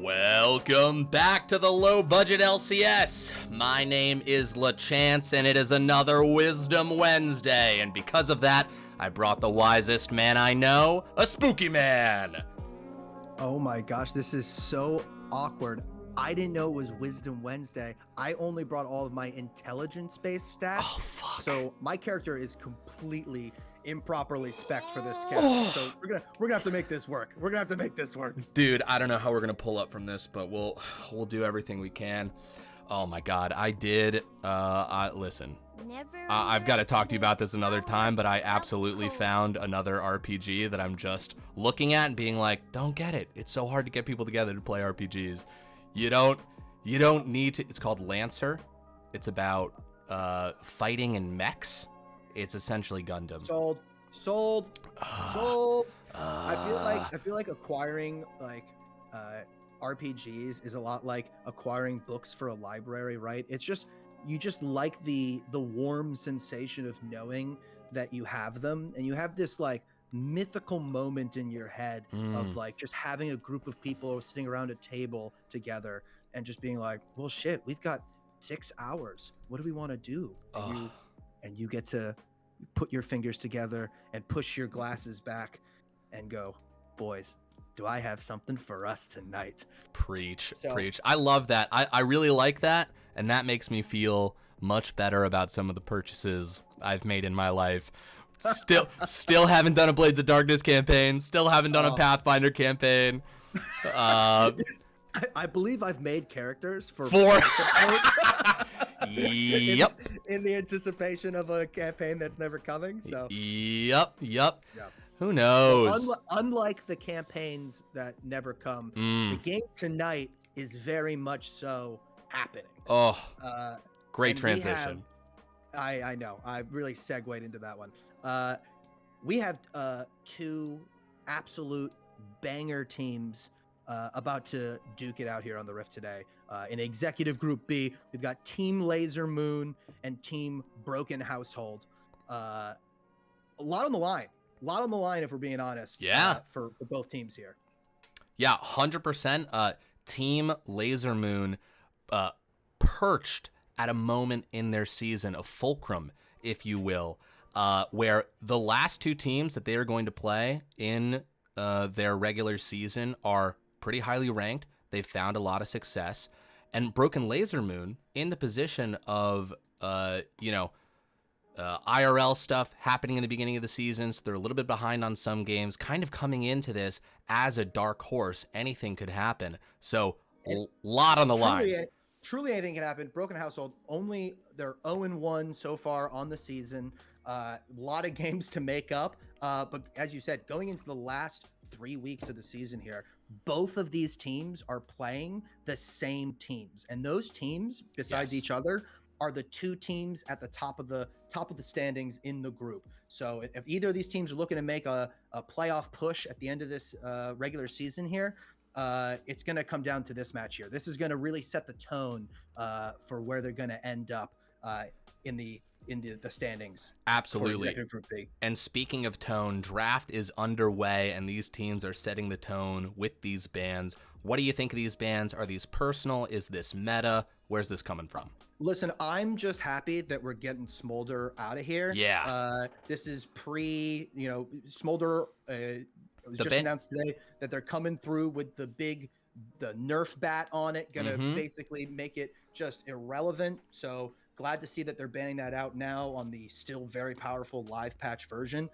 Welcome back to the Low Budget LCS. My name is LaChance, and it is another Wisdom Wednesday. And because of that, I brought the wisest man I know, a spooky man. Oh my gosh, this is so awkward. I didn't know it was Wisdom Wednesday. I only brought all of my intelligence-based stats. Oh, fuck. So my character is completely improperly spec'd for this cast. So we're gonna have to make this work. We're gonna have to make this work. Dude, I don't know how we're gonna pull up from this, but we'll do everything we can. Oh my god, I did. Listen. I've got to talk to you about this another time, but I absolutely found another RPG that I'm just looking at and being like, don't get it. It's so hard to get people together to play RPGs. You don't need to. It's called Lancer. It's about fighting in mechs. It's essentially Gundam. Sold. I feel like acquiring RPGs is a lot like acquiring books for a library, right? It's just you just like the warm sensation of knowing that you have them, and you have this like mythical moment in your head of like just having a group of people sitting around a table together and just being like, well, shit, we've got 6 hours. What do we want to do? And you get to put your fingers together and push your glasses back and go, boys, do I have something for us tonight? Preach. I love that. I really like that, and that makes me feel much better about some of the purchases I've made in my life. Still haven't done a Blades of Darkness campaign. Still haven't done a Pathfinder campaign. I believe I've made characters for Yep. In the anticipation of a campaign that's never coming. So Yep. Who knows? Unlike the campaigns that never come, the game tonight is very much so happening. Great transition. I know. I really segued into that one. We have two absolute banger teams about to duke it out here on the Rift today. In Executive Group B, we've got Team Laser Moon and Team Broken Household. A lot on the line. If we're being honest. Yeah. For both teams here. Yeah, 100%. Team Laser Moon perched at a moment in their season, a fulcrum, if you will, where the last two teams that they are going to play in their regular season are pretty highly ranked. They've found a lot of success. And Broken Laser Moon, in the position of, IRL stuff happening in the beginning of the season, so they're a little bit behind on some games, kind of coming into this as a dark horse. Anything could happen. So, a lot on the line. Truly anything can happen. Broken Household, they're 0-1 so far on the season. A lot of games to make up. But as you said, going into the last 3 weeks of the season here, both of these teams are playing the same teams. And those teams, besides each other, are the two teams at the top of the standings in the group. So if either of these teams are looking to make a playoff push at the end of this regular season here, it's going to come down to this match here. This is going to really set the tone for where they're going to end up in the standings. Absolutely. And speaking of tone, draft is underway, and these teams are setting the tone with these bans. What do you think of these bans? Are these personal? Is this meta? Where's this coming from? Listen, I'm just happy that we're getting Smolder out of here. Yeah. This is Smolder. It was just announced today that they're coming through with the Nerf bat on it, gonna basically make it just irrelevant. So glad to see that they're banning that out now on the still very powerful live patch version.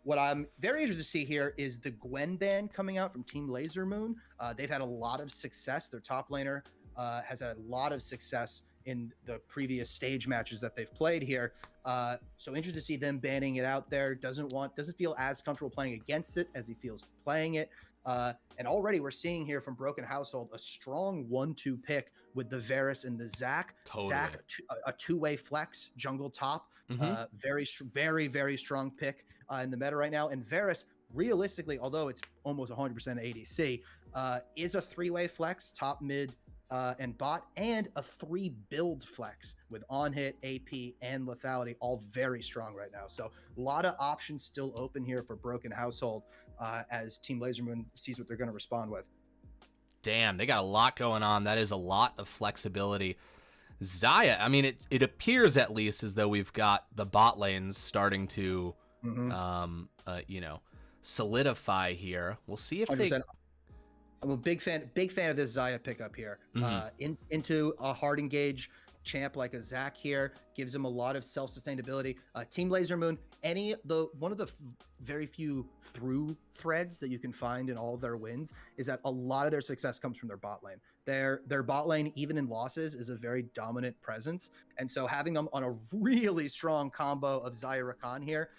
What I'm very interested to see here is the Gwen ban coming out from Team Laser Moon. They've had a lot of success. Their top laner has had a lot of success in the previous stage matches that they've played here. So interested to see them banning it out there. Doesn't feel as comfortable playing against it as he feels playing it. And already we're seeing here from Broken Household a strong 1-2 pick with the Varus and the Zac. Totally. Zac, a two-way flex jungle top. Very, very strong pick in the meta right now. And Varus, realistically, although it's almost 100% ADC, is a three-way flex, top, mid, and bot, and a 3-build flex with on-hit, AP, and lethality, all very strong right now. So a lot of options still open here for Broken Household as Team Laser Moon sees what they're going to respond with. Damn, they got a lot going on. That is a lot of flexibility. Xayah, I mean, it appears at least as though we've got the bot lanes starting to, solidify here. We'll see if 100%. I'm a big fan of this Xayah pickup here. Into a hard engage champ like a Zac here gives him a lot of self-sustainability. Team Laser Moon, one of the very few through threads that you can find in all of their wins is that a lot of their success comes from their bot lane. Their bot lane, even in losses, is a very dominant presence, and so having them on a really strong combo of Xayah Rakan here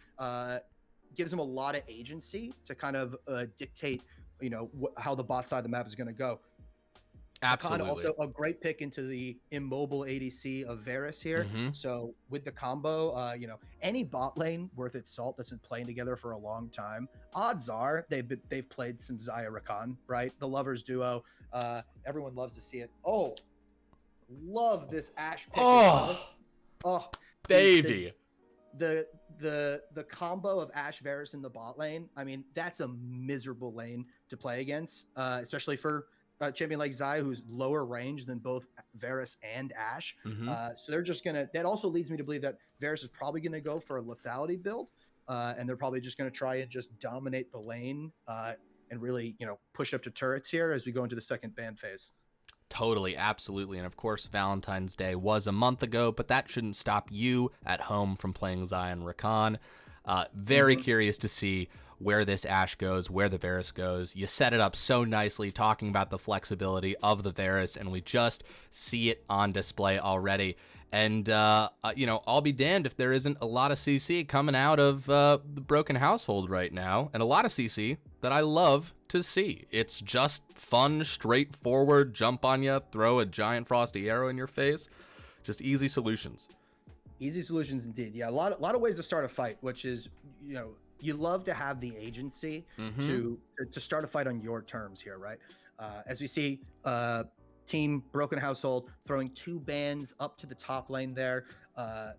gives them a lot of agency to kind of dictate, how the bot side of the map is going to go. Absolutely. Also a great pick into the immobile ADC of Varus here. So with the combo, any bot lane worth its salt that's been playing together for a long time, odds are they've played some Xayah Rakan, right? The lovers duo. Everyone loves to see it. Oh, love this Ashe pick. Oh, baby. The combo of Ashe Varus in the bot lane. I mean, that's a miserable lane to play against, especially for a champion like Xayah, who's lower range than both Varus and Ashe. So they're just gonna. That also leads me to believe that Varus is probably gonna go for a lethality build, and they're probably just gonna try and just dominate the lane and really, push up to turrets here as we go into the second ban phase. Totally, absolutely. And of course, Valentine's Day was a month ago, but that shouldn't stop you at home from playing Xayah and Rakan. Very curious to see where this Ashe goes, where the Varus goes. You set it up so nicely talking about the flexibility of the Varus, and we just see it on display already. And, I'll be damned if there isn't a lot of CC coming out of the Broken Household right now, and a lot of CC that I love to see. It's just fun, straightforward, jump on you, throw a giant frosty arrow in your face. Just easy solutions. Easy solutions indeed. Yeah, a lot of ways to start a fight, which is, you love to have the agency to start a fight on your terms here, right? As we see, Team Broken Household throwing 2 bans up to the top lane there. I'm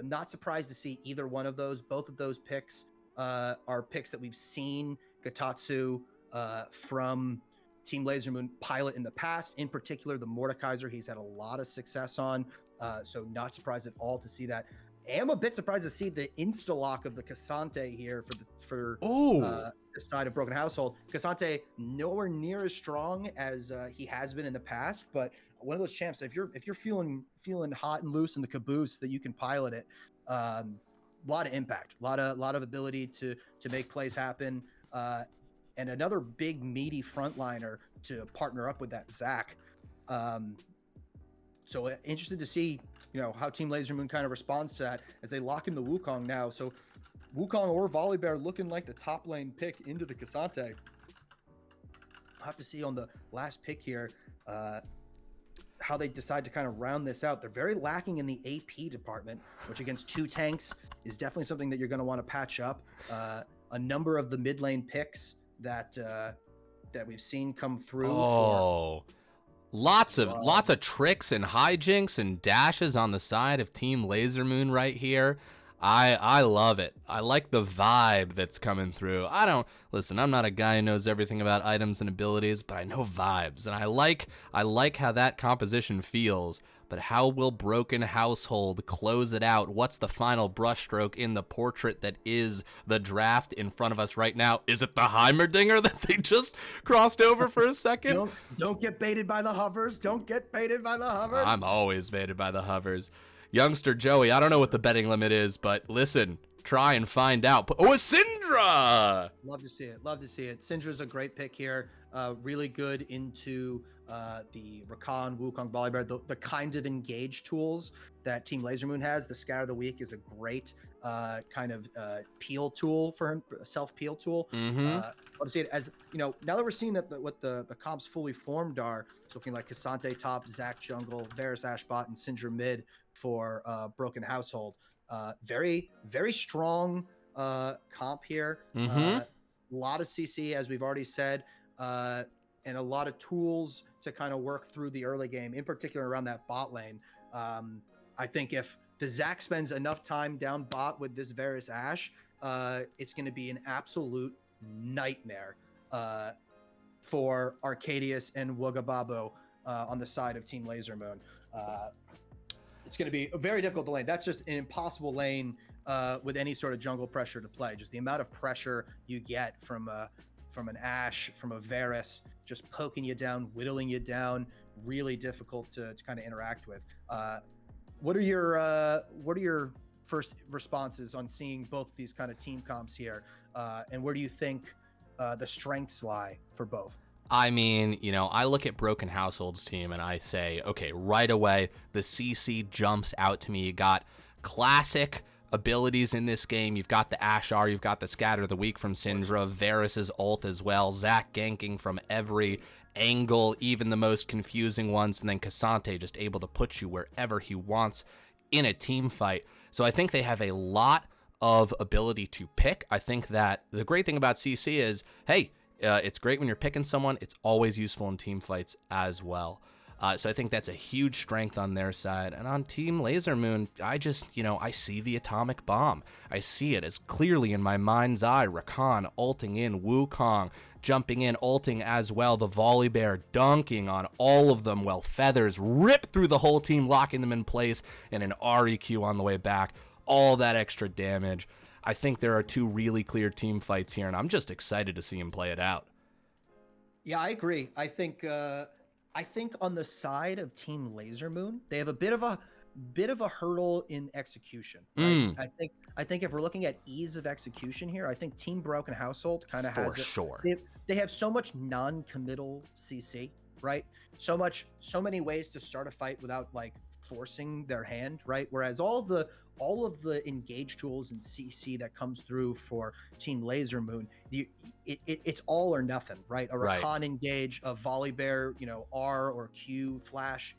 not surprised to see either one of those. Both of those picks are picks that we've seen Gatatsu from Team Laser Moon pilot in the past. In particular, the Mordekaiser he's had a lot of success on. So not surprised at all to see that. Am a bit surprised to see the insta-lock of the Cassante here for the side of Broken Household. Cassante nowhere near as strong as he has been in the past, but one of those champs. If you're feeling hot and loose in the caboose, that you can pilot it. A lot of impact, a lot of ability to make plays happen, and another big meaty frontliner to partner up with that Zac. So interested to see, how Team Laser Moon kind of responds to that as they lock in the Wukong now. So Wukong or Volibear looking like the top lane pick into the Cassante. I'll have to see on the last pick here how they decide to kind of round this out. They're very lacking in the AP department, which against 2 tanks is definitely something that you're going to want to patch up. A number of the mid lane picks that we've seen come through. Lots of tricks and hijinks and dashes on the side of Team Laser Moon right here. I love it. I like the vibe that's coming through. I'm not a guy who knows everything about items and abilities, but I know vibes, and I like how that composition feels. But how will Broken Household close it out? What's the final brushstroke in the portrait that is the draft in front of us right now? Is it the Heimerdinger that they just crossed over for a second? Don't get baited by the hovers. Don't get baited by the hovers. I'm always baited by the hovers. Youngster Joey, I don't know what the betting limit is, but listen, try and find out. Oh, a Syndra! Love to see it. Syndra's a great pick here. Really good into the Rakan, Wukong, Volibear, the kind of engage tools that Team Laser Moon has. The Scout of the Week is a great kind of peel tool for him, self-peel tool. Love to see it as, now that we're seeing that what the comps fully formed are, it's looking like Cassante top, Zac jungle, Varus Ashe bot, and Syndra mid for Broken Household. Very, very strong comp here. A lot of CC, as we've already said, and a lot of tools to kind of work through the early game, in particular around that bot lane. I think if the Zac spends enough time down bot with this Varus Ashe, it's going to be an absolute nightmare for Arcadius and Wugababo on the side of Team Laser Moon. It's going to be a very difficult to lane. That's just an impossible lane with any sort of jungle pressure to play. Just the amount of pressure you get from an Ashe, from a Varus, just poking you down, whittling you down, really difficult to kind of interact with. What are your first responses on seeing both these kind of team comps here, and where do you think the strengths lie for both? I mean, I look at Broken Household's team and I say, okay, right away, the CC jumps out to me. You got classic abilities in this game. You've got the Ashe R, you've got the Scatter the Weak from Syndra, Varus's ult as well, Zac ganking from every angle, even the most confusing ones, and then Cassante just able to put you wherever he wants in a team fight. So I think they have a lot of ability to pick. I think that the great thing about CC is, hey, it's great when you're picking someone. It's always useful in team fights as well. So I think that's a huge strength on their side. And on Team Laser Moon, I just, I see the atomic bomb. I see it as clearly in my mind's eye. Rakan ulting in, Wukong jumping in, ulting as well. The Volibear dunking on all of them while Feathers rip through the whole team, locking them in place, and an REQ on the way back. All that extra damage. I think there are two really clear team fights here, and I'm just excited to see him play it out. Yeah, I agree. I think on the side of Team Laser Moon, they have a bit of a hurdle in execution. Right? I think if we're looking at ease of execution here, I think Team Broken Household kind of has it. Sure. They have so much non-committal CC, right? So many ways to start a fight without like forcing their hand, right? Whereas all of the engage tools and CC that comes through for Team Laser Moon, it's all or nothing, right? A Rakan engage, a Volibear, R or Q flash,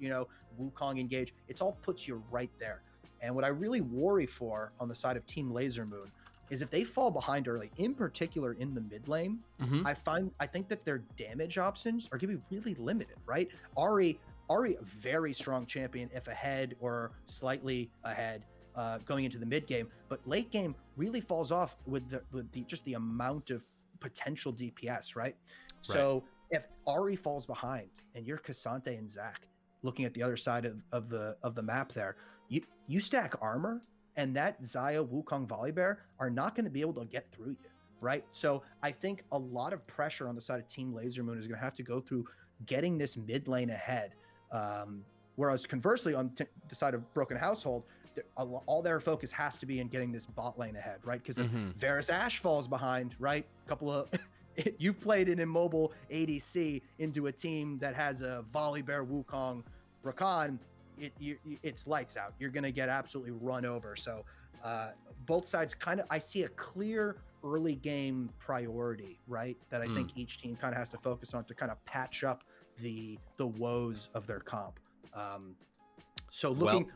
Wukong engage. It's all puts you right there. And what I really worry for on the side of Team Laser Moon is if they fall behind early, in particular in the mid lane, I think that their damage options are going to be really limited, right? Ahri, a very strong champion if ahead or slightly ahead going into the mid game, but late game really falls off with the amount of potential DPS, right? So if Ahri falls behind and you're Cassante and Zac looking at the other side of the map there, you stack armor, and that Xayah, Wukong, Volibear are not going to be able to get through you, right? So I think a lot of pressure on the side of Team Laser Moon is going to have to go through getting this mid lane ahead. Whereas conversely, on the side of Broken Household, all their focus has to be in getting this bot lane ahead, right? Because if Varus Ashe falls behind, right? You've played an immobile ADC into a team that has a Volibear, Wukong, Rakan, it's lights out. You're going to get absolutely run over. So both sides I see a clear early game priority, right? That I think each team kind of has to focus on to kind of patch up the woes of their comp. So looking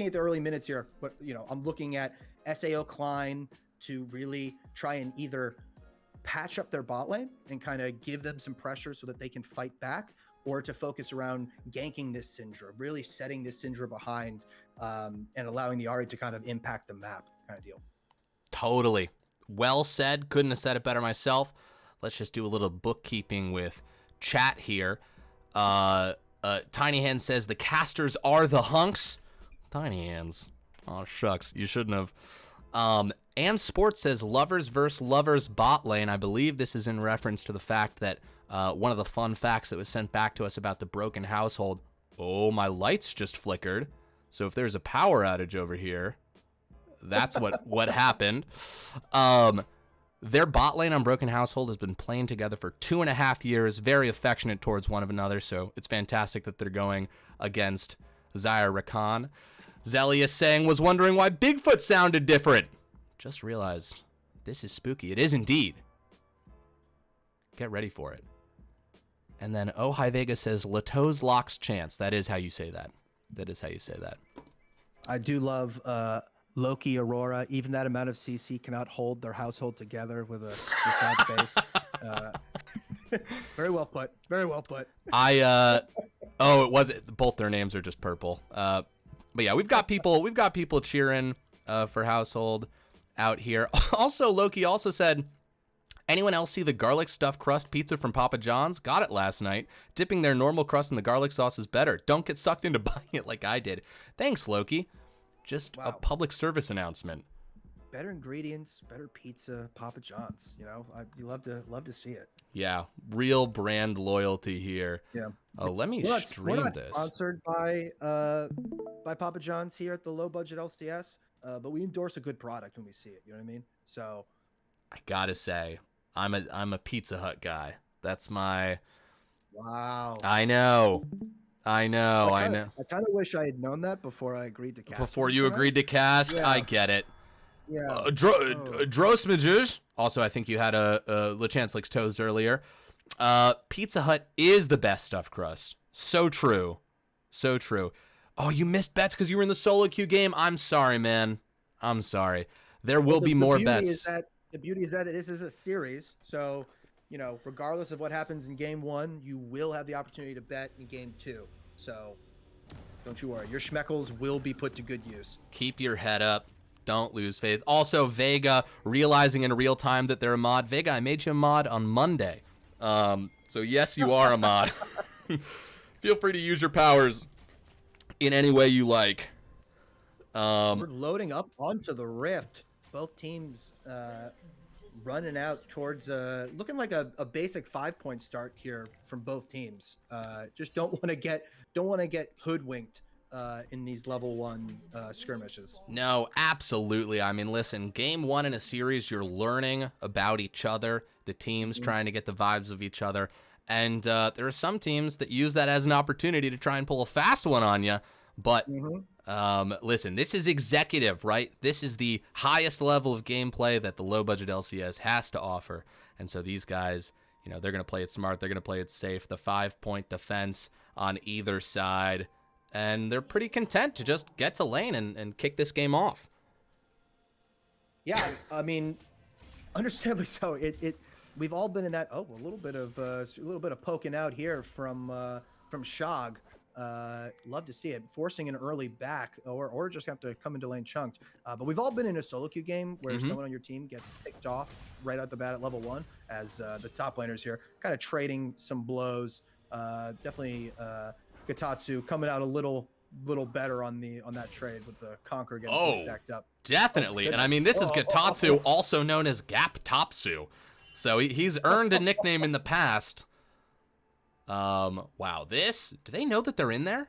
at the early minutes here, but I'm looking at SAO Klein to really try and either patch up their bot lane and kind of give them some pressure so that they can fight back, or to focus around ganking this Syndra, really setting this Syndra behind and allowing the Ahri to kind of impact the map kind of deal. Totally. Well said. Couldn't have said it better myself. Let's just do a little bookkeeping with chat here. Tiny Hands says the casters are the hunks. Tiny Hands. Oh, shucks. You shouldn't have. And Sports says lovers versus lovers bot lane. I believe this is in reference to the fact that one of the fun facts that was sent back to us about the Broken Household. Oh, my lights just flickered. So if there's a power outage over here, that's what happened. Their bot lane on Broken Household has been playing together for 2.5 years, very affectionate towards one another, so it's fantastic that they're going against Xayah Rakan. Zelia saying, was wondering why Bigfoot sounded different. Just realized this is spooky. It is indeed. Get ready for it. And then Oh Hi Vega says, Lato's Locks Chance. That is how you say that. That is how you say that. I do love Loki Aurora. Even that amount of CC cannot hold their household together with that face. Very well put. Very well put. It was both their names are just purple. But yeah, we've got people cheering for household out here. Also, Loki also said Anyone else see the garlic stuffed crust pizza from Papa John's? Got it last night. Dipping their normal crust in the garlic sauce is better. Don't get sucked into buying it like I did. Thanks, Loki. Just a public service announcement. Better ingredients, better pizza, Papa John's. You know, you love to see it. Yeah, real brand loyalty here. Yeah. Oh, let me stream we're not this. Sponsored by Papa John's here at the Low Budget LCS, but we endorse a good product when we see it. You know what I mean? So, I gotta say, I'm a Pizza Hut guy. That's my. Wow. I know. I kind of wish I had known that before I agreed to cast. Before you agreed to cast, yeah. I get it. Yeah. Drosmages. Also, I think you had a LeChance toast earlier. Pizza Hut is the best stuffed crust. So true. So true. Oh, you missed bets because you were in the solo queue game? I'm sorry, man. I'm sorry. There will be more bets. The beauty is that this is a series. So, you know, regardless of what happens in game 1, you will have the opportunity to bet in game 2. So, don't you worry. Your schmeckles will be put to good use. Keep your head up. Don't lose faith. Also, Vega realizing in real time that they're a mod. Vega, I made you a mod on Monday. So yes, you are a mod. Feel free to use your powers in any way you like. We're loading up onto the Rift. Both teams running out towards looking like a basic 5-point start here from both teams. Just don't want to get hoodwinked in these level 1 skirmishes. No, absolutely. I mean, listen, game 1 in a series, you're learning about each other, the teams trying to get the vibes of each other. And there are some teams that use that as an opportunity to try and pull a fast one on you. But listen, this is executive, right? This is the highest level of gameplay that the low budget LCS has to offer. And so these guys, you know, they're going to play it smart. They're going to play it safe. The 5-point defense on either side. And they're pretty content to just get to lane and kick this game off. Yeah, I mean, understandably so. We've all been in that. Oh, a little bit of poking out here from Shog. Love to see it, forcing an early back, or just have to come into lane chunked. But we've all been in a solo queue game where someone on your team gets picked off right out the bat at level 1, as the top laners here kind of trading some blows. Definitely. Gatatsu coming out a little better on that trade with the Conqueror getting stacked up. Definitely. And I mean, this is Gatatsu, also known as Gap Topsu. So he's earned a nickname in the past. Wow, do they know that they're in there?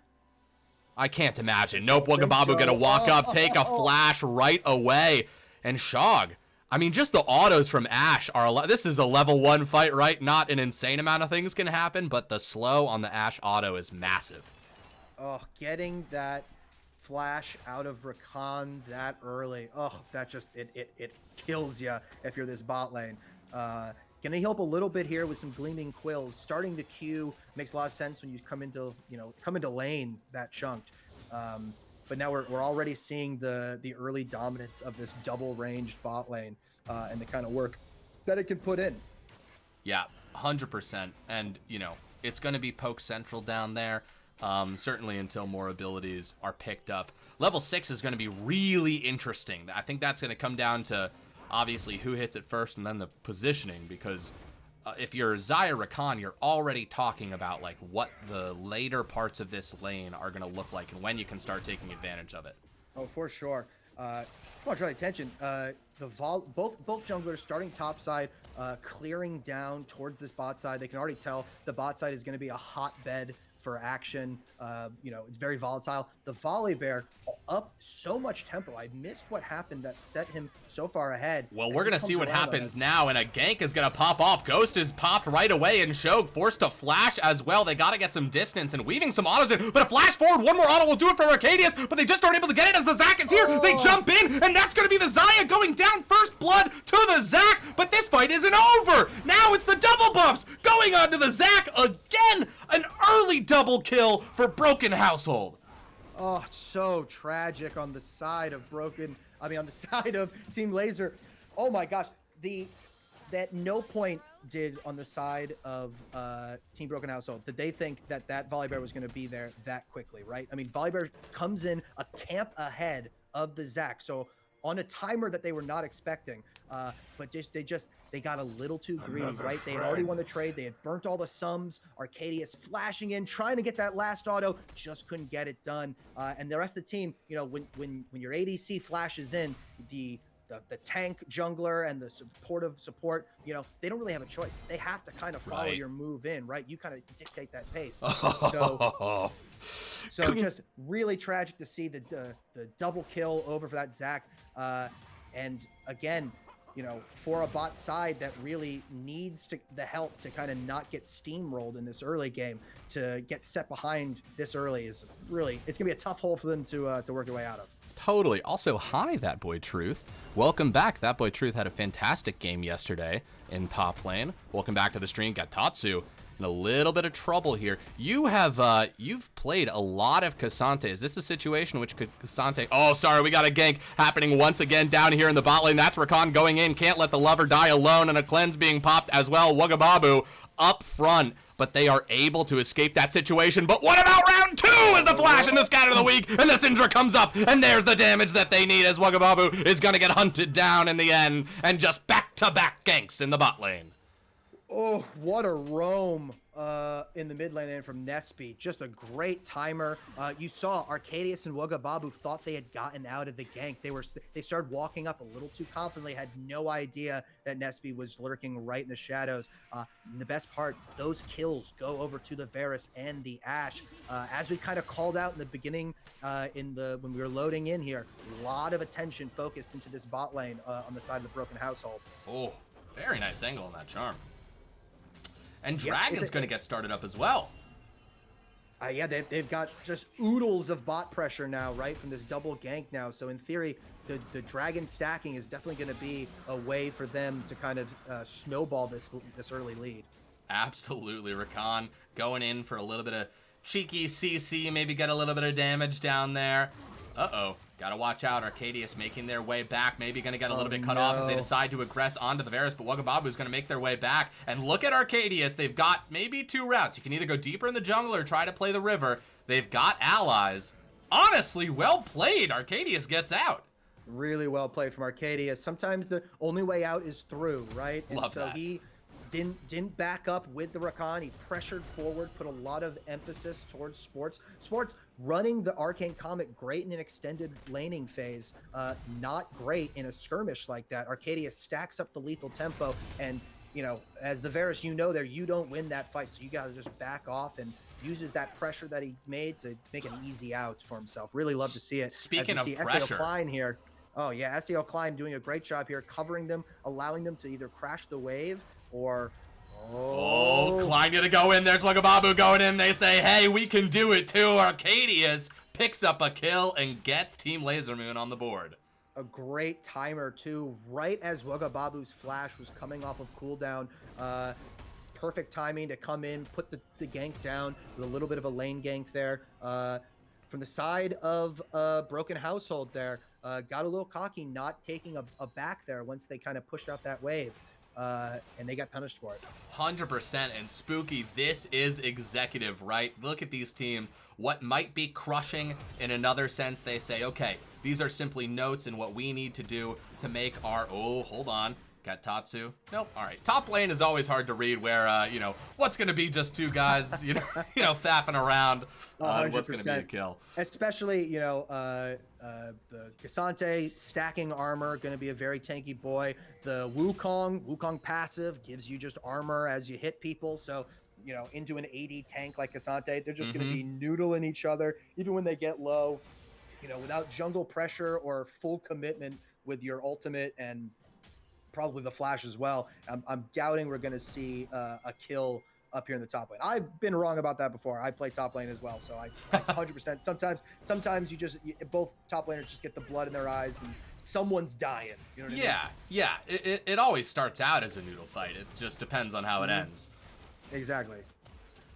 I can't imagine. Nope, Wagababu gonna walk up, take a flash right away. And Shog, I mean, just the autos from Ashe are this is a level 1 fight, right? Not an insane amount of things can happen, but the slow on the Ashe auto is massive. Oh, getting that flash out of Rakan that early. Oh, that just it kills you if you're this bot lane. Gonna help a little bit here with some gleaming quills. Starting the queue makes a lot of sense when you come into lane that chunked. But now we're already seeing the early dominance of this double ranged bot lane and the kind of work that it can put in. Yeah, 100%. And, you know, it's going to be poke central down there, certainly until more abilities are picked up. Level 6 is going to be really interesting. I think that's going to come down to, obviously, who hits it first and then the positioning, because if you're Xayah Rakan, you're already talking about like what the later parts of this lane are going to look like and when you can start taking advantage of it. Oh, for sure. I want to draw attention. Both junglers starting top side, clearing down towards this bot side. They can already tell the bot side is going to be a hotbed for action. You know, it's very volatile. The volley bear up so much tempo. I missed what happened that set him so far ahead. Well, we're gonna see what happens now, and a gank is gonna pop off. Ghost is popped right away, and Shog forced to flash as well. They gotta get some distance and weaving some autos in, but a flash forward, one more auto will do it for Arcadius, but they just aren't able to get it as the Zac is here. They jump in, and that's gonna be the Xayah going down first blood to the Zac, but this fight isn't over. Now it's the double buffs going on to the Zac again. An early double kill for Broken Household. Oh, so tragic on the side of on the side of Team Laser. Oh my gosh, that no point did on the side of Team Broken Household. Did they think that Volleybear was going to be there that quickly, right? I mean, Volleybear comes in a camp ahead of the Zac, so on a timer that they were not expecting. but they got a little too greedy, right? They had already won the trade. They had burnt all the sums. Arcadius flashing in, trying to get that last auto, just couldn't get it done. And the rest of the team, you know, when your ADC flashes in, the tank jungler and the supportive support, you know, they don't really have a choice. They have to kind of follow your move in, right? You kind of dictate that pace. So just really tragic to see the double kill over for that Zac. And again, you know, for a bot side that really needs the help to kind of not get steamrolled in this early game, to get set behind this early is really, it's gonna be a tough hole for them to work their way out of. Totally. Also, hi, That Boy Truth. Welcome back. That Boy Truth had a fantastic game yesterday in top lane. Welcome back to the stream. Got Tatsu in a little bit of trouble here. You have you've played a lot of Cassante. Is this a situation in which Cassante? Oh, sorry, we got a gank happening once again down here in the bot lane. That's Rakan going in. Can't let the lover die alone, and a cleanse being popped as well. Wuggababu up front, but they are able to escape that situation. But what about round 2 as the flash and the scatter of the week, and the Syndra comes up, and there's the damage that they need as Wuggababu is going to get hunted down in the end, and just back-to-back ganks in the bot lane. Oh, what a roam in the mid lane and from Nespi. Just a great timer. You saw Arcadius and Wuggababu thought they had gotten out of the gank. They started walking up a little too confidently, had no idea that Nespi was lurking right in the shadows. And the best part, those kills go over to the Varus and the Ashe. As we kind of called out in the beginning, when we were loading in here, a lot of attention focused into this bot lane on the side of the Broken Household. Oh, very nice angle on that charm. And Dragon's going to get started up as well. Yeah, they've got just oodles of bot pressure now, right, from this double gank now. So in theory, the Dragon stacking is definitely going to be a way for them to kind of snowball this early lead. Absolutely. Rakan going in for a little bit of cheeky CC, maybe get a little bit of damage down there. Uh-oh. Gotta watch out. Arcadius making their way back. Maybe gonna get a little bit cut off as they decide to aggress onto the Varus, but Wuggababu is gonna make their way back. And look at Arcadius. They've got maybe 2 routes. You can either go deeper in the jungle or try to play the river. They've got allies. Honestly, well played. Arcadius gets out. Really well played from Arcadius. Sometimes the only way out is through, right? And Love so that. He didn't back up with the Rakan. He pressured forward, put a lot of emphasis towards Sports. Sports running the Arcane Comet great in an extended laning phase, not great in a skirmish like that. Arcadius stacks up the lethal tempo, and you know, as the Varus, you don't win that fight, so you gotta just back off, and uses that pressure that he made to make an easy out for himself. Really love to see it. Speaking of pressure, SAO Klein here. Oh yeah, SAO Klein doing a great job here, covering them, allowing them to either crash the wave or Klein gonna go in. There's Wuggababu going in. They say, hey, we can do it too. Arcadius picks up a kill and gets Team Lasermoon on the board. A great timer too, right as Wuggababu's flash was coming off of cooldown. Perfect timing to come in, put the gank down with a little bit of a lane gank there. From the side of Broken Household there, got a little cocky, not taking a back there once they kind of pushed out that wave. And they got punished for it. 100%. And Spooky, this is executive, right? Look at these teams. What might be crushing in another sense, they say, okay, these are simply notes in what we need to do to make our... Oh, hold on. Got Tatsu. Nope. All right. Top lane is always hard to read where, you know, what's going to be just 2 guys, you know, faffing around on what's going to be a kill. Especially, you know, the Cassante stacking armor, going to be a very tanky boy. The Wukong passive gives you just armor as you hit people. So, you know, into an AD tank like Cassante, they're just going to be noodling each other, even when they get low, you know, without jungle pressure or full commitment with your ultimate and probably the flash as well. I'm doubting we're going to see a kill up here in the top lane. I've been wrong about that before. I play top lane as well, so I 100%. Sometimes both top laners just get the blood in their eyes and someone's dying. You know what I mean? Yeah. It always starts out as a noodle fight. It just depends on how it ends. Exactly.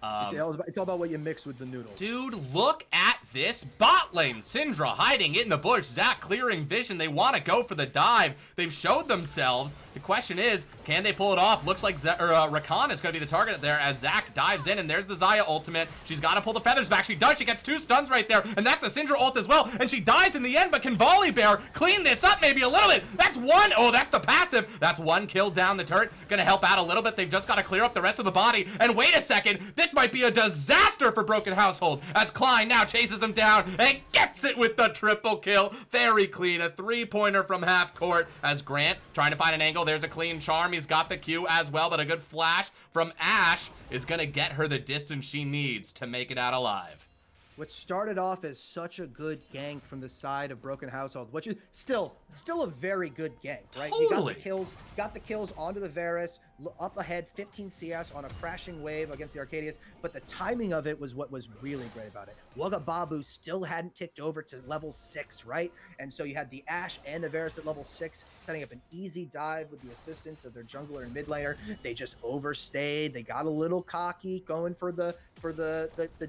It's all about what you mix with the noodles. Dude, look at this bot lane. Syndra hiding in the bush. Zac clearing vision. They want to go for the dive. They've showed themselves. The question is, can they pull it off? Looks like Rakan is going to be the target there as Zac dives in, and there's the Xayah ultimate. She's got to pull the feathers back. She does. She gets 2 stuns right there, and that's the Syndra ult as well, and she dies in the end, but can Volibear clean this up maybe a little bit? That's 1. Oh, that's the passive. That's 1 kill down the turret. Going to help out a little bit. They've just got to clear up the rest of the body, and wait a second. This might be a disaster for Broken Household as Klein now chases him down and gets it with the triple kill. Very clean. A 3-pointer from half court as Grant trying to find an angle. There's a clean charm. He's got the Q as well, but a good flash from Ashe is going to get her the distance she needs to make it out alive. What started off as such a good gank from the side of Broken Household, which is still a very good gank, right? Totally. You got the kills onto the Varus, up ahead, 15 CS on a crashing wave against the Arcadius, but the timing of it was what was really great about it. Wugga Babu still hadn't ticked over to level 6, right? And so you had the Ashe and the Varus at level 6, setting up an easy dive with the assistance of their jungler and mid laner. They just overstayed. They got a little cocky going for the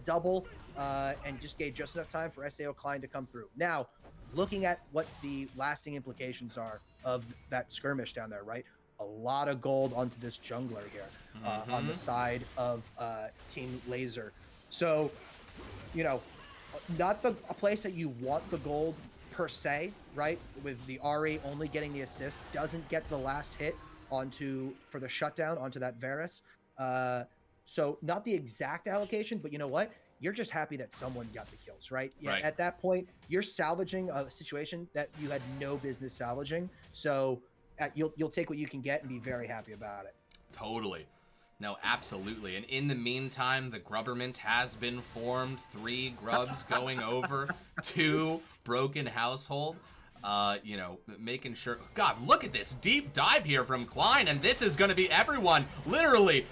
double, and just gave just enough time for SAO Klein to come through. Now, looking at what the lasting implications are of that skirmish down there, right? A lot of gold onto this jungler here on the side of Team Laser. So, you know, not a place that you want the gold per se, right? With the Ahri only getting the assist, doesn't get the last hit for the shutdown onto that Varus. So not the exact allocation, but you know what? You're just happy that someone got the kills, right? Yeah. Right. At that point, you're salvaging a situation that you had no business salvaging. So you'll take what you can get and be very happy about it. Totally. No, absolutely. And in the meantime, the Grubberment has been formed. 3 grubs going over to Broken Household. You know, making sure. God, look at this deep dive here from Klein, and this is going to be everyone literally.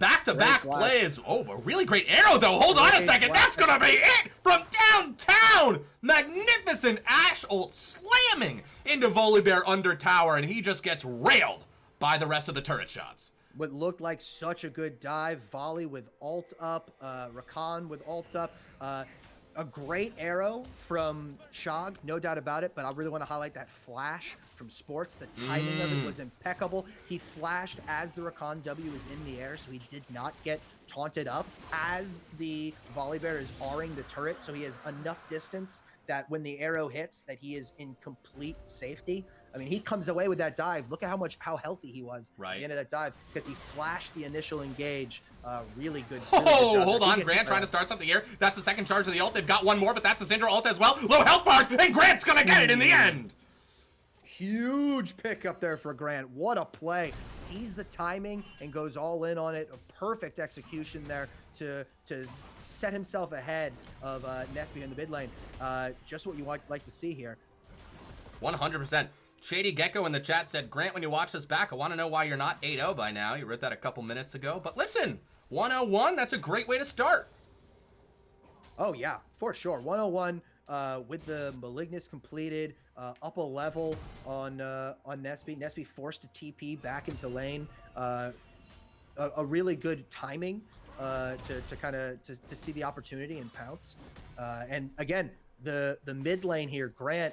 Back-to-back plays. Oh, a really great arrow, though. Hold on a second. That's going to be it from downtown. Magnificent Ashe ult slamming into Volibear under tower, and he just gets railed by the rest of the turret shots. What looked like such a good dive. Volley with ult up. Rakan with ult up. A great arrow from Shog, no doubt about it, but I really want to highlight that flash from Sports. The timing of it was impeccable. He flashed as the Rakan W was in the air, so he did not get taunted up as the Volibear is R-ing the turret, so he has enough distance that when the arrow hits, that he is in complete safety. I mean, he comes away with that dive. Look at how healthy he was at the end of that dive, because he flashed the initial engage. Really good. Oh, hold on. Grant trying to start something here. That's the second charge of the ult. They've got one more, but that's the Syndra ult as well. Low health bars, and Grant's going to get it in the end. Huge pick up there for Grant. What a play. Sees the timing and goes all in on it. A perfect execution there to set himself ahead of Nesby in the mid lane. Just what you like to see here. 100%. Shady Gecko in the chat said, Grant, when you watch this back, I want to know why you're not 8-0 by now. You wrote that a couple minutes ago. But listen, 101, that's a great way to start. Oh, yeah, for sure. 101 with the Malignus completed, up a level on Nesby. Nesby forced a TP back into lane. A really good timing to see the opportunity and pounce. And again, the mid lane here, Grant,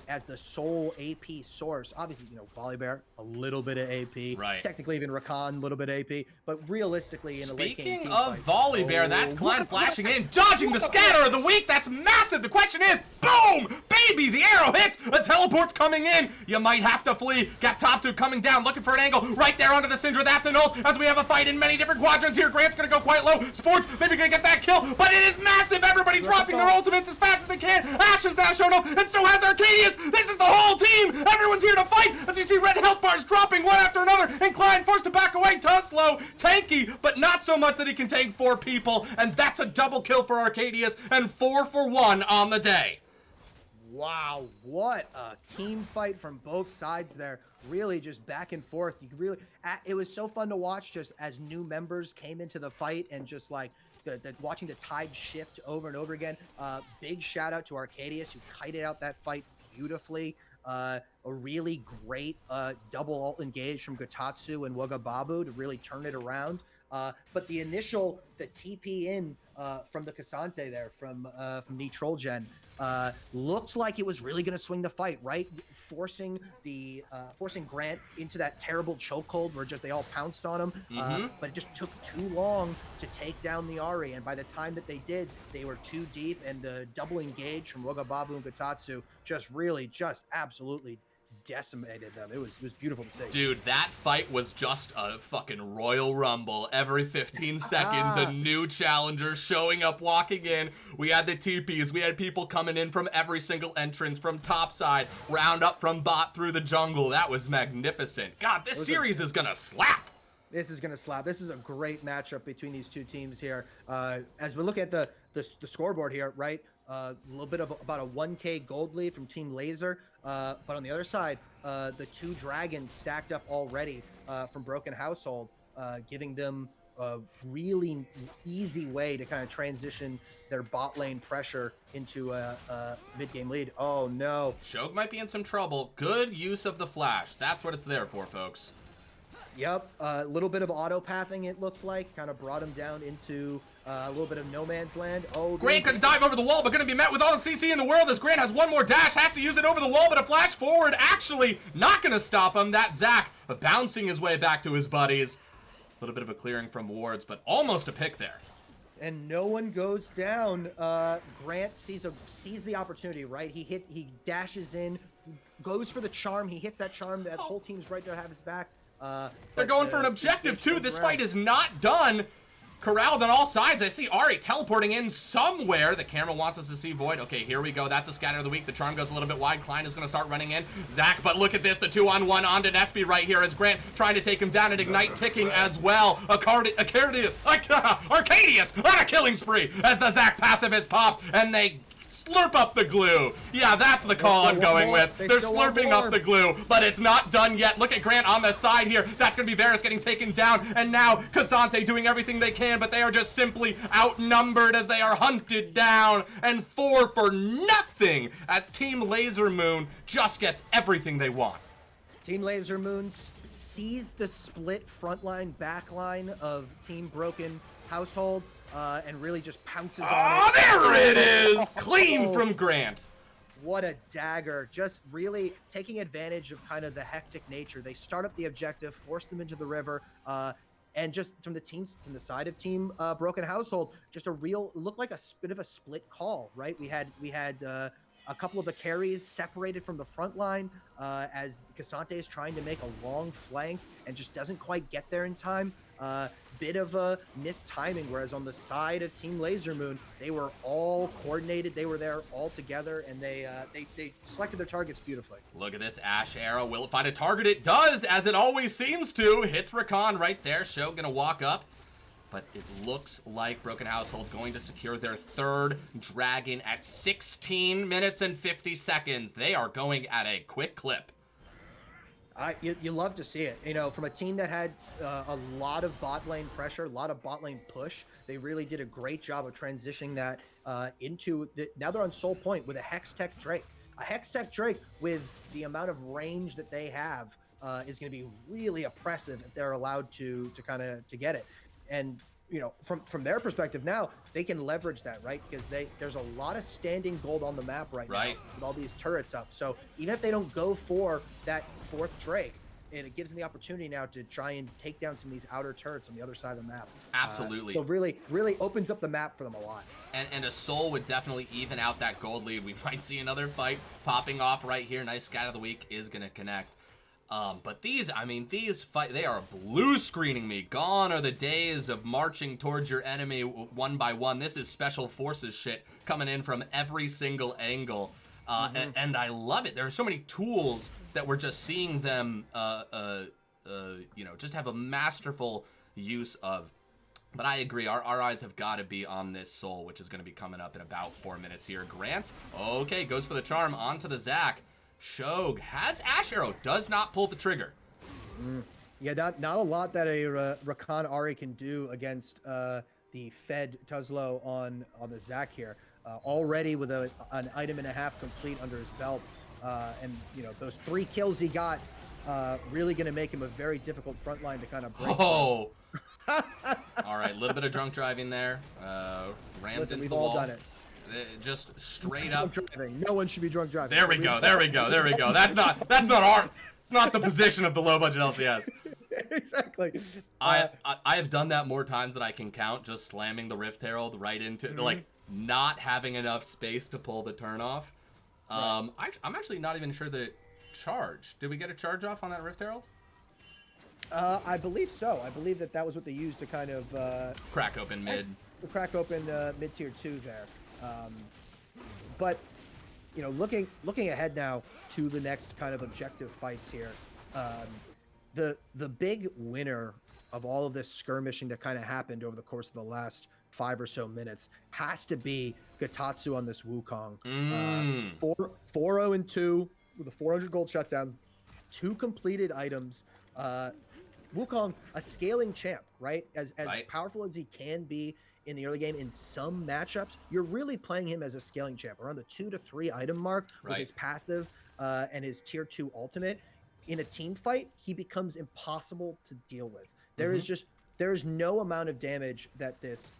as the sole AP source, obviously, you know, Volibear, a little bit of AP. Right. Technically, even Rakan, a little bit of AP. But realistically, in a late game Speaking of Volibear, that's Klein flashing in, dodging the scatter of the week. That's massive. The question is, boom, baby, the arrow hits. A teleport's coming in. You might have to flee. Got Topsu coming down, looking for an angle. Right there onto the Syndra. That's an ult. As we have a fight in many different quadrants here. Grant's going to go quite low. Sports maybe going to get that kill. But it is massive. Everybody dropping their ultimates as fast as they can. Ashe has now shown up, and so has Arcadia. This is the whole team. Everyone's here to fight as we see red health bars dropping one after another, and Klein forced to back away. Tuslow, tanky, but not so much that he can take 4 people, and that's a double kill for Arcadius, and 4 for 1 on the day. Wow, what a team fight from both sides there. Really just back and forth. You could really, it was so fun to watch just as new members came into the fight and just like watching the tide shift over and over again. Big shout out to Arcadius, who kited out that fight beautifully. A really great double ult engage from Gotatsu and Wugga Babu to really turn it around. But the TP in from the Cassante there from Netrol Gen looked like it was really going to swing the fight, right? Forcing Grant into that terrible chokehold where just they all pounced on him. But it just took too long to take down the Ari, and by the time that they did, they were too deep, and the double engage from Rogababu and Gatatsu just absolutely decimated them. It was beautiful to see. Dude, that fight was just a fucking Royal Rumble. Every 15 seconds, a new challenger showing up, walking in. We had the TPs. We had people coming in from every single entrance, from topside, round up from bot through the jungle. That was magnificent. God, this series is gonna slap. This is going to slap. This is a great matchup between these two teams here. As we look at the scoreboard here, right? A little bit of about a 1K gold lead from Team Laser. But on the other side, the two dragons stacked up already from Broken Household, giving them a really easy way to kind of transition their bot lane pressure into a mid-game lead. Oh, no. Shogue might be in some trouble. Good use of the flash. That's what it's there for, folks. Yep, a little bit of auto-pathing, it looked like. Kind of brought him down into a little bit of no man's land. Oh, Grant could dive over the wall, but going to be met with all the CC in the world as Grant has one more dash, has to use it over the wall, but a flash forward actually not going to stop him. That Zac bouncing his way back to his buddies. A little bit of a clearing from wards, but almost a pick there. And no one goes down. Grant sees the opportunity, right? He dashes in, goes for the charm. He hits that charm. That whole team's right there to have his back. They're going for an objective, too. This fight is not done. Corralled on all sides. I see Ari teleporting in somewhere. The camera wants us to see Void. Okay, here we go. That's a scatter of the week. The charm goes a little bit wide. Klein is going to start running in. Zac, but look at this. The 2-on-1 onto Nesby right here as Grant trying to take him down, and Ignite ticking as well. Arcadius on a killing spree as the Zac passive is popped, and they slurp up the glue. Yeah, that's the call I'm going with. They're slurping up the glue, but it's not done yet. Look at Grant on the side here. That's going to be Varus getting taken down, and now Cassante doing everything they can, but they are just simply outnumbered as they are hunted down, and 4 for nothing as Team Laser Moon just gets everything they want. Team Laser Moon sees the split frontline backline of Team Broken Household, and really just pounces on it. Oh, there it is! Clean from Grant. What a dagger. Just really taking advantage of kind of the hectic nature. They start up the objective, force them into the river, and just from the side of Team Broken Household, just looked like a bit of a split call, right? We had a couple of the carries separated from the front line as Cassante is trying to make a long flank and just doesn't quite get there in time. Bit of a missed timing, whereas on the side of Team Laser Moon, they were all coordinated. They were there all together, and they selected their targets beautifully. Look at this Ash arrow. Will it find a target? It does, as it always seems to. Hits Rakan right there. Show gonna walk up. But it looks like Broken Household going to secure their third dragon at 16 minutes and 50 seconds. They are going at a quick clip. You love to see it. You know, from a team that had a lot of bot lane pressure, a lot of bot lane push, they really did a great job of transitioning that into now they're on Soul Point with a Hextech Drake. A Hextech Drake with the amount of range that they have is going to be really oppressive if they're allowed to get it. And you know, from their perspective now, they can leverage that, right? Because there's a lot of standing gold on the map right now with all these turrets up. So even if they don't go for that 4th Drake, it gives them the opportunity now to try and take down some of these outer turrets on the other side of the map. Absolutely. So really opens up the map for them a lot. And a Soul would definitely even out that gold lead. We might see another fight popping off right here. Nice scat of the week is going to connect. But these fight, they are blue screening me. Gone are the days of marching towards your enemy one by one. This is special forces shit coming in from every single angle. And I love it. There are so many tools that we're just seeing them, just have a masterful use of. But I agree, our eyes have got to be on this Soul, which is going to be coming up in about 4 minutes here. Grant, okay, goes for the charm onto the Zac. Shogue has Ash Arrow, does not pull the trigger. Yeah, not a lot that a Rakan Ari can do against the Fed Tuzlo on the Zac here. Already with an item and a half complete under his belt. And, you know, those 3 kills he got really going to make him a very difficult front line to kind of break. Oh, All right, a little bit of drunk driving there. Rammed Listen, into we've the all wall. done it. Just straight up. Driving. No one should be drunk driving. There we go. There we go. There we go. That's not our. It's not the position of the low budget LCS. Exactly. I have done that more times than I can count. Just slamming the Rift Herald right into like not having enough space to pull the turn off. I'm actually not even sure that it charged. Did we get a charge off on that Rift Herald? I believe so. I believe that was what they used to kind of crack open mid. Crack open mid tier 2 there. But you know, looking ahead now to the next kind of objective fights here. The big winner of all of this skirmishing that kind of happened over the course of the last 5 or so minutes has to be Gatatsu on this Wukong. 4-0-2 with a 400 gold shutdown, 2 completed items. Wukong, a scaling champ, right? As right. powerful as he can be in the early game in some matchups, you're really playing him as a scaling champ around the 2 to 3 item mark with his passive and his tier 2 ultimate. In a team fight, he becomes impossible to deal with. There is no amount of damage that this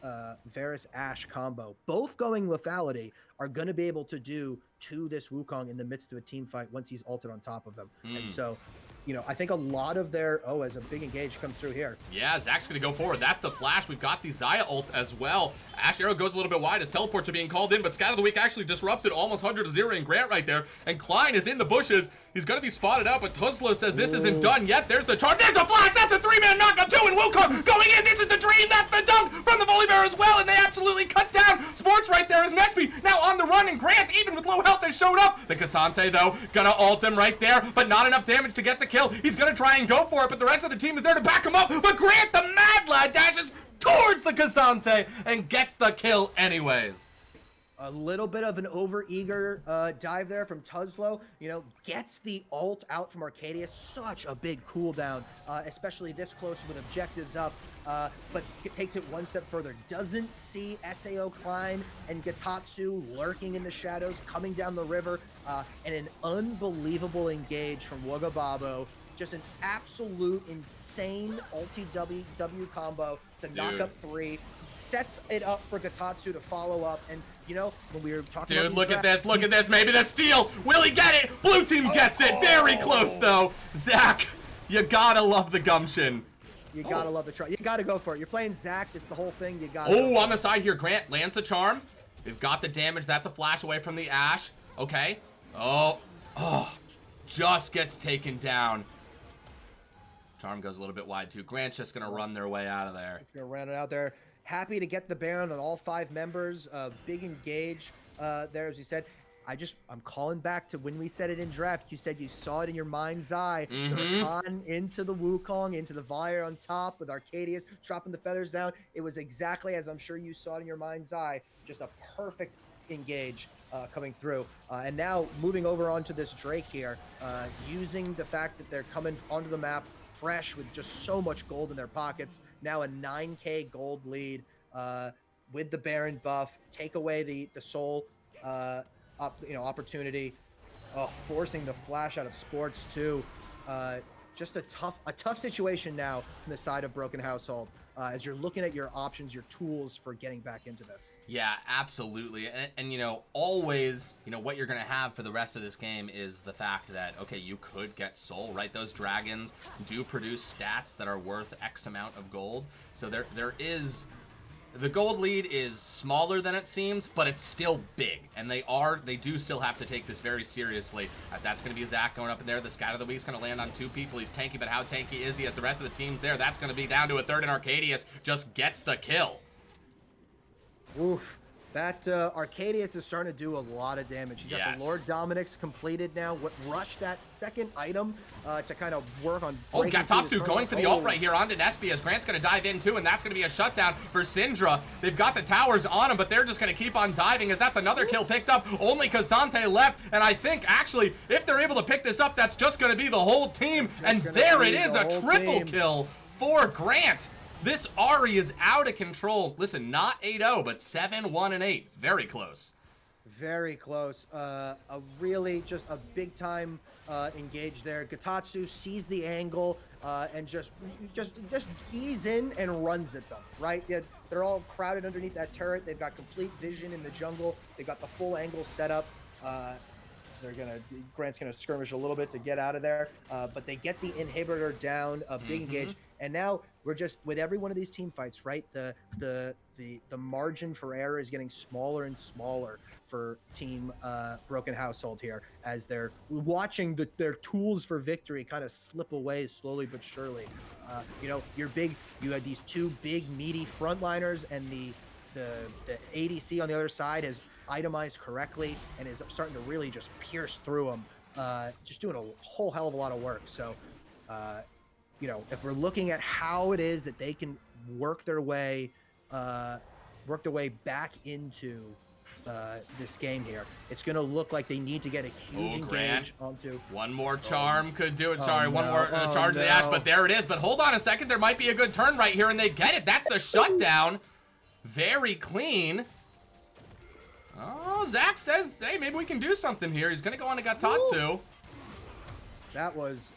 Varus Ashe combo, both going lethality, are going to be able to do to this Wukong in the midst of a team fight once he's ulted on top of them. And so, you know, I think a lot of their as a big engage comes through here. Yeah, Zach's gonna go forward. That's the flash. We've got the Xayah ult as well. Ashe arrow goes a little bit wide as teleports are being called in, but Scout of the Week actually disrupts it, almost 100-0 in Grant right there. And Klein is in the bushes. He's gonna be spotted out, but Tuzla says this isn't done yet. There's the charge. There's the flash. That's a 3-man knockup. 2 and Wukong going in. This is the dream. That's the dunk from the volley bear as well, and they absolutely cut down Sports right there as Nesby now on the run, and Grant, even with low health, has showed up. The Cassante though gonna ult him right there, but not enough damage to get the kill. He's gonna try and go for it, but the rest of the team is there to back him up. But Grant, the mad lad, dashes towards the Cassante and gets the kill anyways. A little bit of an over-eager dive there from Tuzlo. You know, gets the ult out from Arcadia. Such a big cooldown, especially this close with objectives up. But takes it one step further. Doesn't see SAO Klein and Gatatsu lurking in the shadows, coming down the river. And an unbelievable engage from Wugababo. Just an absolute insane ulti-W combo to knock up 3. Sets it up for Gatatsu to follow up. And, you know, when we were talking about look at this. Look at this. Maybe the steal. Will he get it? Blue team gets it. Very close, though. Zach, you gotta love the gumption. You gotta love the try. You gotta go for it. You're playing Zach. It's the whole thing. You gotta on the side here. Grant lands the charm. We've got the damage. That's a flash away from the Ashe. Okay. Just gets taken down. Charm goes a little bit wide too. Grant's just gonna run their way out of there. Gonna run it out there. Happy to get the Baron on all 5 members. Big engage there, as you said. I'm calling back to when we said it in draft. You said you saw it in your mind's eye. The Rakan into the Wukong, into the Vire on top with Arcadius dropping the feathers down. It was exactly as I'm sure you saw it in your mind's eye. Just a perfect engage coming through. And now moving over onto this Drake here, using the fact that they're coming onto the map fresh with just so much gold in their pockets. Now a 9k gold lead with the Baron buff. Take away the soul opportunity. Forcing the flash out of Sports too. Just a tough situation now from the side of Broken Household. As you're looking at your options, your tools for getting back into this. Yeah, absolutely. And you know, always, you know, what you're going to have for the rest of this game is the fact that, okay, you could get soul, right? Those dragons do produce stats that are worth X amount of gold. So there is... The gold lead is smaller than it seems, but it's still big. And they do still have to take this very seriously. That's going to be Zach going up in there. The Scout of the Week's going to land on 2 people. He's tanky, but how tanky is he as the rest of the team's there? That's going to be down to a 3rd, and Arcadius just gets the kill. Oof. That Arcadius is starting to do a lot of damage. He's got the Lord Dominic's completed now. Rush that 2nd item to kind of work on. Gatatsu going for the ult right here onto Nesby as Grant's going to dive in too, and that's going to be a shutdown for Syndra. They've got the towers on him, but they're just going to keep on diving as that's another kill picked up. Only Cassante left, and I think actually if they're able to pick this up, that's just going to be the whole team. And there it is, a triple kill for Grant. This Ahri is out of control. Listen, not 8-0, but 7-1-8. Very close. Very close. A really just a big time engage there. Gatatsu sees the angle and just ease in and runs at them. Right? Yeah, they're all crowded underneath that turret. They've got complete vision in the jungle. They got the full angle set up. Grant's gonna skirmish a little bit to get out of there, but they get the inhibitor down, a big engage, and now we're just with every one of these team fights, right? The margin for error is getting smaller and smaller for Team Broken Household here as they're watching their tools for victory kind of slip away slowly but surely. You had these two big meaty frontliners, and the ADC on the other side has itemized correctly and is starting to really just pierce through them, just doing a whole hell of a lot of work. So if we're looking at how it is that they can work their way back into this game here, it's going to look like they need to get a huge engage onto. One more charm could do it. Sorry, one more charge of the Ash, but there it is. But hold on a second, there might be a good turn right here, and they get it. That's the shutdown. Very clean. Oh, Zach says, hey, maybe we can do something here. He's going to go on to Gatatsu. That was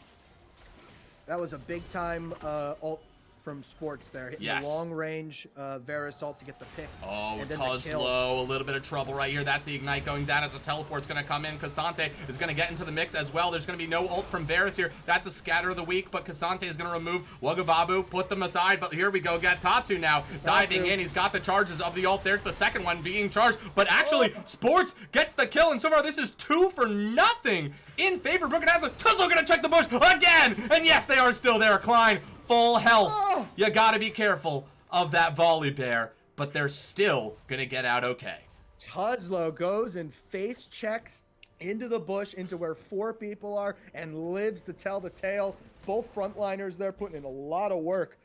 a big time ult from Sports there. Hitting the long range Varus ult to get the pick. Oh, Tuzlo, a little bit of trouble right here. That's the Ignite going down as the teleport's going to come in. Cassante is going to get into the mix as well. There's going to be no ult from Varus here. That's a scatter of the week, but Cassante is going to remove Wagababu, put them aside. But here we go. Gatatsu now diving in. He's got the charges of the ult. There's the second one being charged. But actually, Sports gets the kill. And so far, this is 2 for nothing in favor of Broken Household. Tuzlo going to check the bush again. And yes, they are still there. Klein, full health. You gotta be careful of that volley bear, but they're still gonna get out okay. Tuzlo goes and face checks into the bush, into where 4 people are, and lives to tell the tale. Both frontliners there putting in a lot of work,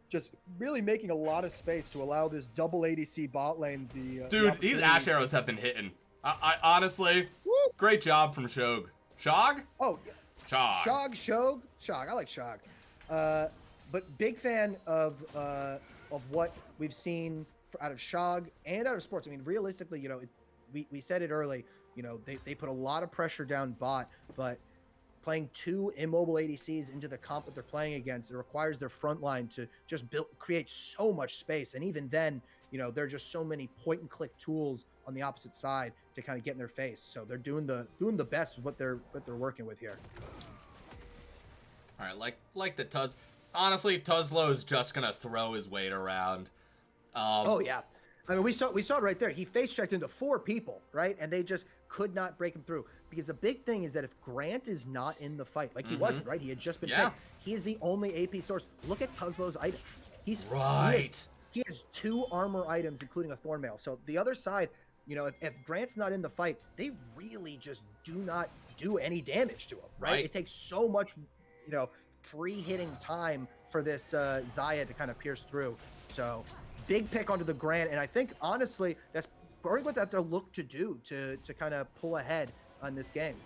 just really making a lot of space to allow this double ADC bot lane. Dude, these Ash arrows have been hitting. I honestly, great job from Shog. Shog? Oh, yeah. Shog. I like Shog. But big fan of what we've seen out of Shog and out of Sports. I mean, realistically, we said it early. They put a lot of pressure down bot, but playing 2 immobile ADCs into the comp that they're playing against, it requires their front line to just create so much space. And even then, there are just so many point and click tools on the opposite side to kind of get in their face. So they're doing the best with what they're working with here. All right, like the Tuz. Honestly, Tuzlo is just gonna throw his weight around. Oh yeah, I mean we saw it right there. He face checked into 4 people, right, and they just could not break him through. Because the big thing is that if Grant is not in the fight, like he wasn't, right? He had just been picked. He is the only AP source. Look at Tuzlo's items. He's right. He has 2 armor items, including a Thornmail. So the other side, if Grant's not in the fight, they really just do not do any damage to him, right? It takes so much, free hitting time for this Xayah to kind of pierce through. So big pick onto the Grant, and I think honestly that's probably what they'll look to do to kind of pull ahead on this game.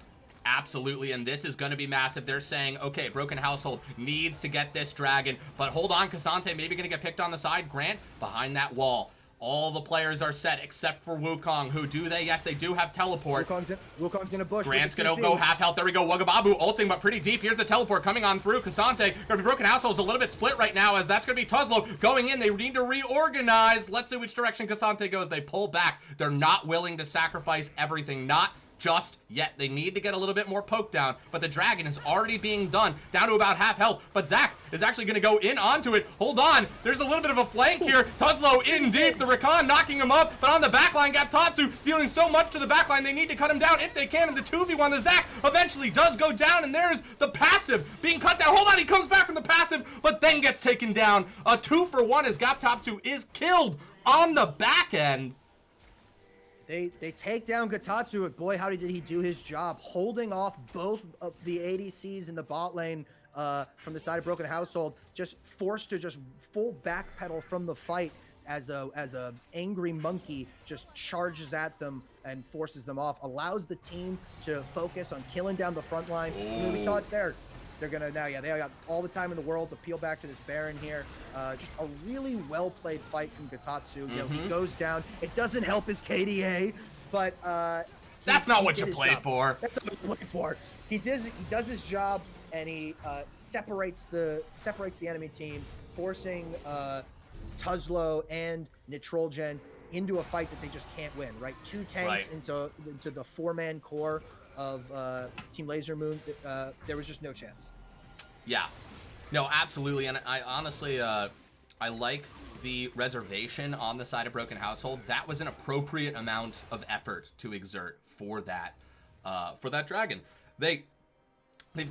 Absolutely, and this is going to be massive. They're saying, okay, Broken Household needs to get this dragon, but hold on, Cassante maybe going to get picked on the side. Grant behind that wall. All the players are set except for Wukong. Who do they? Yes, they do have teleport. Wukong's in a bush. Grant's gonna go half health. There we go. Wagababu ulting, but pretty deep. Here's the teleport coming on through. Cassante gonna be Broken Household's a little bit split right now, as that's gonna be Tuzlo going in. They need to reorganize. Let's see which direction Cassante goes. They pull back. They're not willing to sacrifice everything. Not just yet. They need to get a little bit more poke down, but the dragon is already being done down to about half health. But Zach is actually going to go in onto it. Hold on, there's a little bit of a flank here. Tuzlo in deep, the Rakan knocking him up, but on the backline, Gatatsu dealing so much to the backline, they need to cut him down if they can. And the 2v1, the Zach eventually does go down, and there's the passive being cut down. Hold on, he comes back from the passive, but then gets taken down. A 2-for-1 as Gatatsu is killed on the back end. They take down Gatatsu, and boy, howdy did he do his job, holding off both of the ADCs in the bot lane from the side of Broken Household, just forced to just full backpedal from the fight as a angry monkey just charges at them and forces them off, allows the team to focus on killing down the front line. We saw it there. They're gonna now, they got all the time in the world to peel back to this Baron here. Just a really well played fight from Gatatsu. He goes down. It doesn't help his KDA. but that's not what you played for. That's not what you played for. He does his job, and he separates the enemy team, forcing Tuzlo and Nitrogen into a fight that they just can't win. Right, 2 tanks into the 4-man core of Team Laser Moon. There was just no chance. Yeah, no, absolutely, and I honestly I like the reservation on the side of Broken Household. That was an appropriate amount of effort to exert for that dragon. They've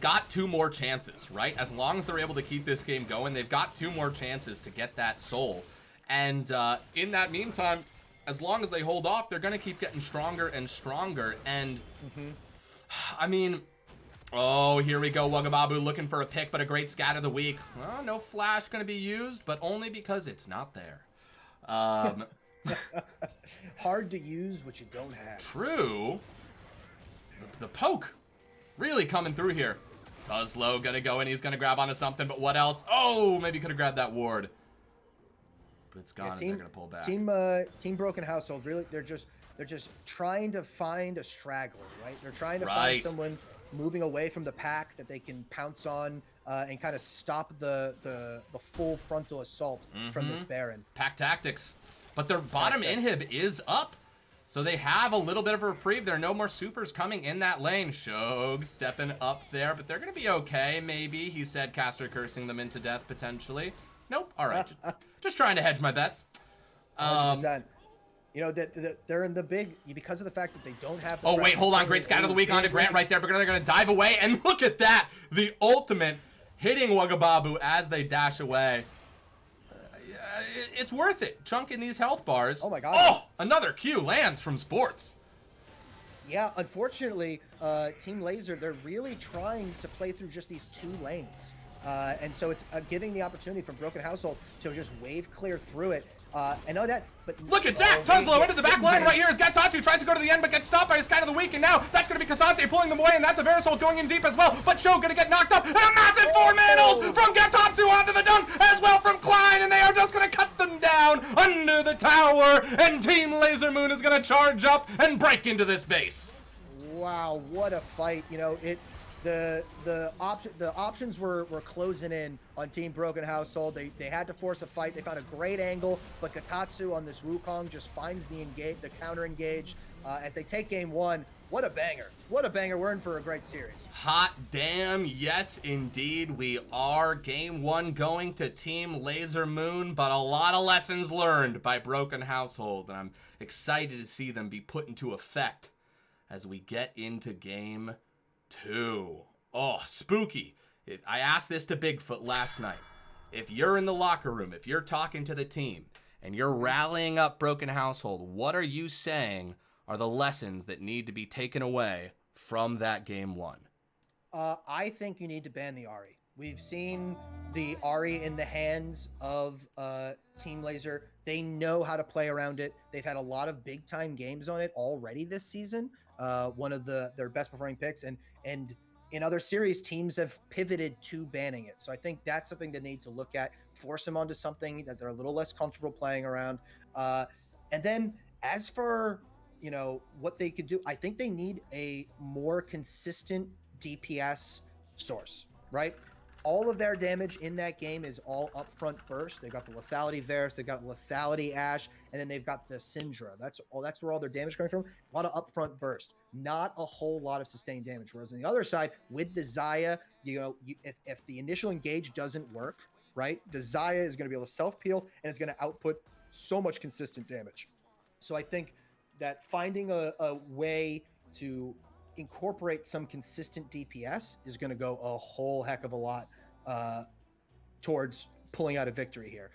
got 2 more chances, right? As long as they're able to keep this game going, they've got 2 more chances to get that soul. And in that meantime, as long as they hold off, they're going to keep getting stronger and stronger. And, I mean, oh, here we go. Wuggababu looking for a pick, but a great scatter of the week. Well, no flash going to be used, but only because it's not there. Hard to use what you don't have. True. The poke really coming through here. Tuzlo gonna go in. He's gonna grab onto something, but what else? Oh, maybe could have grabbed that ward. But it's gone, and they're gonna pull back. Team Broken Household, really, they're just trying to find a straggler, right? They're trying to find someone moving away from the pack that they can pounce on and kind of stop the full frontal assault from this Baron. Pack tactics. But their bottom inhib is up. So they have a little bit of a reprieve. There are no more supers coming in that lane. Shog stepping up there, but they're going to be okay, maybe. He said caster cursing them into death, potentially. Nope. All right. Just trying to hedge my bets. 100%. You know, they're in the big, because of the fact that they don't have... Oh, wait, hold on. Great scatter of the week onto Grant right there, but they're going to dive away. And look at that. The ultimate hitting Wuggababu as they dash away. It's worth it, chunking these health bars. Oh my god. Oh, another Q lands from Sports. Yeah, unfortunately, Team Laser, they're really trying to play through just these 2 lanes. And so it's giving the opportunity for Broken Household to just wave clear through it. And on that, but look at Zach Tuzlo into the back line right here as Gatatsu tries to go to the end, but gets stopped by his Sky of the Week, and now that's going to be Kasante pulling them away, and that's a Verisol going in deep as well. But Show going to get knocked up, and a massive 4-man ult from Gatatsu onto the dunk as well from Klein, and they are just going to cut them down under the tower, and Team Laser Moon is going to charge up and break into this base. Wow, what a fight! You know, the options were closing in on Team Broken Household. They had to force a fight. They found a great angle, but Gatatsu on this Wukong just finds the counter engage as they take game 1. What a banger! What a banger! We're in for a great series. Hot damn, yes indeed we are. Game 1 going to Team Laser Moon, but a lot of lessons learned by Broken Household, and I'm excited to see them be put into effect as we get into game 2. Oh, spooky. I asked this to Bigfoot last night. If you're in the locker room, if you're talking to the team, and you're rallying up Broken Household, what are you saying are the lessons that need to be taken away from that game 1? I think you need to ban the Ahri. We've seen the Ahri in the hands of Team Laser. They know how to play around it. They've had a lot of big-time games on it already this season. One of their best performing picks, and in other series, teams have pivoted to banning it. So I think that's something they need to look at, force them onto something that they're a little less comfortable playing around. And then as for, you know, what they could do, I think they need a more consistent DPS source, right? All of their damage in that game is all upfront burst. They've got the lethality Varus, they've got lethality Ashe, and then they've got the Syndra. That's where all their damage is coming from. It's a lot of upfront burst, not a whole lot of sustained damage. Whereas on the other side, with the Xayah, you know, if the initial engage doesn't work, right, the Xayah is going to be able to self-peel, and it's going to output so much consistent damage. So I think that finding a way to incorporate some consistent DPS is going to go a whole heck of a lot towards pulling out a victory here.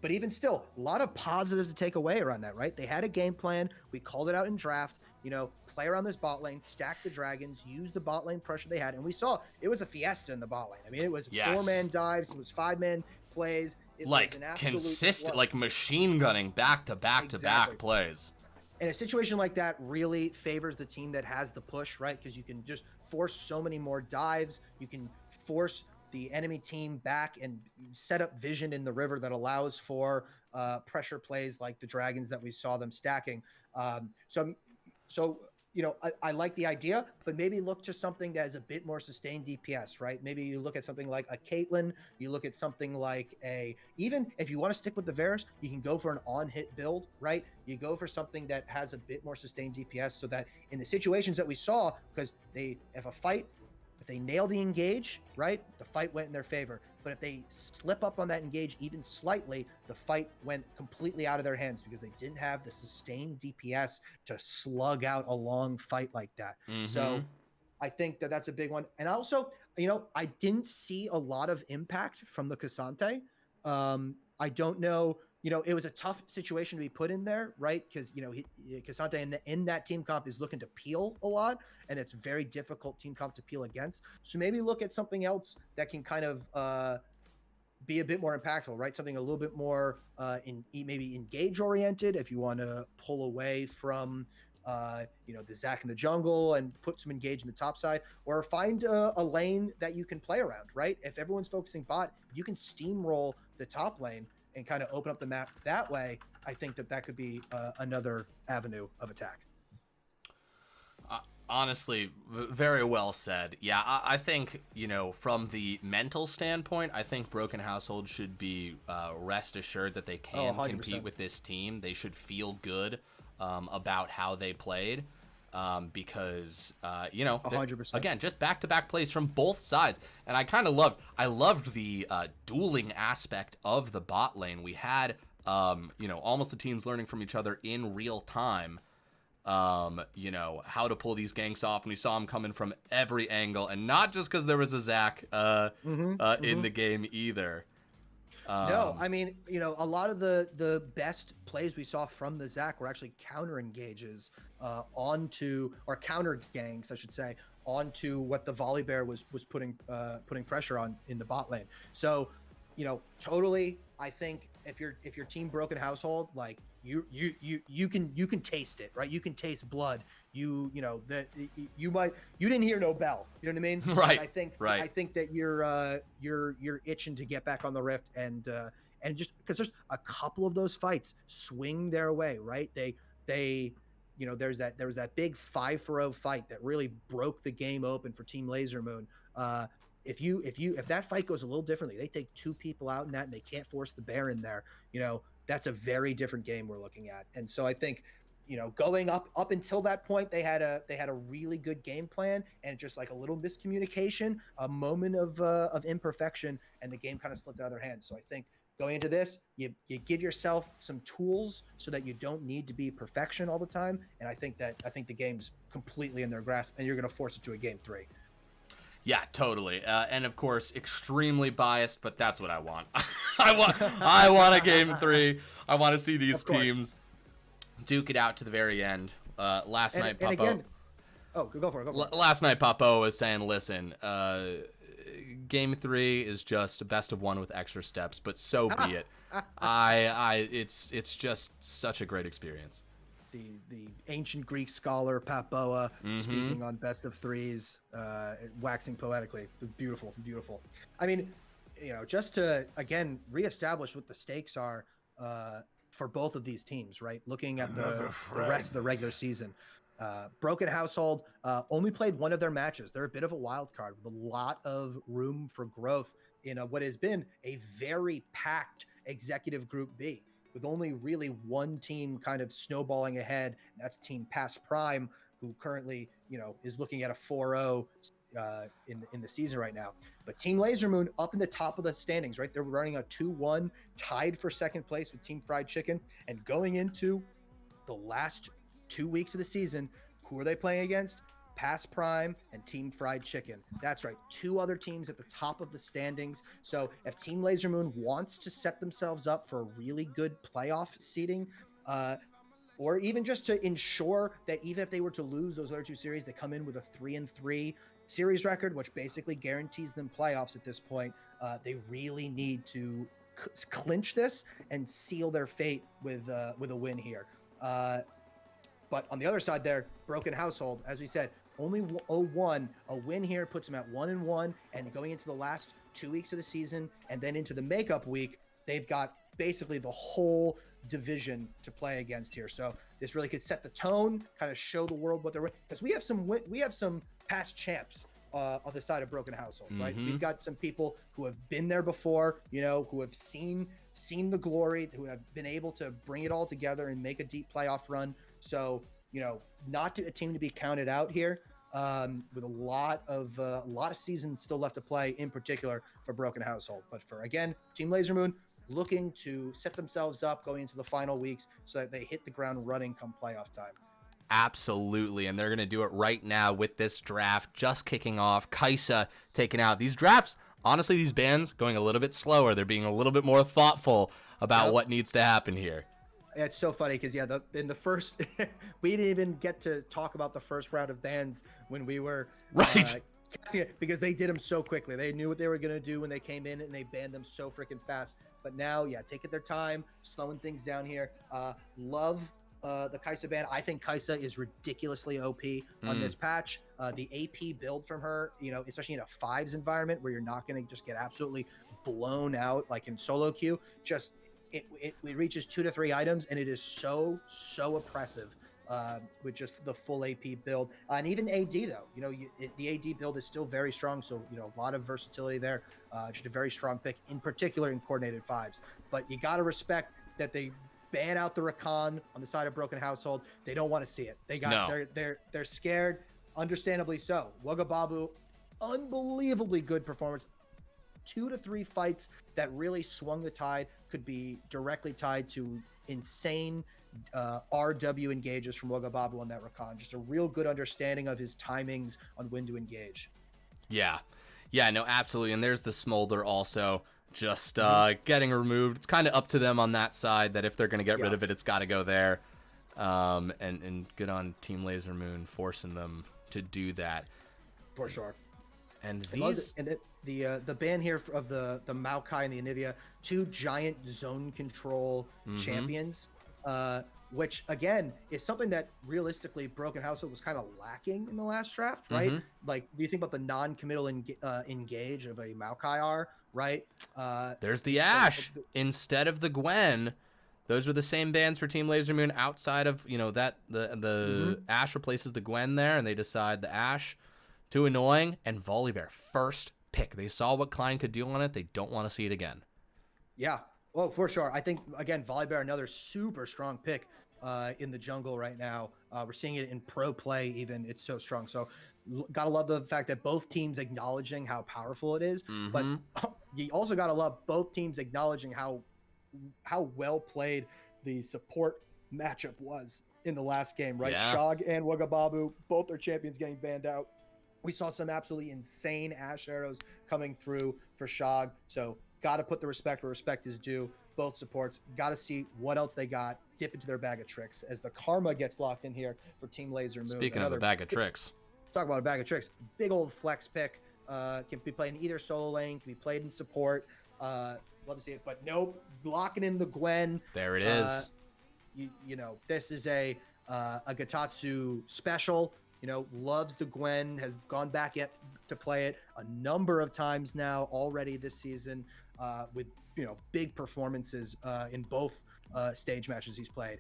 But even still, a lot of positives to take away around that, right? They had a game plan. We called it out in draft, you know, play around this bot lane, stack the dragons, use the bot lane pressure they had. And we saw it was a fiesta in the bot lane. I mean, it was 4-man dives, it was 5-man plays. It like was an consistent, like machine gunning back to back to back plays. And a situation like that really favors the team that has the push, right? Because you can just force so many more dives. You can force the enemy team back and set up vision in the river that allows for pressure plays like the Dragons that we saw them stacking. So I like the idea, but maybe look to something that has a bit more sustained DPS, right? Maybe you look at something like a Caitlyn, you look at something like even if you want to stick with the Varus, you can go for an on-hit build, right? You go for something that has a bit more sustained DPS so that in the situations that we saw, because if they nail the engage, right, the fight went in their favor. But if they slip up on that engage even slightly, the fight went completely out of their hands because they didn't have the sustained DPS to slug out a long fight like that. So I think that that's a big one. And also, I didn't see a lot of impact from the Cassante. I don't know. It was a tough situation to be put in there, right? Because Cassante in that team comp is looking to peel a lot, and it's a very difficult team comp to peel against. So maybe look at something else that can kind of be a bit more impactful, right? Something a little bit more maybe engage oriented if you want to pull away from the Zac in the jungle and put some engage in the top side, or find a lane that you can play around, right? If everyone's focusing bot, you can steamroll the top lane and kind of open up the map that way. I think that could be another avenue of attack. Honestly, very well said. Yeah, I think, from the mental standpoint, I think Broken Household should be rest assured that they can compete with this team. They should feel good about how they played because, 100%. Again, just back-to-back plays from both sides. And I loved the dueling aspect of the bot lane. We had, almost the teams learning from each other in real time. How to pull these ganks off, and we saw them coming from every angle, and not just because there was a Zac in the game either. No, I mean, a lot of the best plays we saw from the Zac were actually counter engages or counter ganks, I should say, onto what the Volibear was putting pressure on in the bot lane. So, totally, I think if your team Broken Household, like you can taste it, right? You can taste blood. You didn't hear no bell. You know what I mean? Right. And I think that you're itching to get back on the Rift and just because there's a couple of those fights swing their way, right? There was that big 5-0 fight that really broke the game open for Team Laser Moon. If that fight goes a little differently, they take 2 people out in that and they can't force the bear in there, that's a very different game we're looking at. And so I think, going up until that point, they had a really good game plan, and just like a little miscommunication, a moment of imperfection, and the game kind of slipped out of their hands. So I think going into this, you give yourself some tools so that you don't need to be perfection all the time. And I think the game's completely in their grasp, and you're going to force it to a game 3. Yeah, totally. And of course, extremely biased, but that's what I want. I want a game 3. I want to see these teams duke it out to the very end. Last night, Papo. Go for it. Last night, Papo was saying, "Listen, game 3 is just a best of 1 with extra steps, but so be it." It's just such a great experience. The ancient Greek scholar Papoa speaking on best of 3s, waxing poetically. Beautiful. I mean, just to again reestablish what the stakes are for both of these teams, right? Looking at the rest of the regular season, Broken Household only played one of their matches. They're a bit of a wild card with a lot of room for growth in what has been a very packed executive group B, with only really one team kind of snowballing ahead, and that's Team Past Prime, who currently, is looking at a 4-0 in the season right now. But Team Laser Moon up in the top of the standings, right? They're running a 2-1, tied for second place with Team Fried Chicken, and going into the last 2 weeks of the season, who are they playing against? Past Prime and Team Fried Chicken. That's right, 2 other teams at the top of the standings. So if Team Laser Moon wants to set themselves up for a really good playoff seeding, or even just to ensure that even if they were to lose those other 2 series, they come in with a 3-3 series record, which basically guarantees them playoffs at this point. They really need to clinch this and seal their fate with a win here. But on the other side there, Broken Household, as we said, only 0-1. A win here puts them at 1-1, and going into the last 2 weeks of the season and then into the makeup week, they've got basically the whole division to play against here. So this really could set the tone, kind of show the world what they're, because we have some past champs on the side of Broken Household, right? We've got some people who have been there before, who have seen the glory, who have been able to bring it all together and make a deep playoff run. So, not a team to be counted out here, with a lot of seasons still left to play, in particular for Broken Household. But for, again, Team Lasermoon looking to set themselves up going into the final weeks so that they hit the ground running come playoff time. Absolutely, and they're going to do it right now with this draft just kicking off. Kaisa taking out these drafts. Honestly, these bans going a little bit slower. They're being a little bit more thoughtful about what needs to happen here. It's so funny because, in the first, we didn't even get to talk about the first round of bans when we were right. Because they did them so quickly. They knew what they were going to do when they came in, and they banned them so freaking fast. But now, taking their time, slowing things down here. Love the Kaisa ban. I think Kaisa is ridiculously OP on this patch. The AP build from her, especially in a 5s environment where you're not going to just get absolutely blown out like in solo queue. Just it reaches 2 to 3 items, and it is so oppressive. With just the full AP build, and even AD though, the AD build is still very strong. So a lot of versatility there. Just a very strong pick, in particular in coordinated 5s. But you got to respect that they ban out the Rakan on the side of Broken Household. They don't want to see it. They're scared, understandably so. Wagababu, unbelievably good performance. 2 to 3 fights that really swung the tide, could be directly tied to insane RW engages from Wagababu on that Rakan. Just a real good understanding of his timings on when to engage. Yeah, no, absolutely. And there's the Smolder also just getting removed. It's kind of up to them on that side, that if they're going to get rid of it, it's got to go there. And good on Team Lasermoon forcing them to do that. For sure. And these... The ban here of the Maokai and the Anivia, 2 giant zone control champions, which again is something that realistically Broken Household was kind of lacking in the last draft, right? Like, do you think about the non-committal engage of a Maokai R, right? There's the Ashe instead of the Gwen. Those were the same bans for Team Lasermoon outside of, that the Ashe replaces the Gwen there, and they decide the Ashe, too annoying, and Volibear first pick. They saw what Klein could do on it. They don't want to see it again. Yeah, well, for sure. I think, again, Volibear, another super strong pick in the jungle right now. We're seeing it in pro play even. It's so strong. So gotta love the fact that both teams acknowledging how powerful it is. But you also gotta love both teams acknowledging how well played the support matchup was in the last game, right? Shog and Wagababu, both their champions getting banned out. We saw some absolutely insane Ashe arrows coming through for Shog. So got to put the respect where respect is due. Both supports. Got to see what else they got. Dip into their bag of tricks as the Karma gets locked in here for Team Lasermoon. Speaking of a bag of tricks. Talk about a bag of tricks. Big old flex pick. Can be played in either solo lane. Can be played in support. Love to see it. But nope. Locking in the Gwen. There it is. This is a Gatatsu special. Loves the Gwen, has gone back yet to play it a number of times now already this season, with big performances in both stage matches he's played.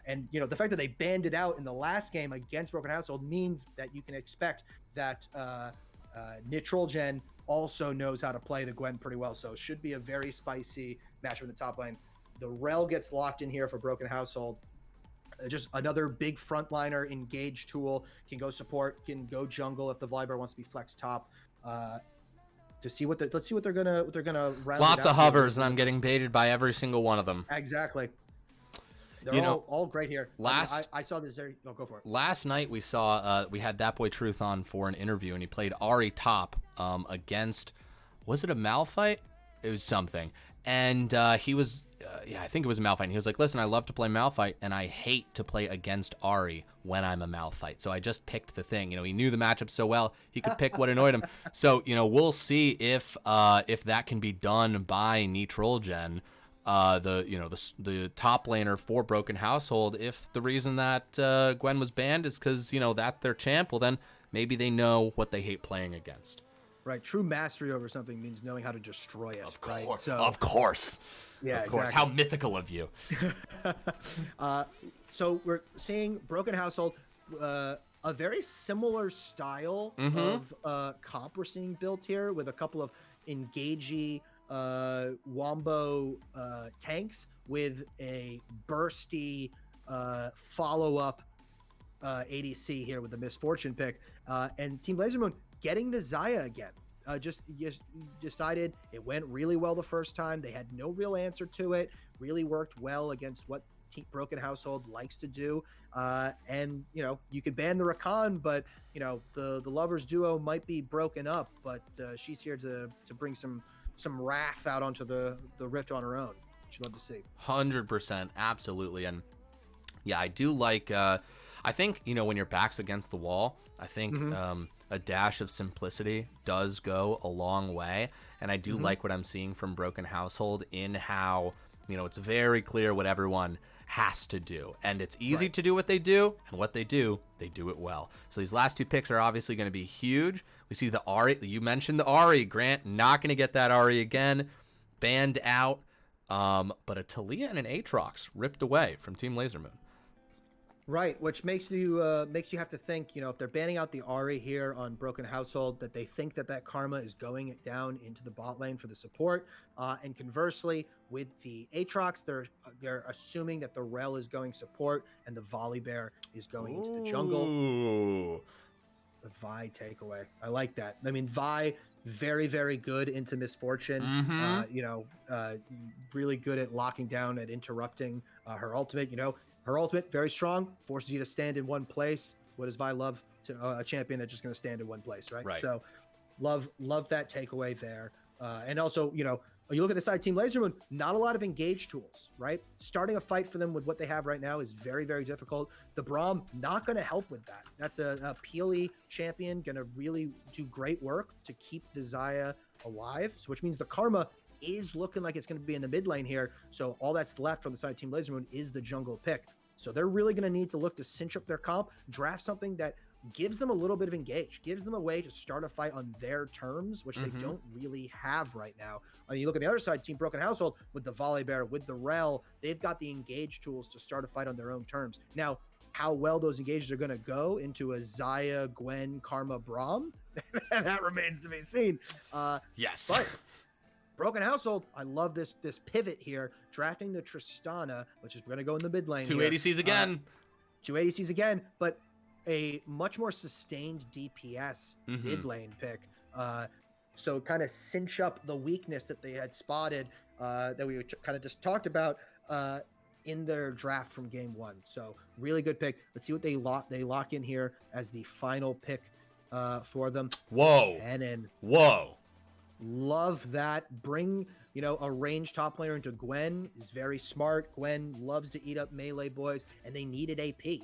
And the fact that they banned it out in the last game against Broken Household means that you can expect that Nitrogen also knows how to play the Gwen pretty well. So it should be a very spicy match in the top lane. The Rel gets locked in here for Broken Household. Just another big frontliner engage tool. Can go support, can go jungle if the Volibear wants to be flex top. Let's see what they're gonna round. Lots of hovers, and I'm getting baited by every single one of them. Exactly. They're all great here. I saw this. Oh, go for it. Last night we saw we had That Boy Truth on for an interview, and he played Ahri top against, was it a Malphite? It was something. And he was, I think it was a Malphite. And he was like, listen, I love to play Malphite, and I hate to play against Ahri when I'm a Malphite. So I just picked the thing. He knew the matchup so well, he could pick what annoyed him. So, we'll see if that can be done by Nitrogen, the top laner for Broken Household. If the reason that Gwen was banned is because, that's their champ, well, then maybe they know what they hate playing against. Right. True mastery over something means knowing how to destroy it. Of course. Right? So, of course. Yeah, of course. exactly. How mythical of you. So we're seeing Broken Household, a very similar style of comp we're seeing built here with a couple of engagey wombo tanks with a bursty follow-up ADC here with the Misfortune pick, and Team Lasermoon getting the Xayah again. Just decided it went really well the first time. They had no real answer to it. Really worked well against what Broken Household likes to do. And you could ban the Rakan, but the lovers duo might be broken up. But she's here to bring some wrath out onto the Rift on her own. She'd love to see. 100%, absolutely. And yeah, I do like. I think when your back's against the wall, I think a dash of simplicity does go a long way. And I do like what I'm seeing from Broken Household in how it's very clear what everyone has to do, and it's easy to do what they do, and what they do it well. So these last two picks are obviously going to be huge. We see the Ahri. You mentioned the Ahri. Grant not going to get that Ahri again, banned out. But a Taliyah and an Aatrox ripped away from Team Lasermoon. Right, which makes you have to think, if they're banning out the Ahri here on Broken Household, that they think that Karma is going down into the bot lane for the support, and conversely, with the Aatrox, they're assuming that the Rel is going support and the Volibear is going into the jungle. The Vi takeaway, I like that. I mean, Vi very, very good into Misfortune. Really good at locking down, at interrupting her ultimate. Her ultimate, very strong, forces you to stand in one place. What does Vi love? A champion that's just going to stand in one place, right? Right. So love that takeaway there. And also, you look at the side Team Lasermoon, not a lot of engage tools, right? Starting a fight for them with what they have right now is very, very difficult. The Braum, not going to help with that. That's a Peely champion, going to really do great work to keep the Xayah alive, which means the Karma is looking like it's going to be in the mid lane here. So all that's left from the side of Team Lasermoon is the jungle pick. So they're really going to need to look to cinch up their comp, draft something that gives them a little bit of engage, gives them a way to start a fight on their terms, which they don't really have right now. You look at the other side, Team Broken Household, with the Volibear, with the Rel, they've got the engage tools to start a fight on their own terms. Now, how well those engages are going to go into a Xayah, Gwen, Karma, Braum, that remains to be seen. Yes. But Broken Household, I love this pivot here, drafting the Tristana, which is going to go in the mid lane. 280 ADCs again. 280 ADCs again, but a much more sustained DPS mid lane pick. So kind of cinch up the weakness that they had spotted, that we kind of just talked about in their draft from game one. So really good pick. Let's see what they lock in here as the final pick for them. Whoa. Cannon. Whoa. Love that. Bring, a range top player into Gwen is very smart. Gwen loves to eat up melee boys, and they needed AP,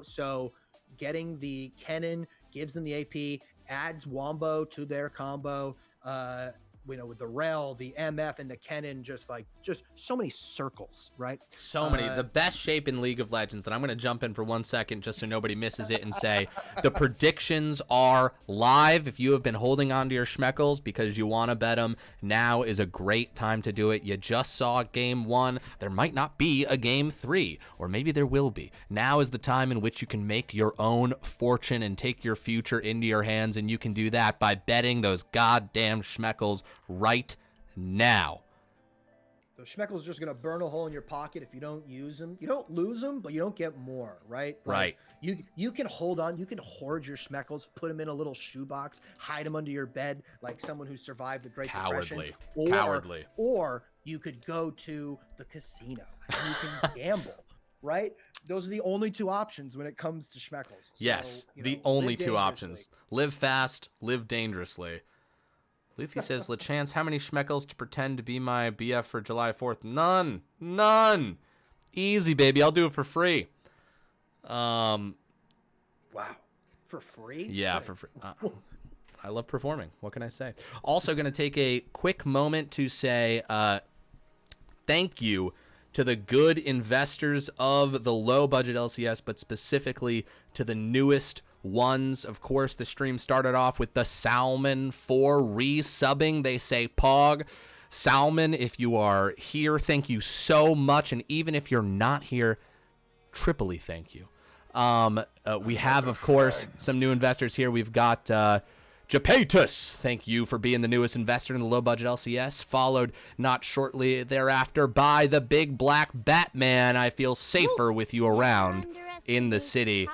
so getting the Kennen gives them the AP, adds Wombo to their combo, with the Rel, the MF, and the Kennen, just so many circles, right? So many. The best shape in League of Legends, and I'm going to jump in for 1 second just so nobody misses it and say the predictions are live. If you have been holding on to your schmeckles because you want to bet them, now is a great time to do it. You just saw game 1. There might not be a game 3, or maybe there will be. Now is the time in which you can make your own fortune and take your future into your hands, and you can do that by betting those goddamn schmeckles right now. The schmeckles are just going to burn a hole in your pocket if you don't use them. You don't lose them, but you don't get more, right? Right. You can hold on. You can hoard your schmeckles, put them in a little shoebox, hide them under your bed like someone who survived the Great Depression. Cowardly. Or you could go to the casino and you can gamble, right? Those are the only two options when it comes to schmeckles. Yes, the only two options. Live fast, live dangerously. Luffy says, LeChance, how many schmeckles to pretend to be my BF for July 4th? None. Easy, baby. I'll do it for free. Wow. For free? Yeah, for free. I love performing. What can I say? Also going to take a quick moment to say thank you to to the good investors of the low budget LCS, but specifically to the newest ones. Of course, the stream started off with the Salmon for resubbing. They say Pog. Salmon, if you are here, thank you so much. And even if you're not here, triply thank you. We have, of course, some new investors here. We've got Japatus. Thank you for being the newest investor in the low budget LCS. Followed not shortly thereafter by the big black Batman. I feel safer with you around in the city.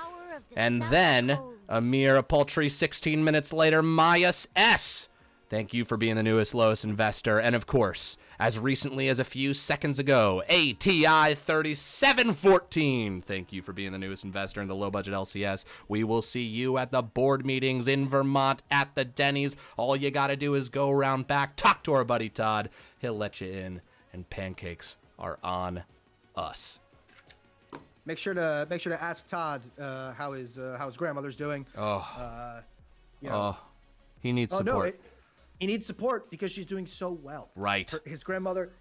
And then a mere paltry 16 minutes later, Mayas S. Thank you for being the newest lowest investor. And of course, as recently as a few seconds ago, ATI 3714. Thank you for being the newest investor in the low budget LCS. We will see you at the board meetings in Vermont at the Denny's. All you got to do is go around back, talk to our buddy Todd. He'll let you in, and pancakes are on us. Make sure to ask Todd how his grandmother's doing. He needs support. He needs support because she's doing so well. Right. His grandmother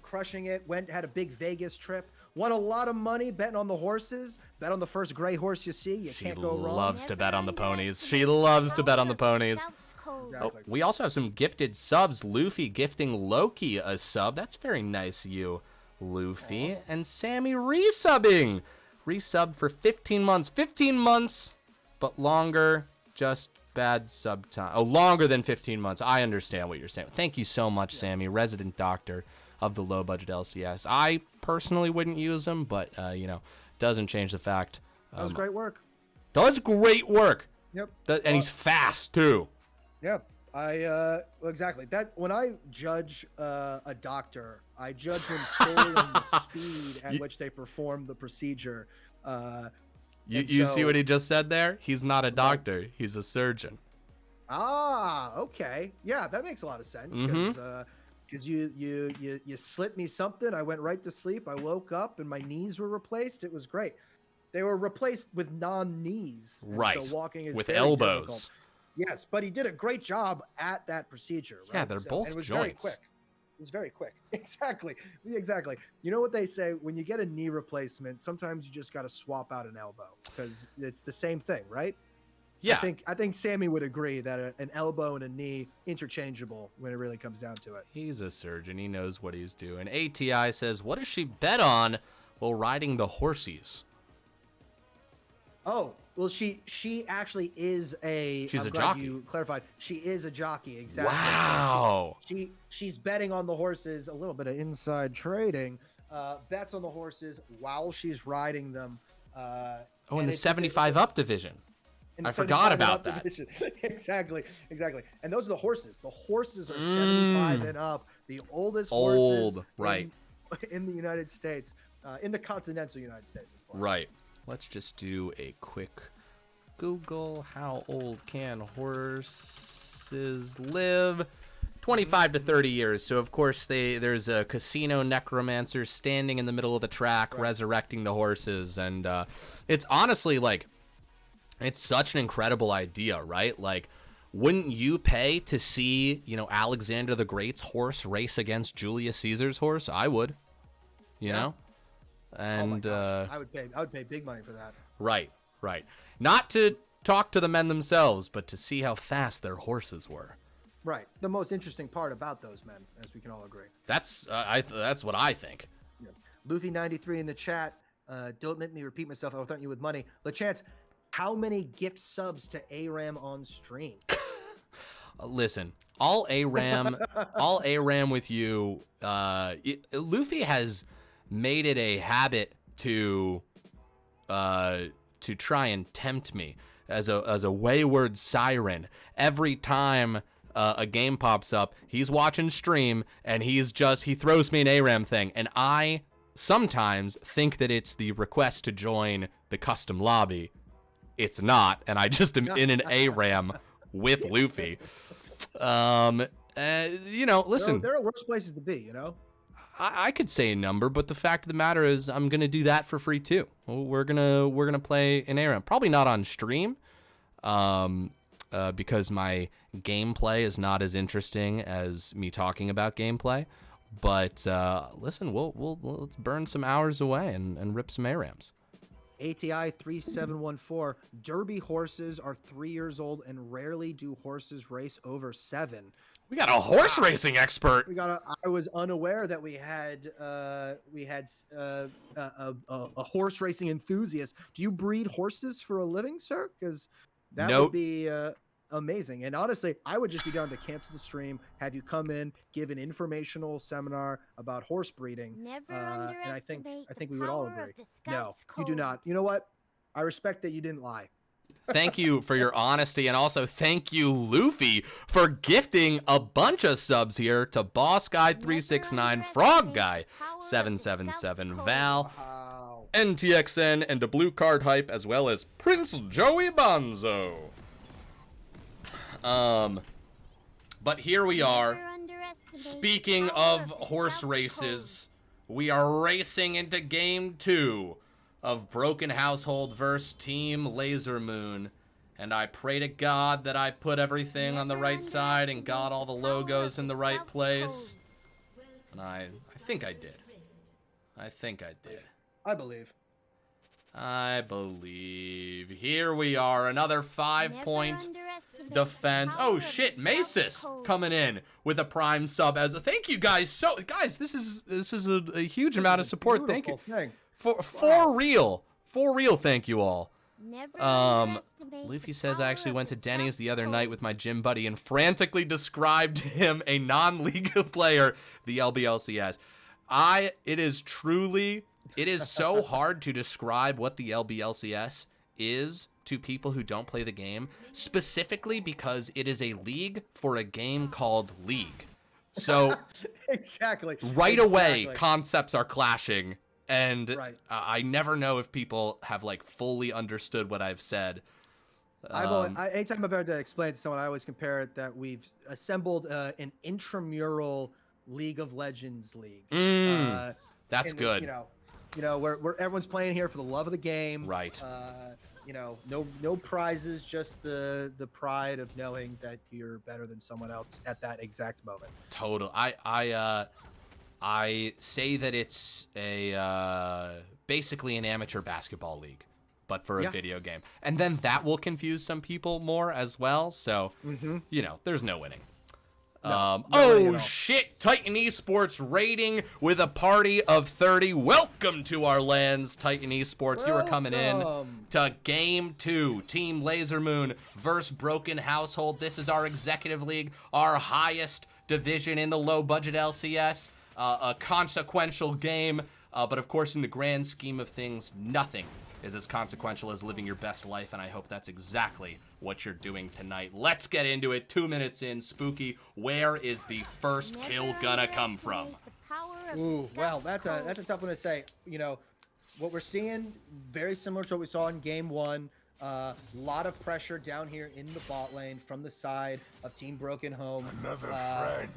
crushing it. Had a big Vegas trip. Won a lot of money betting on the horses. Bet on the first gray horse you see. You can't go wrong. She loves to bet on the ponies. She loves to bet on the ponies. Exactly. Oh, we also have some gifted subs. Luffy gifting Loki a sub. That's very nice of you, Luffy. And Sammy resubbing. Resubbed for 15 months. 15 months, but longer. Just bad sub time. Oh, longer than 15 months. I understand what you're saying. Thank you so much, Sammy, resident doctor of the low budget LCS. I personally wouldn't use him, but doesn't change the fact. Does great work. Does great work. Yep. And he's fast too. Yep. Exactly. That when I judge a doctor, I judge them solely on the speed at which they perform the procedure. You see what he just said there? He's not a doctor. He's a surgeon. Ah, okay. Yeah, that makes a lot of sense. Because you slipped me something. I went right to sleep. I woke up and my knees were replaced. It was great. They were replaced with non-knees. Right. So walking is with very elbows. Difficult. Yes, but he did a great job at that procedure. Right? Yeah, they're both and it was joints. Very quick. It was very quick. Exactly. You know what they say? When you get a knee replacement, sometimes you just got to swap out an elbow because it's the same thing, right? Yeah. I think Sammy would agree that an elbow and a knee interchangeable when it really comes down to it. He's a surgeon. He knows what he's doing. ATI says, what does she bet on while riding the horsies? Oh, well, she actually is a. She's I'm a glad jockey. You clarified. She is a jockey. Exactly. Wow. So she's betting on the horses. A little bit of inside trading. Bets on the horses while she's riding them. In the 75 up division. I forgot about that. Exactly. And those are the horses. The horses are 75 and up. The oldest horses right. in the United States, in the continental United States, of course. Right. Let's just do a quick Google. How old can horses live? 25 to 30 years. So, of course, there's a casino necromancer standing in the middle of the track, resurrecting the horses. And it's honestly, it's such an incredible idea, right? Like, wouldn't you pay to see, Alexander the Great's horse race against Julius Caesar's horse? I would, you know? And I would pay big money for that. Right. Not to talk to the men themselves, but to see how fast their horses were. Right. The most interesting part about those men, as we can all agree. That's what I think. Yeah. Luffy93 in the chat. Don't make me repeat myself. I'll threaten you with money. LeChance, how many gift subs to ARAM on stream? Listen, all ARAM with you. Luffy has made it a habit to try and tempt me as a wayward siren. Every time a game pops up, he's watching stream and he throws me an ARAM thing, and I sometimes think that it's the request to join the custom lobby. It's not, and I just am in an ARAM with Luffy. Listen. There are worse places to be, I could say a number, but the fact of the matter is I'm going to do that for free too. We're going to play an ARAM. Probably not on stream, because my gameplay is not as interesting as me talking about gameplay, But listen, let's burn some hours away and rip some ARAMs. ATI 3714. Derby horses are 3 years old and rarely do horses race over 7. We got a horse racing expert. I was unaware that we had a horse racing enthusiast. Do you breed horses for a living, sir? Because that would be amazing. And honestly, I would just be down to cancel the stream, have you come in, give an informational seminar about horse breeding. And I think we would all agree. No, you do not. You know what? I respect that you didn't lie. Thank you for your honesty, and also thank you, Luffy, for gifting a bunch of subs here to Boss Guy 369, Frog Guy 777, Val, NTXN, and a Blue Card Hype, as well as Prince Joey Bonzo. But here we are. Speaking of horse races, we are racing into Game 2 of Broken Household vs. Team Laser Moon. And I pray to God that I put everything on the right side and got all the logos in the right place. And I think I did. I believe. Here we are, another 5-point defense. Oh shit, Masis coming in with a prime sub as a thank you guys. So guys, this is a huge amount of support. Thank you. For real, thank you all. Luffy says I actually went to Denny's the other night with my gym buddy and frantically described him a non-league player, the LBLCS. It is so hard to describe what the LBLCS is to people who don't play the game, specifically because it is a league for a game called League. So exactly. Right away, concepts are clashing, and I never know if people have like fully understood what I've said. Anytime I'm about to explain it to someone, I always compare it that we've assembled an intramural League of Legends league. That's good. You know, where everyone's playing here for the love of the game. Right. You know, no prizes, just the pride of knowing that you're better than someone else at that exact moment. Total. I say that it's basically an amateur basketball league, but for a video game. And then that will confuse some people more as well. So, you know, there's no winning. Oh shit, Titan Esports raiding with a party of 30. Welcome to our lands, Titan Esports. You are coming in to Game 2, Team Laser Moon versus Broken Household. This is our executive league, our highest division in the low budget LCS. A consequential game, but of course in the grand scheme of things, nothing is as consequential as living your best life, and I hope that's exactly what you're doing tonight. Let's get into it. 2 minutes in. Spooky, where is the first kill gonna come from? Ooh, well, that's a tough one to say. You know, what we're seeing, very similar to what we saw in Game 1. Lot of pressure down here in the bot lane from the side of Team Broken Home.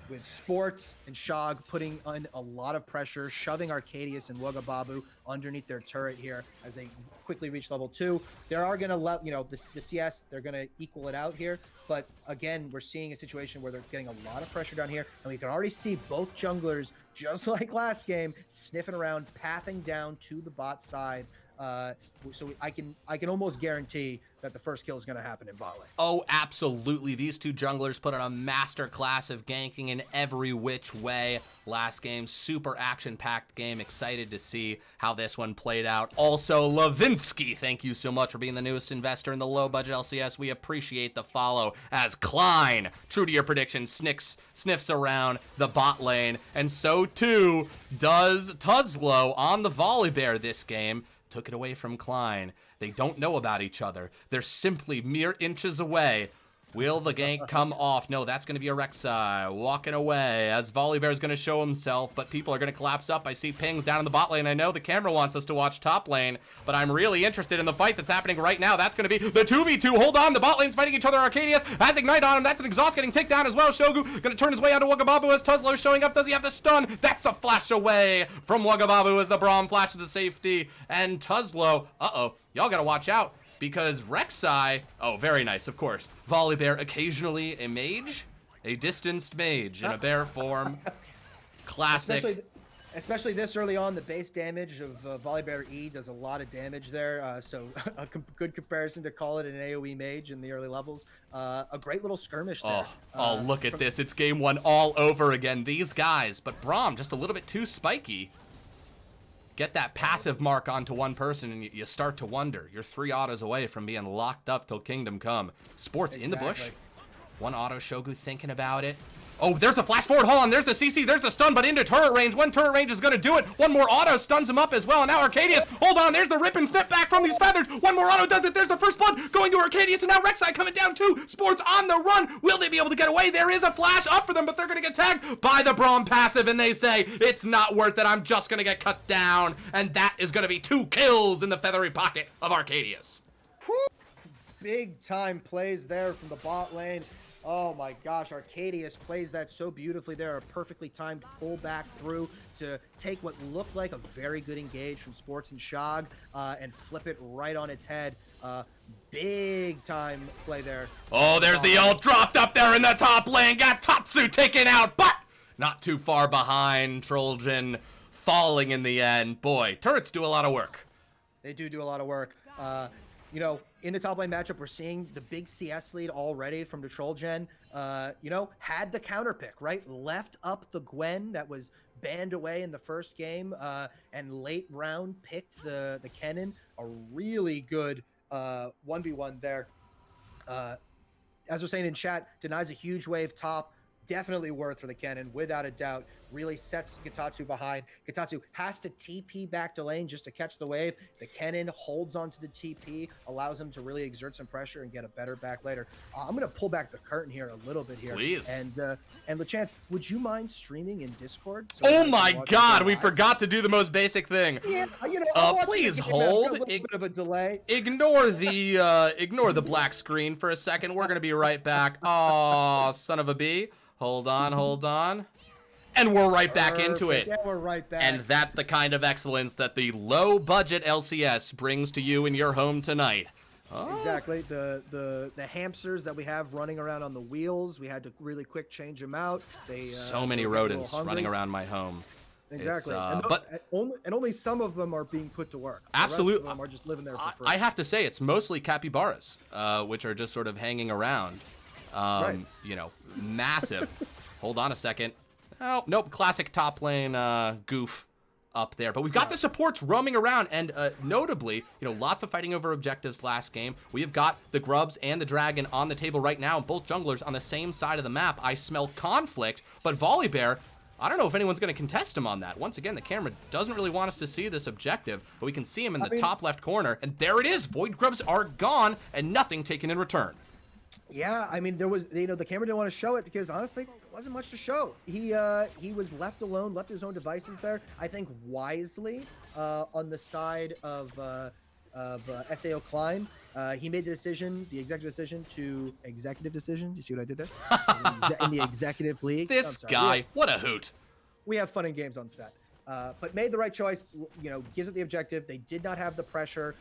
With Sports and Shog putting on a lot of pressure, shoving Arcadius and Wagababu underneath their turret here as they quickly reach level 2. They are going to, you know, the CS, they're going to equal it out here. But again, we're seeing a situation where they're getting a lot of pressure down here. And we can already see both junglers, just like last game, sniffing around, pathing down to the bot side. So I can almost guarantee that the first kill is going to happen in bot lane. Oh, absolutely. These two junglers put on a master class of ganking in every which way. Last game, super action-packed game. Excited to see how this one played out. Also, Levinsky, thank you so much for being the newest investor in the low-budget LCS. We appreciate the follow as Klein, true to your prediction, sniffs around the bot lane. And so, too, does Tuzlo on the Volibear this game. Took it away from Klein. They don't know about each other. They're simply mere inches away. Will the gank come off? No, that's going to be a Rek'Sai walking away as Volibear is going to show himself, but people are going to collapse up. I see pings down in the bot lane. I know the camera wants us to watch top lane, but I'm really interested in the fight that's happening right now. That's going to be the 2v2. Hold on, the bot lane's fighting each other. Arcadius has Ignite on him. That's an exhaust getting taken down as well. Shogu going to turn his way onto Wagababu as Tuzlo showing up. Does he have the stun? That's a flash away from Wagababu as the Braum flashes to safety. And Tuzlo, y'all got to watch out. Because Rek'Sai, oh, very nice, of course. Volibear, occasionally a mage, a distanced mage in a bear form. Classic. Especially this early on, the base damage of Volibear E does a lot of damage there. So a good comparison to call it an AoE mage in the early levels. A great little skirmish there. Oh, look at this. It's game 1 all over again. These guys. But Braum, just a little bit too spiky. Get that passive mark onto one person, and you start to wonder. You're 3 autos away from being locked up till Kingdom Come. Sports in the bush. One auto, Shogu thinking about it. Oh, there's the flash forward. Hold on. There's the CC. There's the stun, but into turret range. One turret range is going to do it. One more auto stuns him up as well. And now Arcadius. Hold on. There's the rip and snip back from these feathers. One more auto does it. There's the first blood going to Arcadius. And now Rek'Sai coming down too. Sports on the run. Will they be able to get away? There is a flash up for them, but they're going to get tagged by the Braum passive. And they say, it's not worth it. I'm just going to get cut down. And that is going to be 2 kills in the feathery pocket of Arcadius. Big time plays there from the bot lane. Oh my gosh, Arcadius plays that so beautifully there. A perfectly timed pull back through to take what looked like a very good engage from Sports and Shog and flip it right on its head. Big time play there. Oh, there's the ult dropped up there in the top lane. Got Tatsu taken out, but not too far behind. Trojan falling in the end. Boy, turrets do a lot of work. They do a lot of work. You know, in the top lane matchup, we're seeing the big CS lead already from the Trojan. You know, had the counter pick, right? Left up the Gwen that was banned away in the first game, and late round picked the Kennen. A really good 1v1 there. As we're saying in chat, denies a huge wave top. Definitely worth for the Kennen, without a doubt. Really sets Gitatsu behind. Gitatsu has to TP back to lane just to catch the wave. The Kennen holds onto the TP, allows him to really exert some pressure and get a better back later. I'm going to pull back the curtain here a little bit here. Please. And LeChance, would you mind streaming in Discord? So oh my God, we forgot to do the most basic thing. Yeah, you know, please hold. A little bit of a delay. Ignore the black screen for a second. We're going to be right back. Aw, son of a bee. Hold on. And we're right back into it. Yeah, we're right back. And that's the kind of excellence that the low-budget LCS brings to you in your home tonight. Oh. Exactly. The hamsters that we have running around on the wheels, we had to really quick change them out. So many rodents running around my home. Exactly. And only some of them are being put to work. Absolutely. The rest of them are just living there for free. I have to say, it's mostly capybaras, which are just sort of hanging around. Right. You know, massive. Hold on a second. Oh, nope, classic top lane goof up there. But we've got the supports roaming around, and notably, you know, lots of fighting over objectives last game. We have got the Grubs and the Dragon on the table right now, both junglers on the same side of the map. I smell conflict, but Volibear, I don't know if anyone's going to contest him on that. Once again, the camera doesn't really want us to see this objective, but we can see him in the top left corner, and there it is. Void Grubs are gone, and nothing taken in return. Yeah, I mean, there was, you know, the camera didn't want to show it because honestly, there wasn't much to show. He was left alone, left his own devices there. I think wisely on the side of SAO Klein. He made the decision, the executive decision. Do you see what I did there? In the executive league. This guy, what a hoot. We have fun and games on set. But made the right choice, you know, gives it the objective. They did not have the pressure.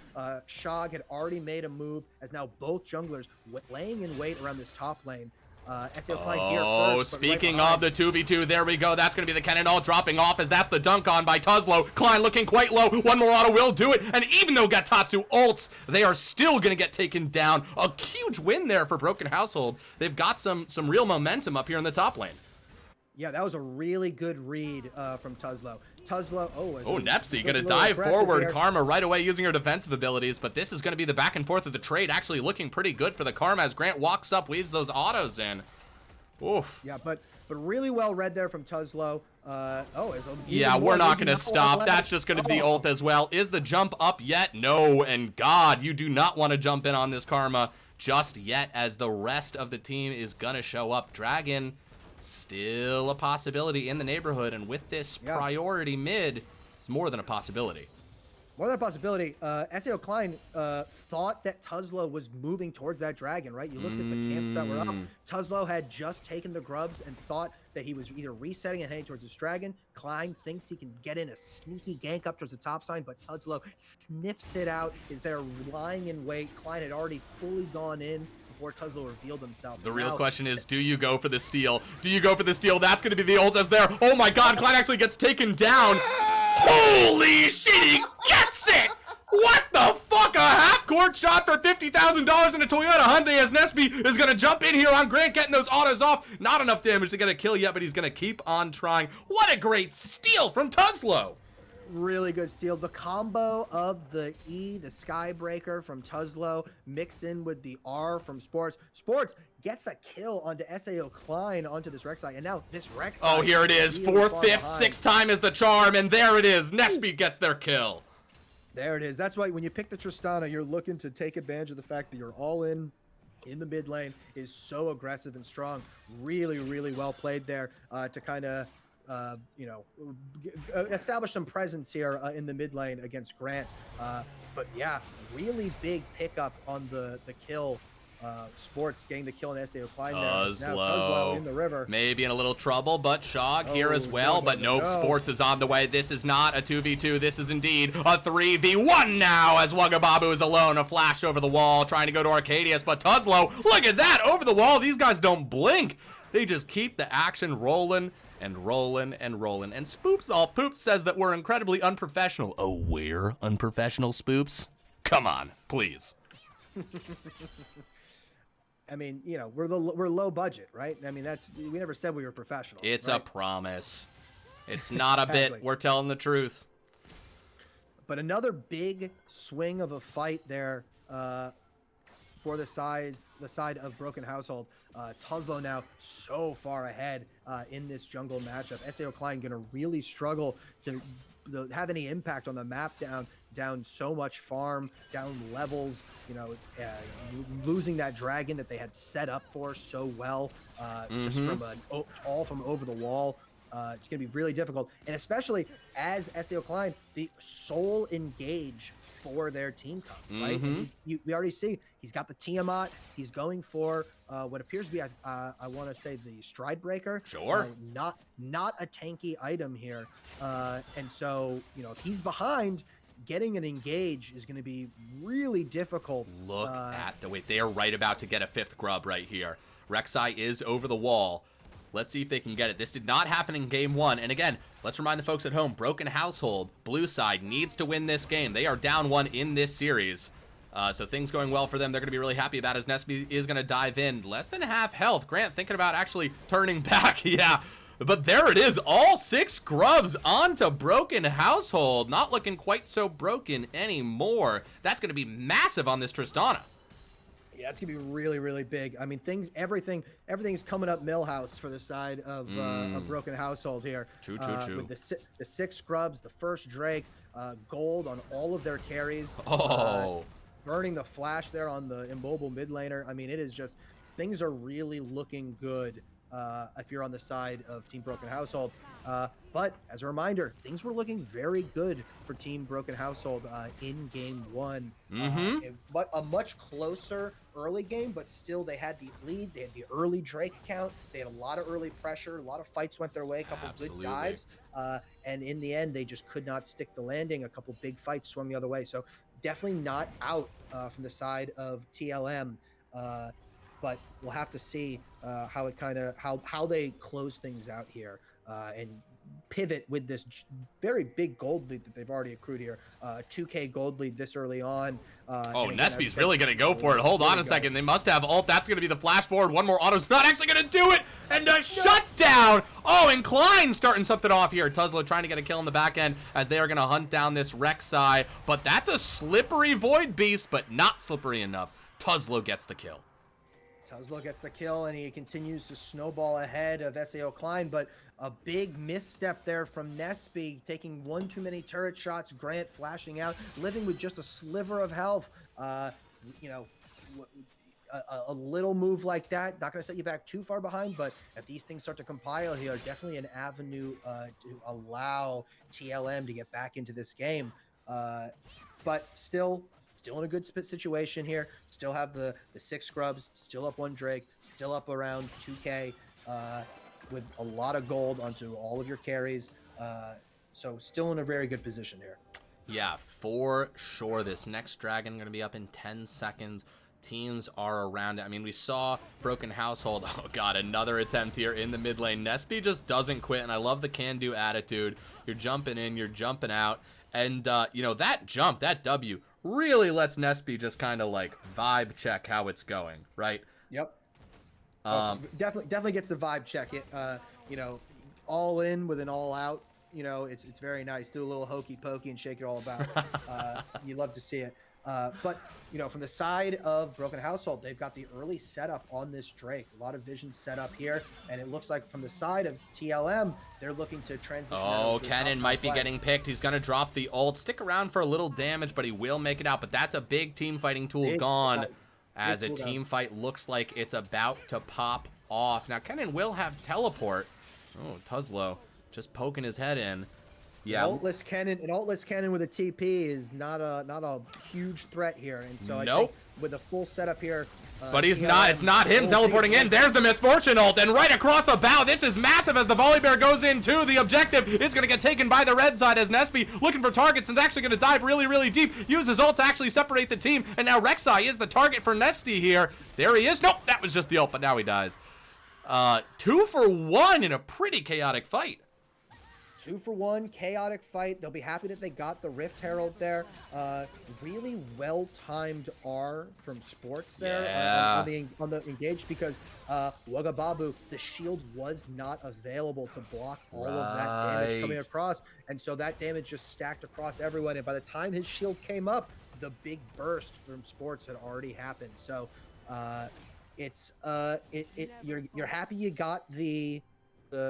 Shog had already made a move, as now both junglers laying in wait around this top lane. Oh, speaking of the 2v2, there we go. That's going to be the cannonball dropping off, as that's the dunk on by Tuzlo. Klein looking quite low. One more auto will do it. And even though Gatatsu ults, they are still going to get taken down. A huge win there for Broken Household. They've got some real momentum up here in the top lane. Yeah, that was a really good read from Tuzlo. Nepsy gonna dive forward. Here. Karma right away using her defensive abilities, but this is gonna be the back and forth of the trade. Actually looking pretty good for the Karma as Grant walks up, weaves those autos in. Oof. Yeah, but really well read there from Tuzlo. Yeah, we're not gonna stop. That's just gonna be the ult as well. Is the jump up yet? No, and God, you do not want to jump in on this Karma just yet, as the rest of the team is gonna show up. Dragon still a possibility in the neighborhood, and with this priority mid, it's more than a possibility. More than a possibility. SAO Klein thought that Tuzlo was moving towards that dragon, right? You looked at the camps that were up. Tuzlo had just taken the Grubs and thought that he was either resetting and heading towards this dragon. Klein thinks he can get in a sneaky gank up towards the top side, but Tuzlo sniffs it out, is there lying in wait. Klein had already fully gone in before Tuzlo revealed himself. The real question is, do you go for the steal? Do you go for the steal? That's going to be the ult that's there. Oh my god, Clyde actually gets taken down. Holy shit, he gets it! What the fuck? A half-court shot for $50,000 in a Toyota Hyundai as Nesby is going to jump in here on Grant, getting those autos off. Not enough damage to get a kill yet, but he's going to keep on trying. What a great steal from Tuzlo. Really good steal. The combo of the E, the Skybreaker from Tuzlo, mixed in with the R from Sports. Sports gets a kill onto SAO Klein onto this Rek'Sai, and now this Rek'Sai. Oh, here it is. Really Fourth, fifth, sixth time is the charm, and there it is. Nesby gets their kill. There it is. That's why when you pick the Tristana, you're looking to take advantage of the fact that you're all in the mid lane, is so aggressive and strong. Really, really well played there to kind of establish some presence here in the mid lane against Grant. But yeah, really big pickup on the kill. Sports getting the kill in SAO Klein. Tuzlo in the river. Maybe in a little trouble, but Shog here as well. But nope, Sports is on the way. This is not a 2v2. This is indeed a 3v1 now as Wagababu is alone. A flash over the wall trying to go to Arcadius, but Tuzlo, look at that, over the wall. These guys don't blink. They just keep the action rolling and rolling and rolling. And Spoops All Poops says that we're incredibly unprofessional. Oh, we're unprofessional, Spoops? Come on, please. I mean, you know, we're low budget, right? I mean, we never said we were professional. It's right? a promise. It's not a bit. We're telling the truth. But another big swing of a fight there for the side of Broken Household. Tuzlo now so far ahead in this jungle matchup. SAO Klein going to really struggle to have any impact on the map down so much farm, down levels, you know, losing that dragon that they had set up for so well, just from all from over the wall. It's going to be really difficult, and especially as SAO Klein, the sole engage for their team comp, right? We already see he's got the Tiamat. He's going for what appears to be, I want to say, the Stride Breaker. Sure. Not a tanky item here, and so you know if he's behind, getting an engage is going to be really difficult. Look at the way they are right about to get a fifth grub right here. Rek'Sai is over the wall. Let's see if they can get it. This did not happen in game one. And again, let's remind the folks at home, Broken Household, blue side, needs to win this game. They are down one in this series. So things going well for them. They're going to be really happy about as Nesby is going to dive in. Less than half health. Grant thinking about actually turning back. Yeah. But there it is. All 6 grubs onto Broken Household. Not looking quite so broken anymore. That's going to be massive on this Tristana. Yeah, it's gonna be really, really big. I mean, everything's coming up Millhouse for the side of Broken Household here. True. With the 6 scrubs, the first Drake, gold on all of their carries. Oh, burning the flash there on the immobile mid laner. I mean, it is just things are really looking good if you're on the side of Team Broken Household. But as a reminder, things were looking very good for Team Broken Household in game 1. But a much closer early game, but still they had the lead. They had the early Drake count. They had a lot of early pressure. A lot of fights went their way. A couple good dives. And in the end, they just could not stick the landing. A couple big fights swung the other way. So definitely not out from the side of TLM. But we'll have to see how they close things out here and pivot with this very big gold lead that they've already accrued here. 2K gold lead this early on. Nesby's really going to go for it. Hold on a second. They must have ult. That's going to be the flash forward. One more auto's not actually going to do it. And a shutdown. Oh, and Klein starting something off here. Tuzlo trying to get a kill in the back end as they are going to hunt down this Rek'Sai. But that's a slippery Void Beast, but not slippery enough. Tuzlo gets the kill. Tuzlo gets the kill, and he continues to snowball ahead of SAO Klein, but a big misstep there from Nesby, taking one too many turret shots. Grant flashing out, living with just a sliver of health. You know, a little move like that, not going to set you back too far behind, but if these things start to compile here, definitely an avenue to allow TLM to get back into this game. But still in a good situation here. Still have the 6 scrubs, still up 1 Drake, still up around 2K, with a lot of gold onto all of your carries. So still in a very good position here. Yeah, for sure. This next dragon going to be up in 10 seconds. teams are around it. I mean, we saw Broken Household. Oh god, another attempt here in the mid lane. Nesby just doesn't quit, and I love the can-do attitude. You're jumping in, you're jumping out, and you know, that jump, that W, really lets Nesby just kind of like vibe check how it's going, right? Yep. Definitely gets the vibe check. It, you know, all in with an all out. You know, it's very nice. Do a little hokey pokey and shake it all about. You love to see it. But you know, from the side of Broken Household, they've got the early setup on this Drake. A lot of vision set up here, and it looks like from the side of TLM, they're looking to transition. Oh, Kennen might be getting picked. He's gonna drop the ult. Stick around for a little damage, but he will make it out. But that's a big team fighting tool gone, as a team fight looks like it's about to pop off. Now Kennen will have teleport. Oh, Tuzlo just poking his head in. Yeah, an altless Kennen with a TP is not a huge threat here, and so I think with a full setup here. But he's not. It's not him teleporting in. There's the Misfortune ult, and right across the bow. This is massive as the Volley Bear goes in too. The objective is going to get taken by the red side as Nesby looking for targets and is actually going to dive really, really deep. Uses ult to actually separate the team, and now Rek'Sai is the target for Nesty here. There he is. Nope, that was just the ult, but now he dies. 2 for 1 in a pretty chaotic fight. 2 for 1 chaotic fight. They'll be happy that they got the Rift Herald there. Really well-timed R from Sports there on the engage, because Wagababu, the shield was not available to block all of that damage coming across, and so that damage just stacked across everyone. And by the time his shield came up, the big burst from Sports had already happened. So you're happy you got the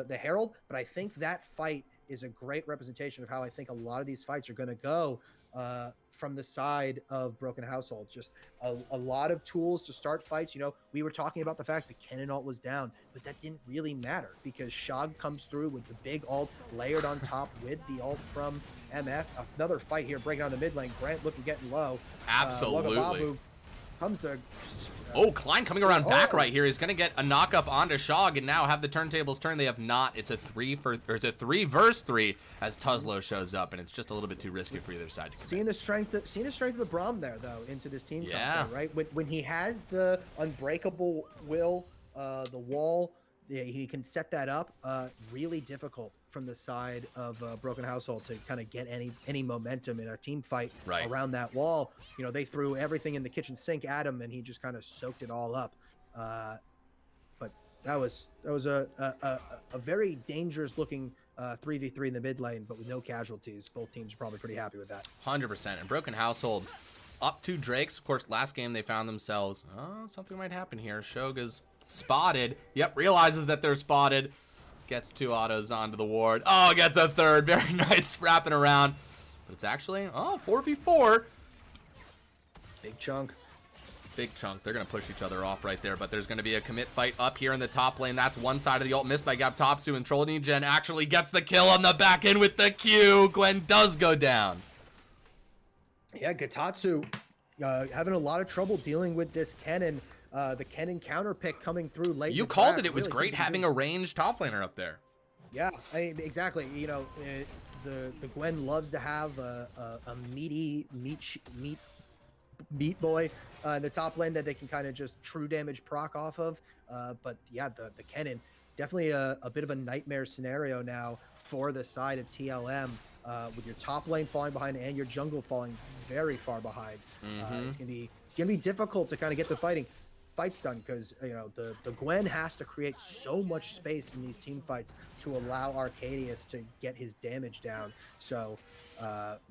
Herald, but I think that fight is a great representation of how I think a lot of these fights are going to go from the side of Broken Household. Just a lot of tools to start fights. You know, we were talking about the fact that Kennen ult was down, but that didn't really matter because Shog comes through with the big ult layered on top with the ult from MF. Another fight here breaking on the mid lane. Grant looking getting low. Absolutely. Wagababu comes to... Oh, Klein coming around back right here. He's going to get a knock up onto Shog and now have the turntables turn. They have not. It's a 3 versus 3 as Tuzlo shows up, and it's just a little bit too risky for either side to commit. Seeing the strength of the Braum there, though, into this team. Yeah. Right? When he has the unbreakable will, the wall, he can set that up. Really difficult from the side of Broken Household to kind of get any momentum in a team fight around that wall. You know, they threw everything in the kitchen sink at him, and he just kind of soaked it all up. But that was a very dangerous looking 3v3 in the mid lane, but with no casualties. Both teams are probably pretty happy with that. 100%. And Broken Household up 2 Drakes. Of course, last game they found themselves. Oh, something might happen here. Shoga's spotted. Yep, realizes that they're spotted. Gets 2 autos onto the ward. Oh, gets a 3rd. Very nice wrapping around. But it's actually, 4v4. Big chunk. Big chunk. They're going to push each other off right there, but there's going to be a commit fight up here in the top lane. That's one side of the ult missed by Gaptopsu, and Troll Gen actually gets the kill on the back end with the Q. Gwen does go down. Yeah, Gatatsu having a lot of trouble dealing with this Kennen. The Kennen counter pick coming through late. You called it. It was really great having a ranged top laner up there. Yeah, exactly. You know, the Gwen loves to have a meaty meat boy in the top lane that they can kind of just true damage proc off of. But yeah, the Kennen definitely a bit of a nightmare scenario now for the side of TLM, with your top lane falling behind and your jungle falling very far behind. It's gonna be difficult to kind of get the fights done, because you know the Gwen has to create so much space in these team fights to allow Arcadius to get his damage down. So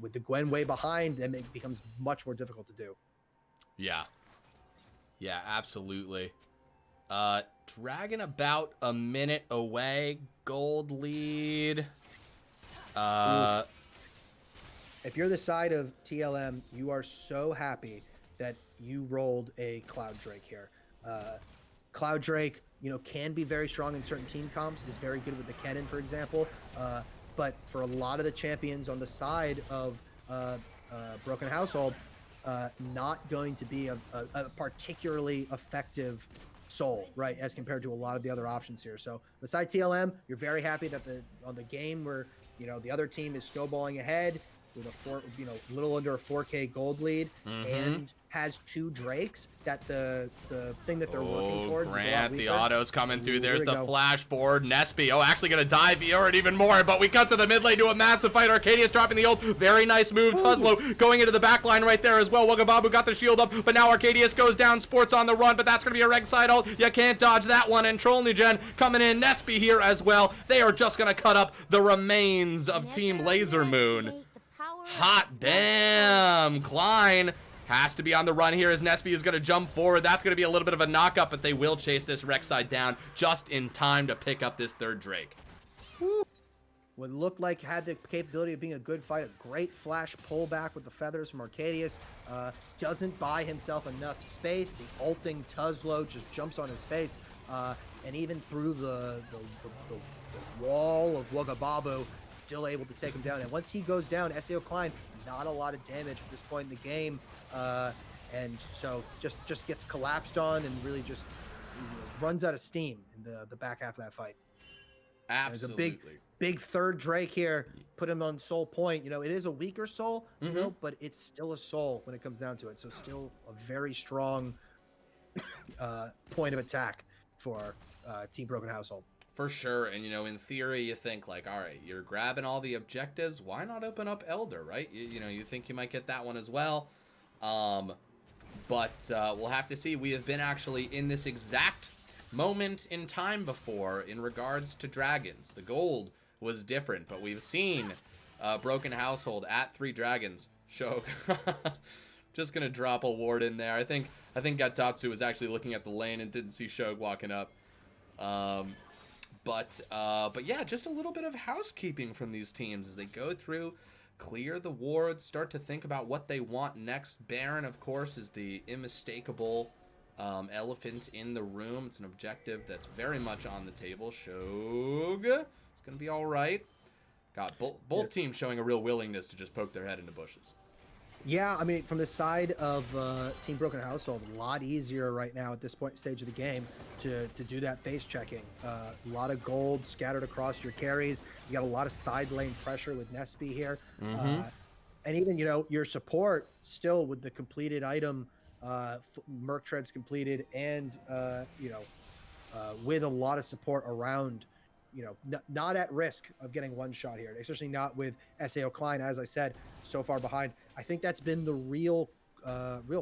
with the Gwen way behind, then it becomes much more difficult to do. Yeah, absolutely. Dragon about a minute away. Gold lead. If you're the side of TLM, you are so happy that you rolled a Cloud Drake here. Cloud Drake, you know, can be very strong in certain team comps, is very good with the Kennen, for example. But for a lot of the champions on the side of Broken Household, not going to be a particularly effective soul, right, as compared to a lot of the other options here. So beside TLM, you're very happy that on the game where, you know, the other team is snowballing ahead with a little under a 4K gold lead, and has 2 Drakes, that the thing that they're working towards Grant, is a lot weaker. the auto's coming through. There's the go. flash forward. Nespi, actually going to dive it even more, but we cut to the mid lane to a massive fight. Arcadius dropping the ult. Very nice move. Tuzlo going into the back line right there as well. Wagababu got the shield up, but now Arcadius goes down. Sports on the run, but that's going to be a reg side ult. You can't dodge that one, and Trollnigen coming in. Nespi here as well. They are just going to cut up the remains of Team Laser Moon. Hot damn. Klein has to be on the run here as Nespi is going to jump forward. That's going to be a little bit of a knock-up, but they will chase this Rek'Sai down just in time to pick up this third Drake. What looked like had the capability of being a good fight. A great flash pullback with the feathers from Arcadius. Doesn't buy himself enough space. The ulting Tuzlo just jumps on his face. And even through the wall of Wagababu, still able to take him down. And once he goes down, SAO Klein, not a lot of damage at this point in the game. And so just gets collapsed on and really just runs out of steam in the back half of that fight. Absolutely. There's a big third Drake here, put him on soul point. You know, it is a weaker soul, you know, but it's still a soul when it comes down to it. So still a very strong point of attack for Team Broken Household. For sure. And, you know, in theory, you think like, all right, you're grabbing all the objectives. Why not open up Elder, right? You know, you think you might get that one as well. But we'll have to see. We have been actually in this exact moment in time before in regards to dragons. The gold was different, but we've seen Broken Household at 3 dragons. Show just gonna drop a ward in there. I think Gatatsu was actually looking at the lane and didn't see Shog walking up. But yeah, just a little bit of housekeeping from these teams as they go through, clear the wards, start to think about what they want next. Baron, of course, is the unmistakable elephant in the room. It's an objective that's very much on the table. Shog, it's gonna be all right. Got both teams showing a real willingness to just poke their head into bushes. Yeah, I mean, from the side of Team Broken Household, a lot easier right now at this stage of the game to do that face checking. A lot of gold scattered across your carries. You got a lot of side lane pressure with Nespi here. And even, you know, your support still with the completed item, Merc Treads completed, and, you know, with a lot of support around, you know, not at risk of getting one shot here, especially not with SAO Klein, as I said, so far behind. I think that's been the real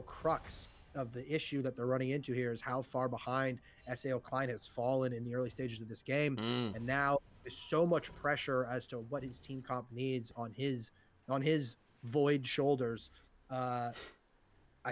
crux of the issue that they're running into here, is how far behind SAO Klein has fallen in the early stages of this game. And now there's so much pressure as to what his team comp needs on his void shoulders. I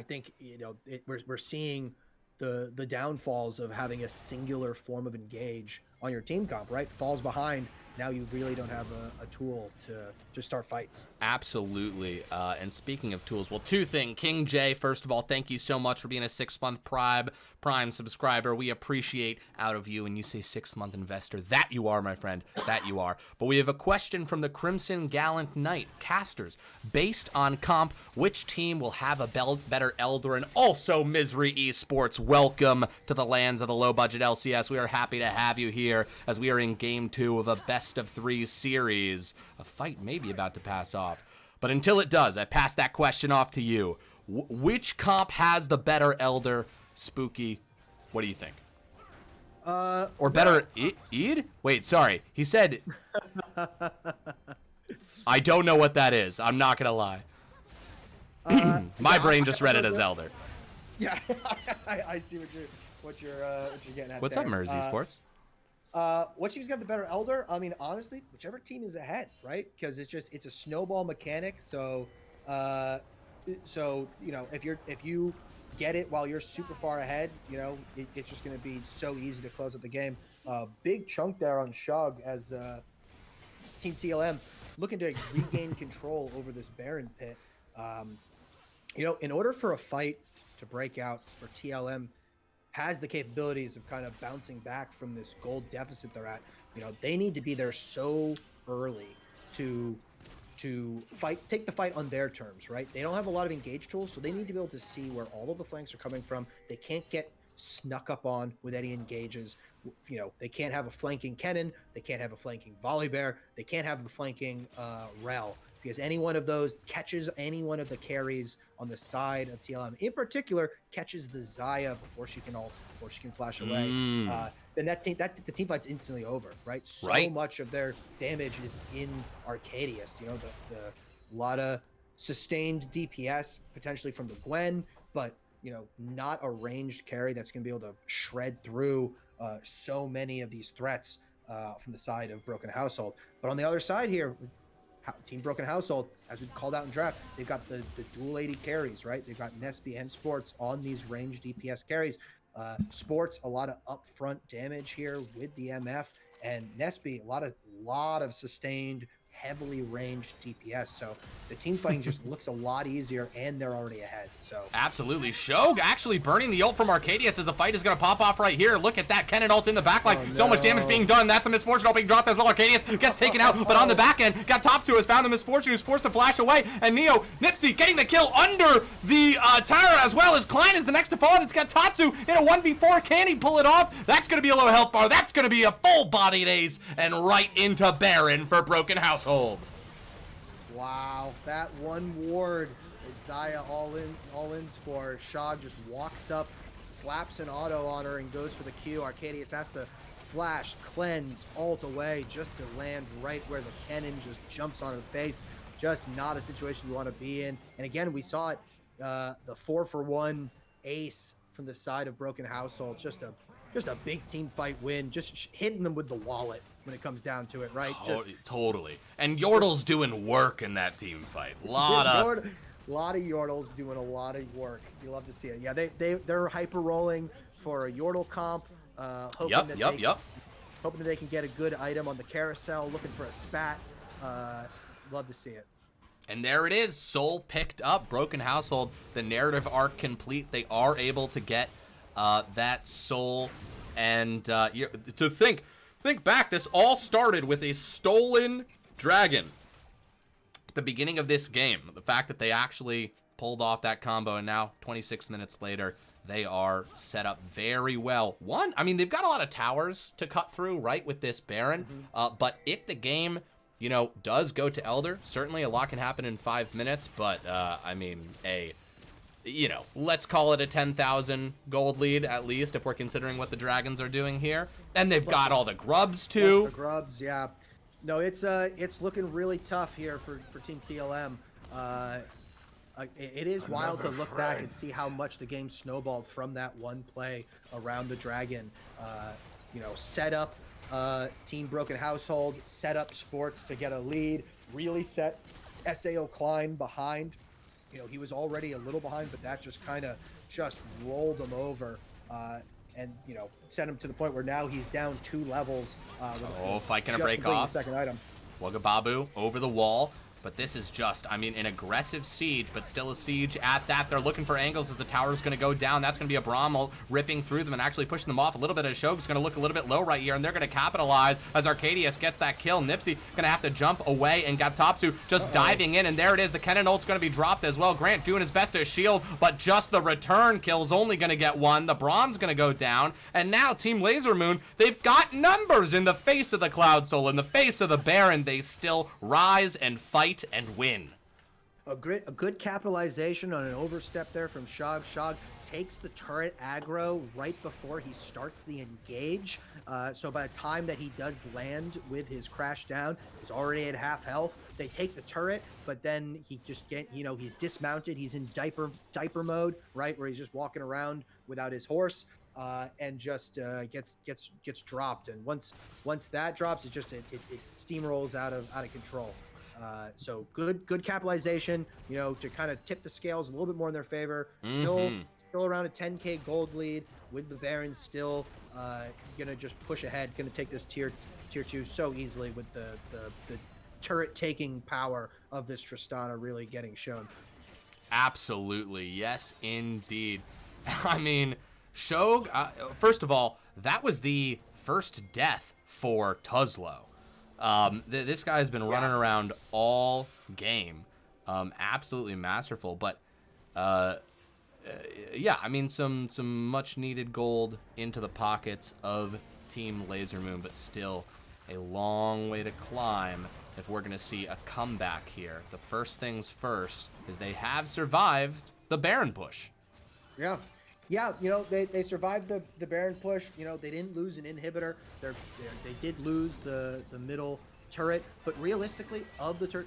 think, you know, we're seeing the downfalls of having a singular form of engage on your team comp, right? Falls behind. Now you really don't have a tool to start fights. Absolutely. And speaking of tools, well, 2 things. King J, first of all, thank you so much for being a 6-month Prime subscriber. We appreciate out of you. And you say 6-month investor. That you are, my friend. That you are. But we have a question from the Crimson Gallant Knight. Casters, based on comp, which team will have a better Elder? And also Misery Esports, welcome to the lands of the low-budget LCS. We are happy to have you here as we are in Game 2 of a best-of-3 series. A fight maybe about to pass off. But until it does, I pass that question off to you. Which comp has the better Elder? Spooky, what do you think? Or better, Eid? Wait, sorry. He said... I don't know what that is. I'm not going to lie. My brain just read it as Elder. Yeah, I see what you're getting at. What's there. up, Mercy Sports? What team's got the better Elder? I mean, honestly, whichever team is ahead, right? Because it's a snowball mechanic. So you know, if you get it while you're super far ahead, you know, it's just going to be so easy to close up the game. Big chunk there on Shug as Team TLM looking to regain control over this Baron pit. You know, in order for a fight to break out, for TLM has the capabilities of kind of bouncing back from this gold deficit they're at, you know, they need to be there so early to take the fight on their terms, right? They don't have a lot of engage tools, so they need to be able to see where all of the flanks are coming from. They can't get snuck up on with any engages. You know, they can't have a flanking Kennen, they can't have a flanking Volley Bear, they can't have the flanking Rel. because any one of those catches any one of the carries on the side of TLM, in particular, catches the Xayah before she can flash away. Then the team fight's instantly over, right? So much of their damage is in Arcadius. You know, the lot of sustained DPS potentially from the Gwen, but you know, not a ranged carry that's going to be able to shred through so many of these threats from the side of Broken Household. But on the other side here, Team Broken Household, as we called out in draft, they've got the dual 80 carries, right? They've got Nesby and Sports on these ranged DPS carries. Sports, a lot of upfront damage here with the MF, and Nesby, a lot of sustained, heavily ranged DPS. So the team fighting just looks a lot easier, and they're already ahead. So absolutely. Shog actually burning the ult from Arcadius as the fight is going to pop off right here. Look at that. Kennen ult in the backline. Oh, no. So much damage being done. That's a Misfortune ult being dropped as well. Arcadius gets taken out, but on the back end, got top two, has found the Misfortune, who's forced to flash away, and Neo, Nipsey getting the kill under the tower, as well as Klein is the next to fall, and it's got Tatsu in a 1v4. Can he pull it off? That's going to be a low health bar. That's going to be a full-bodied ace, and right into Baron for Broken Household. Wow, that one ward that Xayah all in for. Shog just walks up, slaps an auto on her, and goes for the Q. Arcadius has to flash, cleanse, ult away just to land right where the Kennen just jumps on her face. Just not a situation you want to be in. And again, we saw it, the 4-for-1 ace from the side of Broken Household. Just a big team fight win, just hitting them with the wallet when it comes down to it, right? Totally. And Yordle's doing work in that team fight. Lot of Yordles doing a lot of work. You love to see it. Yeah, they're hyper rolling for a Yordle comp. Hoping that they can get a good item on the carousel. Looking for a spat. Love to see it. And there it is. Soul picked up. Broken Household. The narrative arc complete. They are able to get that soul. And to think back, this all started with a stolen dragon at the beginning of this game. The fact that they actually pulled off that combo, and now 26 minutes later, they are set up very well. I mean, they've got a lot of towers to cut through, right, with this Baron. But if the game, you know, does go to Elder, certainly a lot can happen in 5 minutes. But, I mean, you know, let's call it a 10,000 gold lead, at least, if we're considering what the Dragons are doing here. And they've got all the grubs, too. The grubs, yeah. No, it's looking really tough here for Team TLM. It is wild to look back and see how much the game snowballed from that one play around the Dragon. You know, set up Team Broken Household, set up Sports to get a lead, really set SAO Klein behind. You know, he was already a little behind, but that just kind of just rolled him over and, you know, sent him to the point where now he's down 2 levels. Fight gonna break off. Second item. Wagababu over the wall. But this is just, I mean, an aggressive siege, but still a siege at that. They're looking for angles as the tower's going to go down. That's going to be a Braum ripping through them and actually pushing them off a little bit. Shog's going to look a little bit low right here, and they're going to capitalize as Arcadius gets that kill. Nipsey going to have to jump away, and Gatopsu just diving in, and there it is. The Kennen ult's going to be dropped as well. Grant doing his best to shield, but just the return kill's only going to get 1. The Braum's going to go down, and now Team Laser Moon, they've got numbers in the face of the Cloud Soul, in the face of the Baron. They still rise and fight and win. A good capitalization on an overstep there from Shog. Shog takes the turret aggro right before he starts the engage. So by the time that he does land with his crash down, he's already at half health. They take the turret, but then he just he's dismounted. He's in diaper mode, right, where he's just walking around without his horse. And just gets dropped. And once that drops, it steamrolls out of control. So good capitalization, you know, to kind of tip the scales a little bit more in their favor. Still around a 10k gold lead with the Barons still gonna just push ahead, gonna take this tier 2 so easily with the turret taking power of this Tristana really getting shown. Absolutely, yes indeed. I mean, Shog, first of all, that was the first death for Tuzlo. This guy's been running around all game. Absolutely masterful. But, yeah, I mean, some much needed gold into the pockets of Team Laser Moon, but still a long way to climb if we're going to see a comeback here. The first things first is they have survived the Baron push. Yeah. Yeah, you know, they survived the Baron push. You know, they didn't lose an inhibitor. They did lose the middle turret, but realistically, of the turret,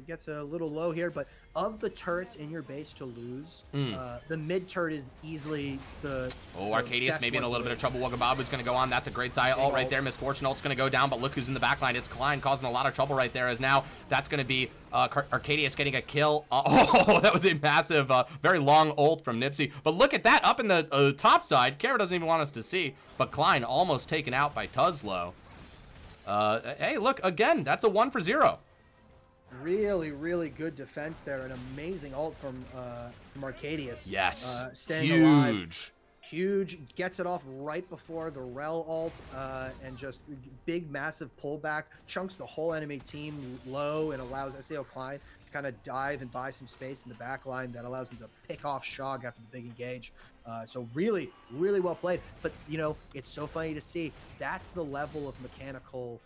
gets a little low here, but of the turrets in your base to lose, the mid turret is easily the Arcadius maybe in a little bit of trouble. Wagababu's going to go on. That's a great side ult right there. Misfortune ult's going to go down, but look who's in the back line. It's Klein causing a lot of trouble right there, as now that's going to be Arcadius getting a kill. Oh, that was a massive, very long ult from Nipsey. But look at that up in the top side. Camera doesn't even want us to see, but Klein almost taken out by Tuzlo. Hey, look, again, that's a 1 for 0. Really, really good defense there. An amazing ult from Arcadius. Yes, staying huge. Alive. Huge. Gets it off right before the Rel ult, and just big, massive pullback. Chunks the whole enemy team low and allows SAO Klein to kind of dive and buy some space in the back line that allows him to pick off Shog after the big engage. So really, really well played. But, you know, it's so funny to see. That's the level of mechanical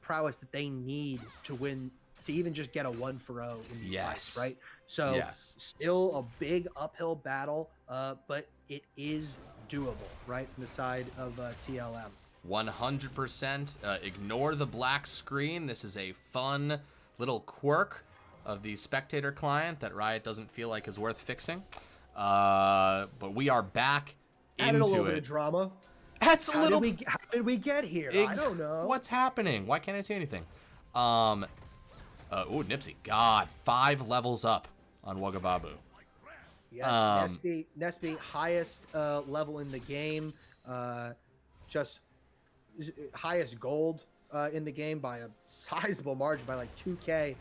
prowess that they need to win, to even just get a 1 for 0 in these fights, right? So still a big uphill battle, but it is doable, right, from the side of TLM. 100%. Ignore the black screen. This is a fun little quirk of the spectator client that Riot doesn't feel like is worth fixing. But we are back into it. A little bit of drama. That's a little. How did we get here? I don't know. What's happening? Why can't I see anything? Ooh, Nipsey. God, 5 levels up on Wagababu. Yeah, Nesby, highest level in the game. Just highest gold in the game by a sizable margin, by like 2K.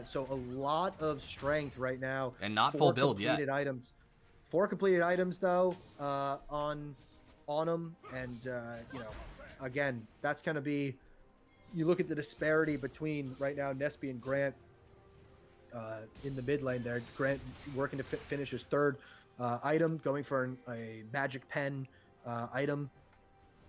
So a lot of strength right now. And not full build yet. Items. 4 completed items though on them, and you know, again, that's gonna be. You look at the disparity between right now Nesby and Grant in the mid lane there. Grant working to finish his 3rd item, going for a magic pen item,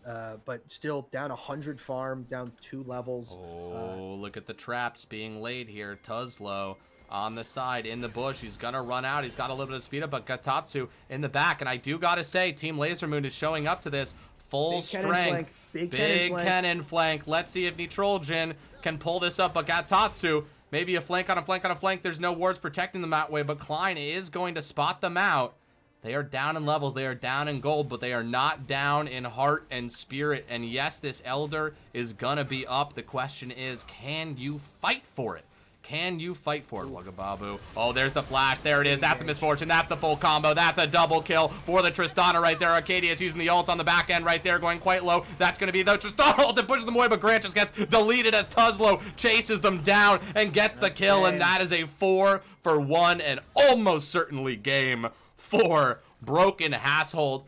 but still down 100 farm, down 2 levels. Oh, look at the traps being laid here. Tuzlo on the side in the bush. He's gonna run out. He's got a little bit of speed up, but Gatatsu in the back. And I do gotta say, Team Lasermoon is showing up to this full strength. Big cannon flank. Let's see if Nitrogen can pull this up. But Gatatsu, maybe a flank on a flank on a flank. There's no wards protecting them that way, but Klein is going to spot them out. They are down in levels. They are down in gold, but they are not down in heart and spirit. And yes, this Elder is gonna be up. The question is, can you fight for it? Can you fight for it, Wagababu? Oh, there's the flash. There it is. That's a misfortune. That's the full combo. That's a double kill for the Tristana right there. Arcadius using the ult on the back end right there, going quite low. That's going to be the Tristana ult that pushes them away, but Grant just gets deleted as Tuzlo chases them down and gets the kill, and that is a 4 for 1 and almost certainly game for Broken Household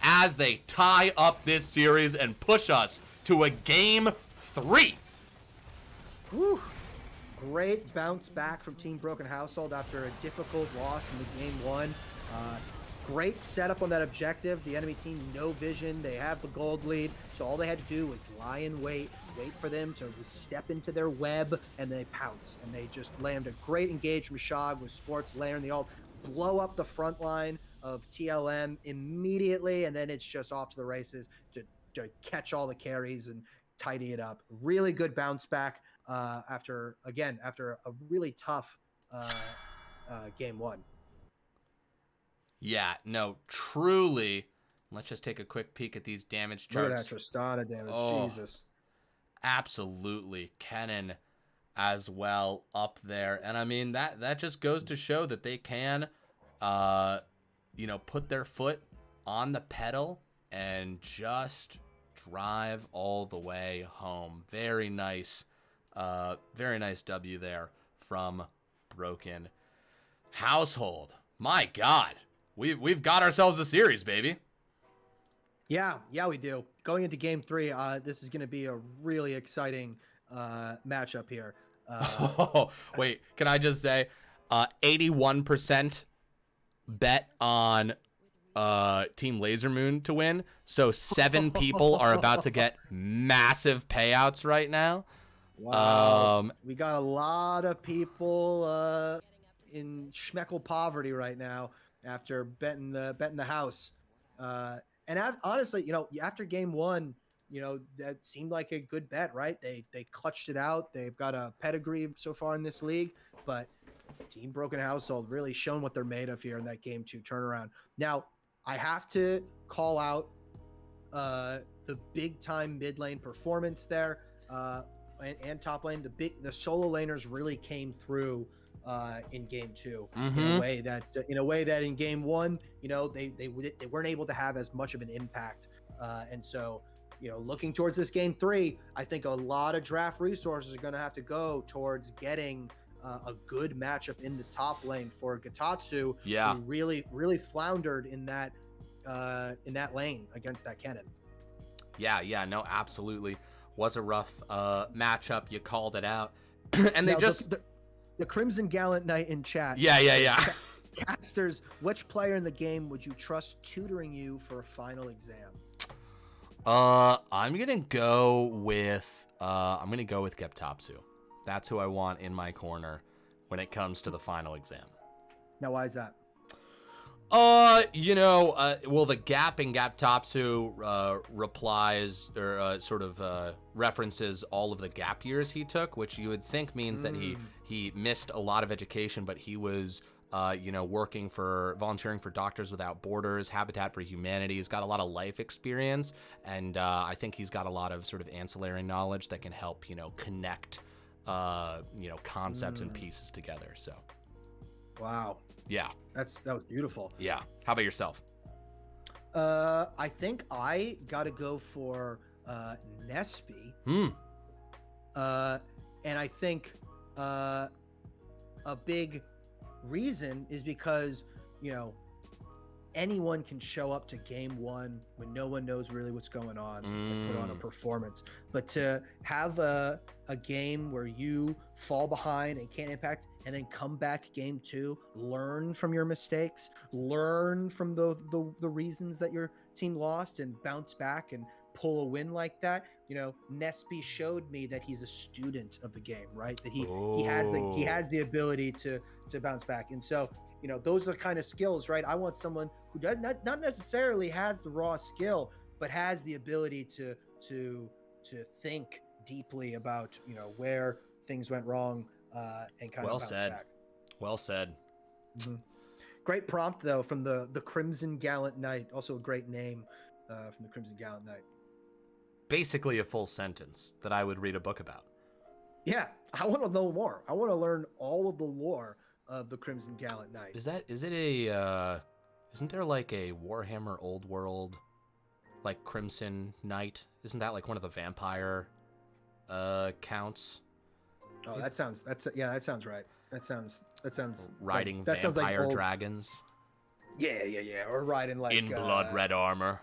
as they tie up this series and push us to a game 3. Whew. Great bounce back from Team Broken Household after a difficult loss in the game 1. Great setup on that objective. The enemy team, no vision. They have the gold lead, so all they had to do was lie in wait for them to step into their web, and they pounce. And they just land a great engage from Shog with Sports layering the ult, blow up the front line of TLM immediately, and then it's just off to the races to catch all the carries and tidy it up. Really good bounce back. After a really tough game 1. Yeah, no, truly. Let's just take a quick peek at these damage charts. Look at that Tristana damage, Jesus. Absolutely, Kennen as well up there, and I mean that just goes to show that they can, put their foot on the pedal and just drive all the way home. Very nice W there from Broken Household. My God, we've got ourselves a series, baby. Yeah, we do. Going into game 3, this is going to be a really exciting matchup here. Wait, can I just say, 81% bet on Team Laser Moon to win. So 7 people are about to get massive payouts right now. Wow. We got a lot of people in schmeckle poverty right now after betting the house. Honestly, after game 1, that seemed like a good bet, right? They clutched it out. They've got a pedigree so far in this league, but Team Broken Household really shown what they're made of here in that game 2 turnaround. Now, I have to call out the big time mid lane performance there, and top lane. The solo laners really came through in game 2 in a way that in game 1, they weren't able to have as much of an impact, and so looking towards this game 3, I think a lot of draft resources are going to have to go towards getting a good matchup in the top lane for Gatatsu, who really floundered in that lane against that Kennen. Yeah, no, absolutely. Was a rough matchup. You called it out. And they the Crimson Gallant Knight in chat. Yeah. Casters, which player in the game would you trust tutoring you for a final exam? I'm gonna go with Geptopsu. That's who I want in my corner when it comes to the final exam. Now, why is that? The gap in Gaptopsu replies or sort of references all of the gap years he took, which you would think means that he missed a lot of education, but he was volunteering for Doctors Without Borders, Habitat for Humanity. He's got a lot of life experience, and I think he's got a lot of sort of ancillary knowledge that can help connect concepts and pieces together. So, wow. Yeah, that was beautiful. Yeah. How about yourself? I think I gotta go for Nespi. And I think a big reason is because anyone can show up to game 1 when no one knows really what's going on and put on a performance. But to have a game where you fall behind and can't impact and then come back game 2, learn from your mistakes, learn from the reasons that your team lost and bounce back and pull a win like that. Nespi showed me that he's a student of the game, right? That he has the ability to bounce back. And so, those are the kind of skills, right? I want someone who does not necessarily has the raw skill, but has the ability to think deeply about, where things went wrong, and kind of bounce back. Well said. Mm-hmm. Great prompt though from the Crimson Gallant Knight. Also a great name from the Crimson Gallant Knight. Basically a full sentence that I would read a book about. Yeah, I want to know more. I want to learn all of the lore of the Crimson Gallant Knight. Isn't there like a Warhammer Old World like Crimson Knight? Isn't that like one of the vampire counts? Oh, that sounds right. That sounds riding that sounds vampire like dragons. Yeah. Or riding like in blood red armor.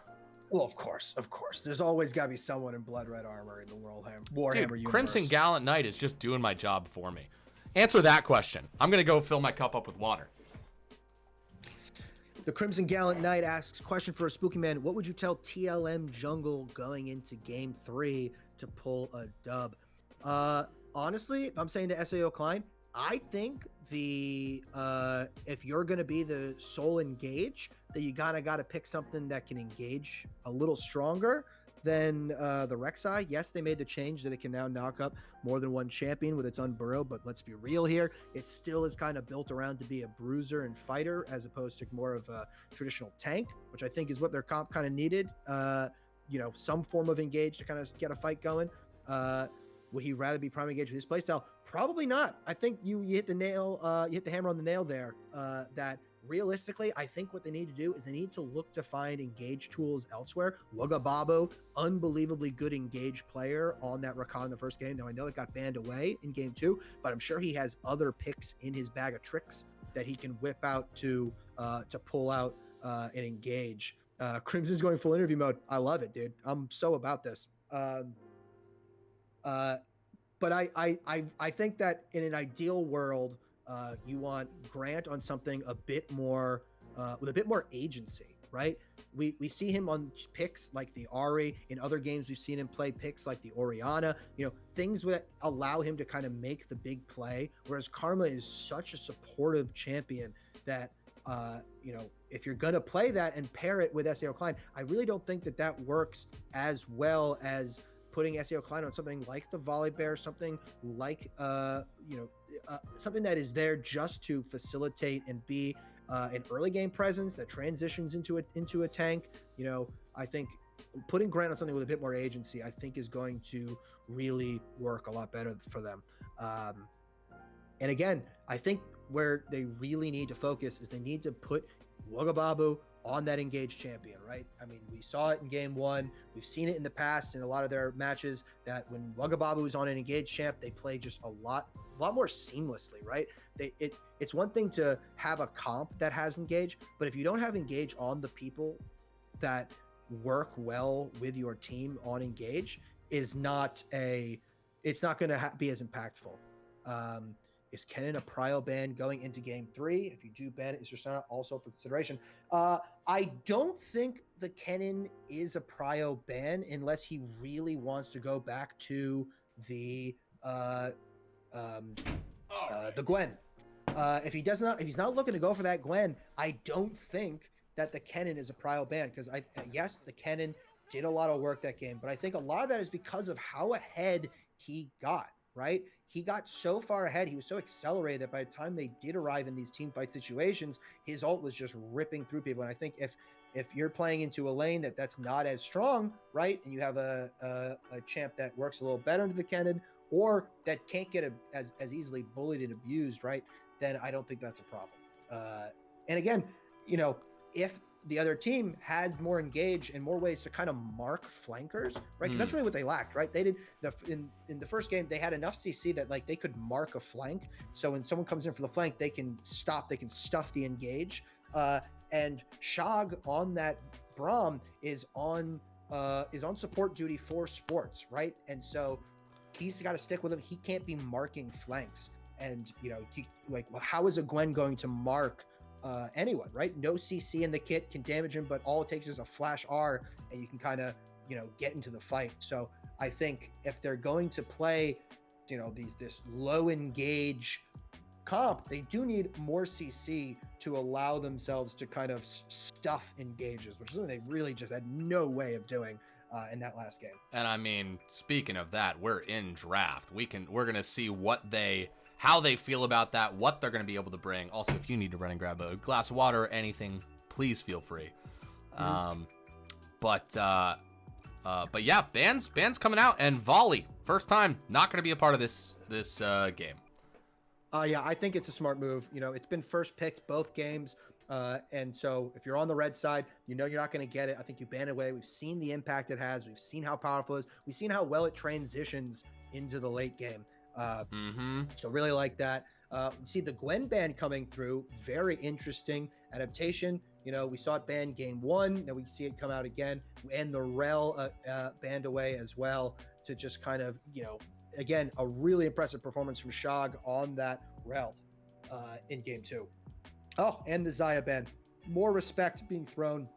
Well, of course. There's always got to be someone in blood red armor in the Warhammer universe. Crimson Gallant Knight is just doing my job for me. Answer that question. I'm gonna go fill my cup up with water. The Crimson Gallant Knight asks, question for a spooky man. What would you tell TLM Jungle going into game 3 to pull a dub? Honestly, if I'm saying to SAO Klein, I think if you're going to be the sole engage, that you got to pick something that can engage a little stronger than the Rek'Sai. Yes, they made the change that it can now knock up more than one champion with its Unburrow, but let's be real here. It still is kind of built around to be a bruiser and fighter as opposed to more of a traditional tank, which I think is what their comp kind of needed. Some form of engage to kind of get a fight going. Would he rather be prime engaged with his playstyle? Probably not. I think you hit the nail, you hit the hammer on the nail there. That realistically, I think what they need to do is they need to look to find engage tools elsewhere. Wugababo, unbelievably good engage player on that Rakan in the first game. Now I know it got banned away in game 2, but I'm sure he has other picks in his bag of tricks that he can whip out to pull out and engage. Crimson's going full interview mode. I love it, dude. I'm so about this. But I think that in an ideal world, you want Grant on something a bit more with a bit more agency, right? We see him on picks like the Ari. In other games, we've seen him play picks like the Oriana, things that allow him to kind of make the big play. Whereas Karma is such a supportive champion that, if you're going to play that and pair it with SAO Klein, I really don't think that works as well as putting SAO Klein on something like the Volley Bear, something like, something that is there just to facilitate and be an early game presence that transitions into a tank. I think putting Grant on something with a bit more agency, I think, is going to really work a lot better for them. And again, I think where they really need to focus is they need to put Wagababu on that engaged champion, right? I mean, we saw it in game 1. We've seen it in the past in a lot of their matches that when Wagababu is on an engaged champ, they play just a lot more seamlessly, right? It's one thing to have a comp that has engage, but if you don't have engage on the people that work well with your team on engage, it's not going to be as impactful. Is Kennen a prio ban going into game 3? If you do ban it, is Tristana also for consideration? I don't think the Kennen is a prio ban unless he really wants to go back to the Gwen. If he's not looking to go for that Gwen, I don't think that the Kennen is a prio ban, because yes, the Kennen did a lot of work that game, but I think a lot of that is because of how ahead he got, right? He got so far ahead, he was so accelerated that by the time they did arrive in these team fight situations, his ult was just ripping through people. And I think if you're playing into a lane that's not as strong, right, and you have a champ that works a little better into the Kennen, or that can't get as easily bullied and abused, right, then I don't think that's a problem. And again, if the other team had more engage and more ways to kind of mark flankers, right? Because that's really what they lacked, right? They did in the first game, they had enough CC that like they could mark a flank. So when someone comes in for the flank, they can stuff the engage. And Shog on that Braum is on support duty for sports, right? And so he's got to stick with him. He can't be marking flanks. And how is a Gwen going to mark anyone, right? No CC in the kit can damage him, but all it takes is a flash R and you can kind of get into the fight. So I think if they're going to play this low engage comp, they do need more CC to allow themselves to kind of stuff engages, which is something they really just had no way of doing in that last game. And I mean, speaking of that, we're in draft. We're gonna see how they feel about that, what they're going to be able to bring. Also, if you need to run and grab a glass of water or anything, please feel free. But yeah, bands coming out, and Volley, first time, not going to be a part of this game. Yeah, I think it's a smart move. It's been first picked both games. And so if you're on the red side, you're not going to get it. I think you ban it away. We've seen the impact it has. We've seen how powerful it is. We've seen how well it transitions into the late game. So really like that. See the Gwen ban coming through, very interesting adaptation. We saw it banned game 1, now we see it come out again, and the Rel banned away as well, to just kind of again, a really impressive performance from Shog on that Rel in game 2. Oh, and the Xayah ban, more respect being thrown,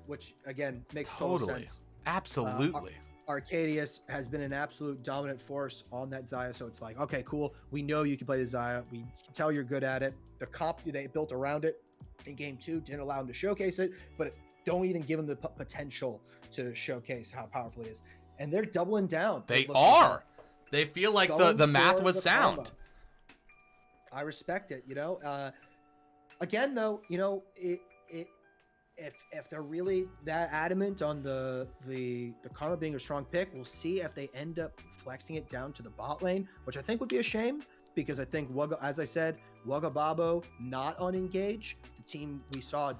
which again makes total sense. Absolutely. Arcadius has been an absolute dominant force on that Xayah, so it's like, okay, cool. We know you can play the Xayah. We can tell you're good at it. The comp they built around it in game 2 didn't allow him to showcase it, but don't even give him the potential to showcase how powerful he is. And they're doubling down. They are. They feel like the math was sound. Combo. I respect it. Again though, if they're really that adamant on the Karma being a strong pick, we'll see if they end up flexing it down to the bot lane, which I think would be a shame, because I think as I said, Wagababo not on engage. The team we saw.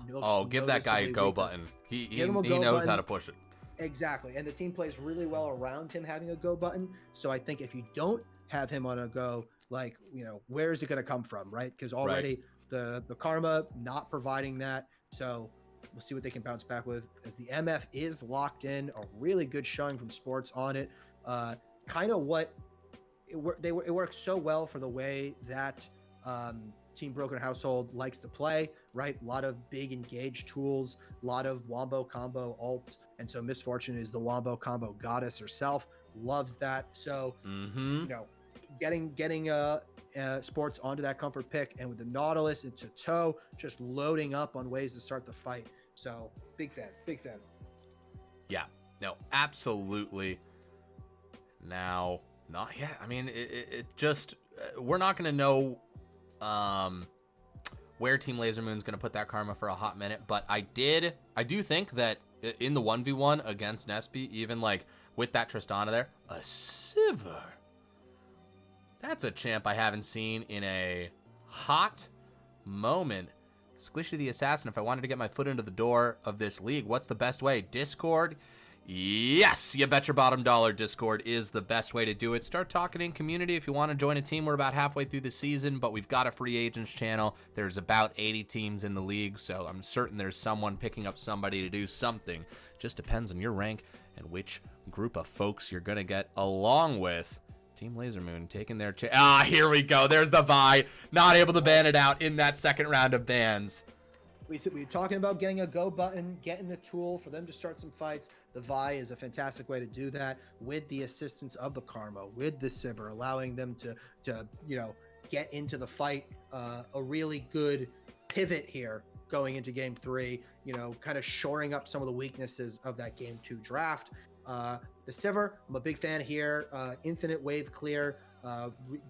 Give that guy a go button. He knows how to push it. Exactly, and the team plays really well around him having a go button. So I think if you don't have him on a go, where is it going to come from, right? Because already the Karma not providing that. So we'll see what they can bounce back with, as the MF is locked in. A really good showing from sports on it. Kind of what it works so well for the way that Team Broken Household likes to play, right? A lot of big engaged tools, a lot of wombo combo ults. And so Misfortune is the wombo combo goddess herself, loves that. So, getting sports onto that comfort pick, and with the Nautilus into tow, just loading up on ways to start the fight. So big fan. Yeah, no, absolutely. Now, not yet. I mean, it just, we're not going to know where Team Laser Moon's going to put that karma for a hot minute, but I do think that in the 1v1 against Nesby, even like with that Tristana there, a Sivir. That's a champ I haven't seen in a hot moment. Squishy the Assassin, if I wanted to get my foot into the door of this league, what's the best way? Discord? Yes, you bet your bottom dollar Discord is the best way to do it. Start talking in community if you want to join a team. We're about halfway through the season, but we've got a free agents channel. There's about 80 teams in the league, so I'm certain there's someone picking up somebody to do something. Just depends on your rank and which group of folks you're going to get along with. Team Laser Moon taking their here we go. There's the Vi. Not able to ban it out in that second round of bans. We were talking about getting a go button, getting a tool for them to start some fights. The Vi is a fantastic way to do that with the assistance of the Karma, with the Sivir, allowing them to get into the fight. A really good pivot here going into game 3, kind of shoring up some of the weaknesses of that game 2 draft. The Sivir, I'm a big fan here. Infinite wave clear,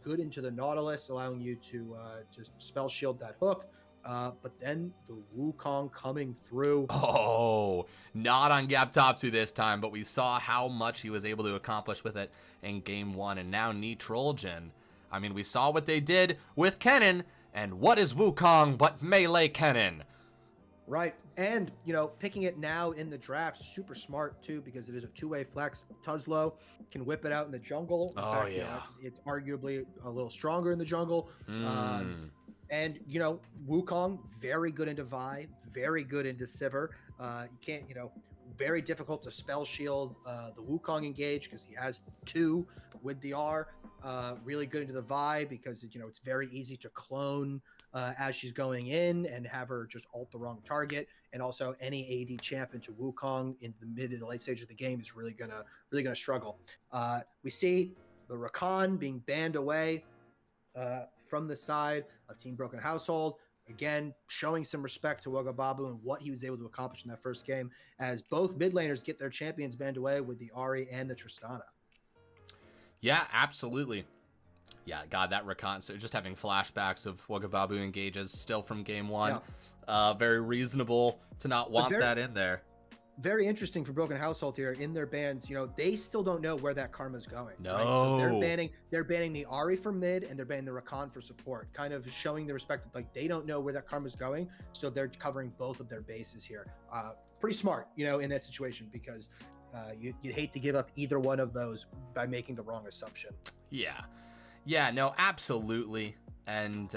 good into the Nautilus, allowing you to just spell shield that hook. But then the Wukong coming through. Oh, not on Gap Top 2 this time, but we saw how much he was able to accomplish with it in game 1. And now Nitrogen. I mean, we saw what they did with Kennen, and what is Wukong but melee Kennen? Right. And, picking it now in the draft, super smart too, because it is a two-way flex. Tuzlo can whip it out in the jungle. In fact, yeah. It's arguably a little stronger in the jungle. And, Wukong, very good into Vi, very good into Sivir. You can't, very difficult to spell shield the Wukong engage because he has 2 with the R. Really good into the Vi because, it's very easy to clone as she's going in and have her just ult the wrong target. And also any AD champ into Wukong in the mid to the late stage of the game is really gonna struggle. We see the Rakan being banned away from the side of Team Broken Household. Again, showing some respect to Wagababu and what he was able to accomplish in that first game, as both mid laners get their champions banned away with the Ahri and the Tristana. Yeah, absolutely. Yeah, God, that Rakan, so just having flashbacks of Wagababu engages still from game 1. Yeah. Very reasonable to not want that in there. Very interesting for Broken Household here in their bans. They still don't know where that karma's going. No, right? So they're banning the Ahri for mid, and they're banning the Rakan for support, kind of showing the respect that they don't know where that karma's going. So they're covering both of their bases here. Pretty smart, in that situation, because you'd hate to give up either one of those by making the wrong assumption. Yeah, no, absolutely. And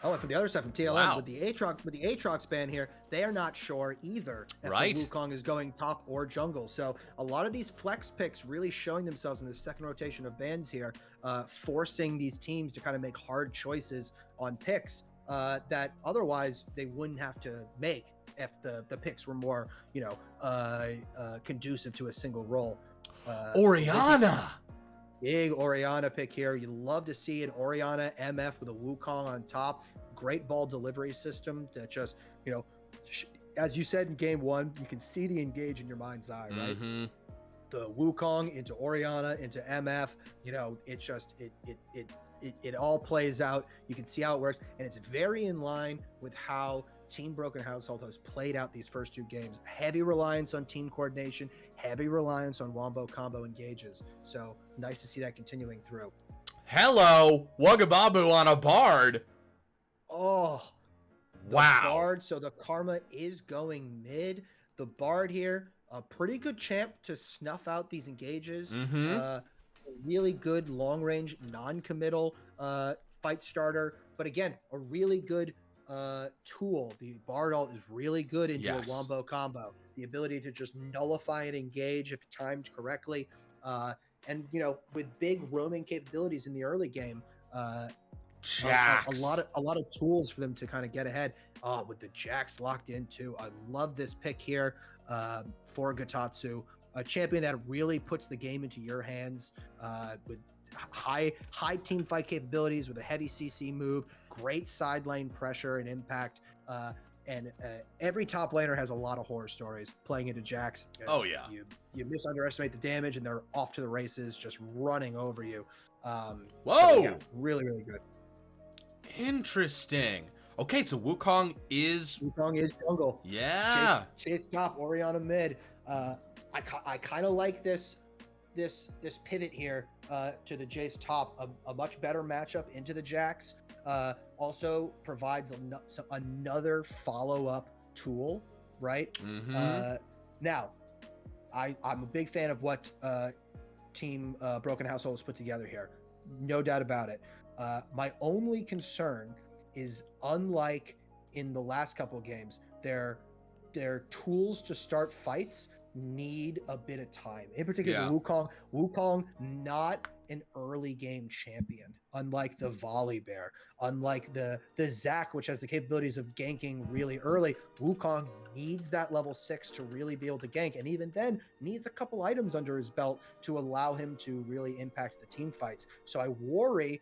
and for the other side from TLM, with the Aatrox ban here, they are not sure either if the Wukong is going top or jungle. So a lot of these flex picks really showing themselves in the second rotation of bans here, forcing these teams to kind of make hard choices on picks that otherwise they wouldn't have to make if the picks were more, conducive to a single role. Orianna! Big Orianna pick here. You love to see an Orianna MF with a Wukong on top. Great ball delivery system that just, as you said in game 1, you can see the engage in your mind's eye, right? Mm-hmm. The Wukong into Orianna into MF, it all plays out. You can see how it works, and it's very in line with how Team Broken Household has played out these first 2 games. Heavy reliance on team coordination, heavy reliance on wombo combo engages. So nice to see that continuing through. Hello, Wagababu on a Bard. Oh, wow. Bard. So the karma is going mid. The Bard here, a pretty good champ to snuff out these engages. Mm-hmm. Really good long range, non-committal fight starter. But again, a really good tool. The Bard ult is really good into a wombo combo. The ability to just nullify and engage if timed correctly. And with big roaming capabilities in the early game, Jax. A lot of tools for them to kind of get ahead. With the Jax locked in too. I love this pick here for Gatatsu, a champion that really puts the game into your hands with high team fight capabilities, with a heavy CC move, great side lane pressure and impact. And every top laner has a lot of horror stories playing into Jax. Oh yeah, you misunderestimate the damage, and they're off to the races, just running over you. Whoa! So, yeah, really good. Interesting. Okay, so Wukong is jungle. Yeah. Chase top, Orianna mid. I kind of like this pivot here to the Jace top, a much better matchup into the Jax. Also provides another follow-up tool, right? Now, I'm a big fan of what Team Broken Household has put together here. No doubt about it. My only concern is, unlike in the last couple of games, their tools to start fights need a bit of time. In particular, Wukong, not an early game champion, unlike the Volibear, unlike the Zac, which has the capabilities of ganking really early. Wukong needs that level 6 to really be able to gank, and even then needs a couple items under his belt to allow him to really impact the team fights. So I worry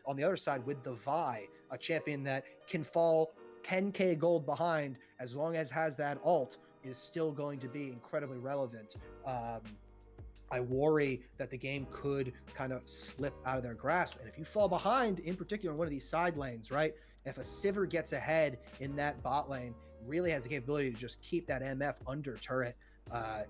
on the other side with the Vi, a champion that can fall 10k gold behind, as long as has that ult, is still going to be incredibly relevant. I worry that the game could kind of slip out of their grasp. And if you fall behind, in particular in one of these side lanes, right? If a Sivir gets ahead in that bot lane, really has the capability to just keep that MF under turret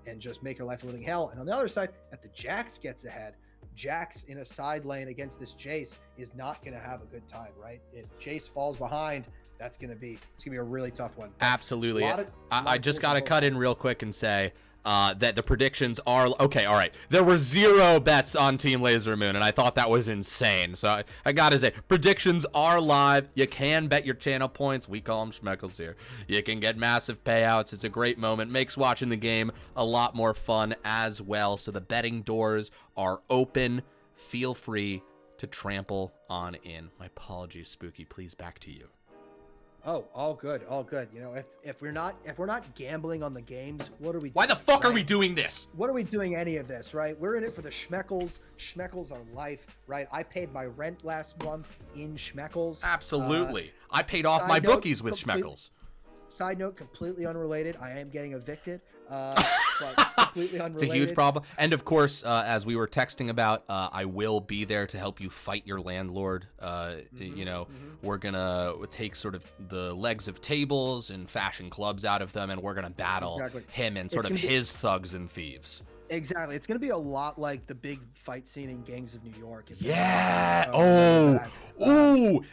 and just make your life a living hell. And on the other side, if the Jax gets ahead, Jax in a side lane against this Jace is not going to have a good time, right? If Jace falls behind, it's going to be a really tough one. Absolutely. I just got to cut in real quick and say that the predictions are okay. All right, there were 0 bets on Team Laser Moon, and I thought that was insane. So I gotta say, predictions are live. You can bet your channel points. We call them schmeckles here. You can get massive payouts. It's a great moment. Makes watching the game a lot more fun as well. So the betting doors are open. Feel free to trample on in. My apologies, Spooky. Please, back to you. Oh, all good. You know, if we're not gambling on the games, what are we doing? Why the fuck are we doing this? What are we doing any of this, right? We're in it for the schmeckles. Schmeckles are life, right? I paid my rent last month in schmeckles. Absolutely. I paid off my bookies with schmeckles. Side note, completely unrelated. I am getting evicted. But completely unrelated. It's a huge problem. And of course, as we were texting about, I will be there to help you fight your landlord. You know, we're gonna take sort of the legs of tables and fashion clubs out of them, and we're gonna battle him and sort of his thugs and thieves. Exactly. It's going to be a lot like the big fight scene in Gangs of New York. Yeah.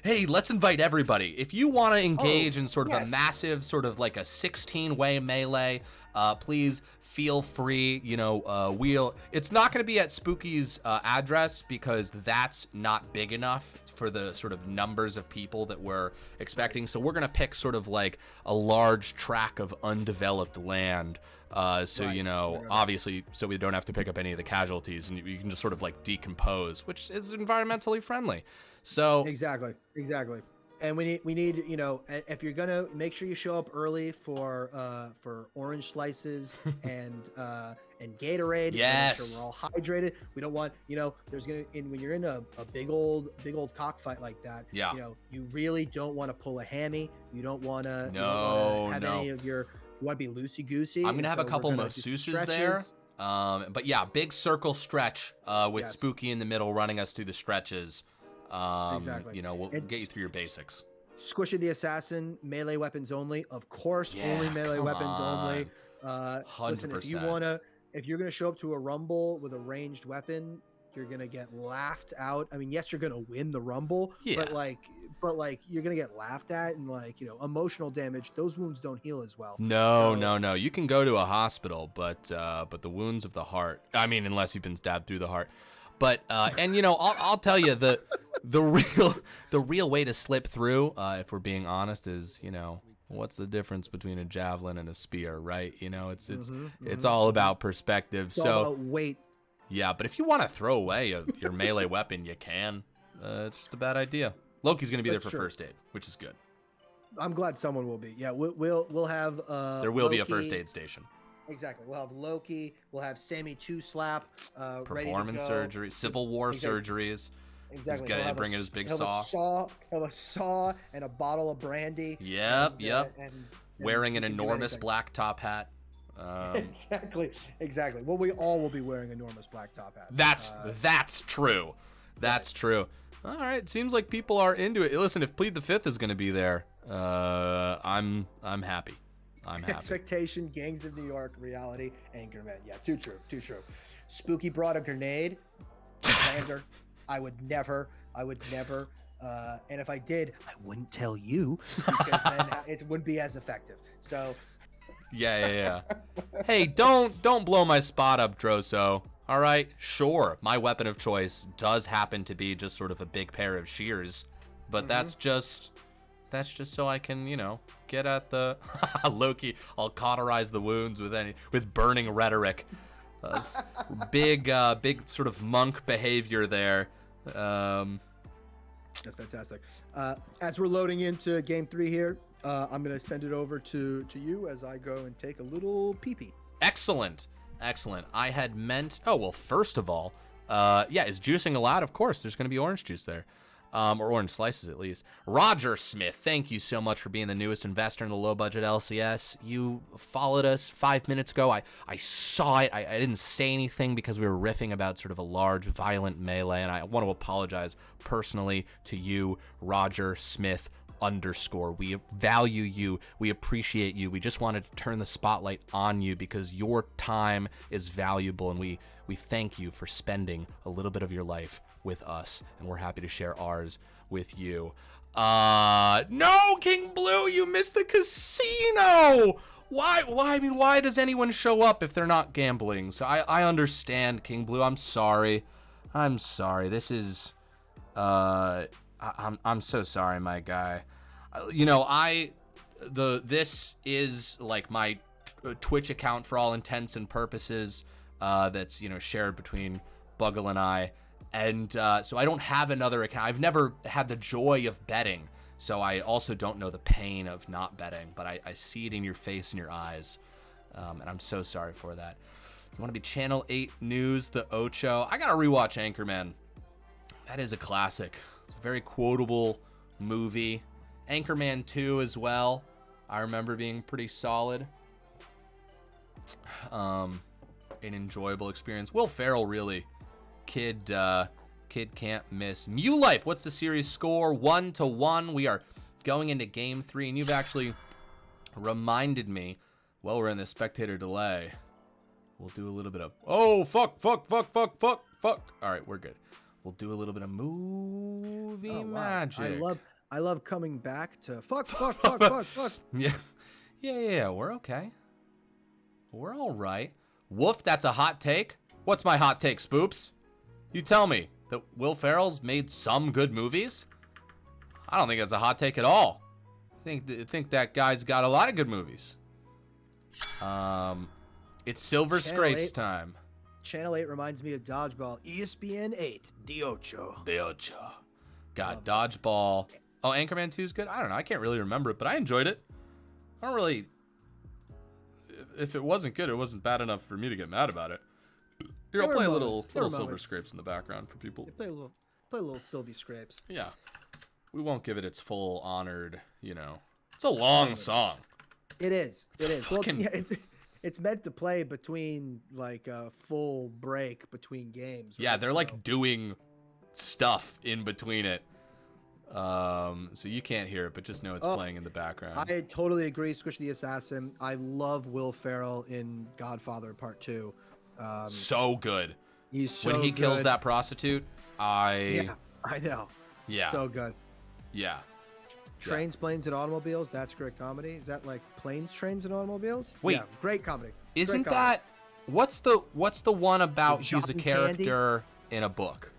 Hey, let's invite everybody. If you want to engage in sort of a massive, sort of like a 16-way melee, please feel free. You know, it's not going to be at Spooky's address because that's not big enough for the sort of numbers of people that we're expecting. So we're going to pick sort of like a large tract of undeveloped land. You know, obviously, so we don't have to pick up any of the casualties, and you can just sort of like decompose, which is environmentally friendly. So exactly. And we need, you know, if you're gonna, make sure you show up early for orange slices and Gatorade. Yes. Make sure we're all hydrated. We don't want, you know, when you're in a big old cockfight like that. Yeah. You know, you really don't want to pull a hammy. You don't want to have any of your. You want to be loosey-goosey. I'm going to have a couple masseuses there. But yeah, big circle stretch with Spooky in the middle running us through the stretches. Exactly. You know, we'll get you through your basics. Squishy the Assassin, melee weapons only. Of course, only melee weapons only. 100%. Listen, if you're going to show up to a rumble with a ranged weapon, you're going to get laughed out. I mean, yes, you're going to win the rumble, but like you're gonna get laughed at, and like, you know, emotional damage, those wounds don't heal as well. No. You can go to a hospital, but the wounds of the heart, I mean, unless you've been stabbed through the heart. But and you know, I'll tell you the real way to slip through, if we're being honest, is, you know, what's the difference between a javelin and a spear, right? You know, it's all about perspective. It's all about weight. Yeah, but if you want to throw away your melee weapon, you can. It's just a bad idea. Loki's going to be there That's for true. first aid, which is good. I'm glad someone will be. Yeah, we'll have. There will Loki. be a first aid station. Exactly. We'll have Loki. We'll have Sammy Two Slap. Performance surgery, Civil War surgeries. Exactly. He's gonna bring in his big saw. He'll have a saw and a bottle of brandy. Yep. And wearing an enormous black top hat. Exactly. Well, we all will be wearing enormous black top hats. That's true. That's true. All right. Seems like people are into it. Listen, if Plead the Fifth is gonna be there, I'm happy. I'm happy. Expectation, Gangs of New York, reality, Anchorman. Yeah, too true. Spooky brought a grenade. Lander. I would never. And if I did, I wouldn't tell you because then it wouldn't be as effective. So. Yeah. Hey, don't blow my spot up, Droso. All right, sure. My weapon of choice does happen to be just sort of a big pair of shears, but that's just so I can, get at the Loki. I'll cauterize the wounds with burning rhetoric. Big sort of monk behavior there. That's fantastic. As we're loading into game 3 here, I'm going to send it over to you as I go and take a little pee-pee. Excellent. I had meant, first of all, is juicing allowed? Of course, there's going to be orange juice there. Or orange slices at least. Roger Smith, thank you so much for being the newest investor in the low budget LCS. You followed us 5 minutes ago. I saw it. I didn't say anything because we were riffing about sort of a large, violent melee, and I want to apologize personally to you, Roger Smith _. We value you. We appreciate you. We just wanted to turn the spotlight on you because your time is valuable, and we thank you for spending a little bit of your life with us, and we're happy to share ours with you. No, King Blue, you missed the casino. Why does anyone show up if they're not gambling? So I understand, King Blue. I'm sorry. This is I'm so sorry, my guy. This is like my Twitch account for all intents and purposes. That's shared between Buggle and I. And so I don't have another account. I've never had the joy of betting, so I also don't know the pain of not betting, but I see it in your face and your eyes, and I'm so sorry for that. You want to be Channel 8 News, the Ocho? I got to rewatch Anchorman. That is a classic. It's a very quotable movie. Anchorman 2 as well. I remember being pretty solid. An enjoyable experience. Will Ferrell really... Kid can't miss. Mew Life, what's the series score? 1-1. We are going into game 3, and you've actually reminded me, while we're in the spectator delay, we'll do a little bit of, fuck. All right, we're good. We'll do a little bit of movie magic. I love coming back to fuck. Yeah, we're okay. We're all right. Woof, that's a hot take. What's my hot take, Spoops? You tell me that Will Ferrell's made some good movies? I don't think that's a hot take at all. I think that guy's got a lot of good movies. It's Silver Scrapes time. Channel 8 reminds me of Dodgeball. ESPN 8, The Ocho. God, Dodgeball. Oh, Anchorman 2 is good? I don't know. I can't really remember it, but I enjoyed it. I don't really... If it wasn't good, it wasn't bad enough for me to get mad about it. Here, I'll play a little Silver Scrapes in the background for people. Play a little Sylvie Scrapes. Yeah. We won't give it its full honored, It's a long song. It is. Fucking... Well, yeah, it's meant to play between, like, a full break between games. Right? Yeah, they're, like, doing stuff in between it. So you can't hear it, but just know it's playing in the background. I totally agree. Squish the Assassin. I love Will Ferrell in Godfather Part 2. So good. He's so when he good. kills that prostitute, Yeah, I know. Yeah. So good. Yeah. Trains, Planes, and Automobiles. That's great comedy. Is that like Planes, Trains, and Automobiles? Wait. Yeah, great comedy. Isn't that... What's the one about he's a character in a book?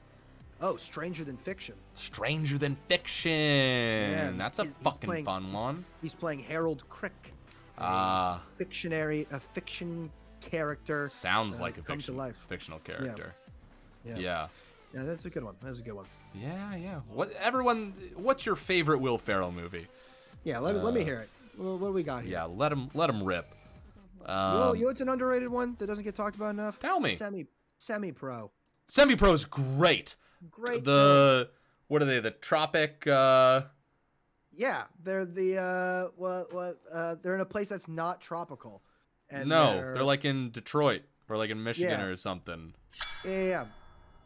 Oh, Stranger Than Fiction. Stranger Than Fiction. Yeah, that's a fucking fun one. He's playing Harold Crick. A fiction character. Sounds like a fictional character. Yeah. Yeah, that's a good one. That's a good one. Yeah. What's your favorite Will Ferrell movie? Yeah, let me hear it. What do we got here? Yeah, let him rip. You know what's an underrated one that doesn't get talked about enough? Tell me. Semi-Pro. Semi-Pro's great. Great. What are they? The Tropic. Yeah, they're they're in a place that's not tropical. And they're like in Detroit or like in Michigan or something. Yeah.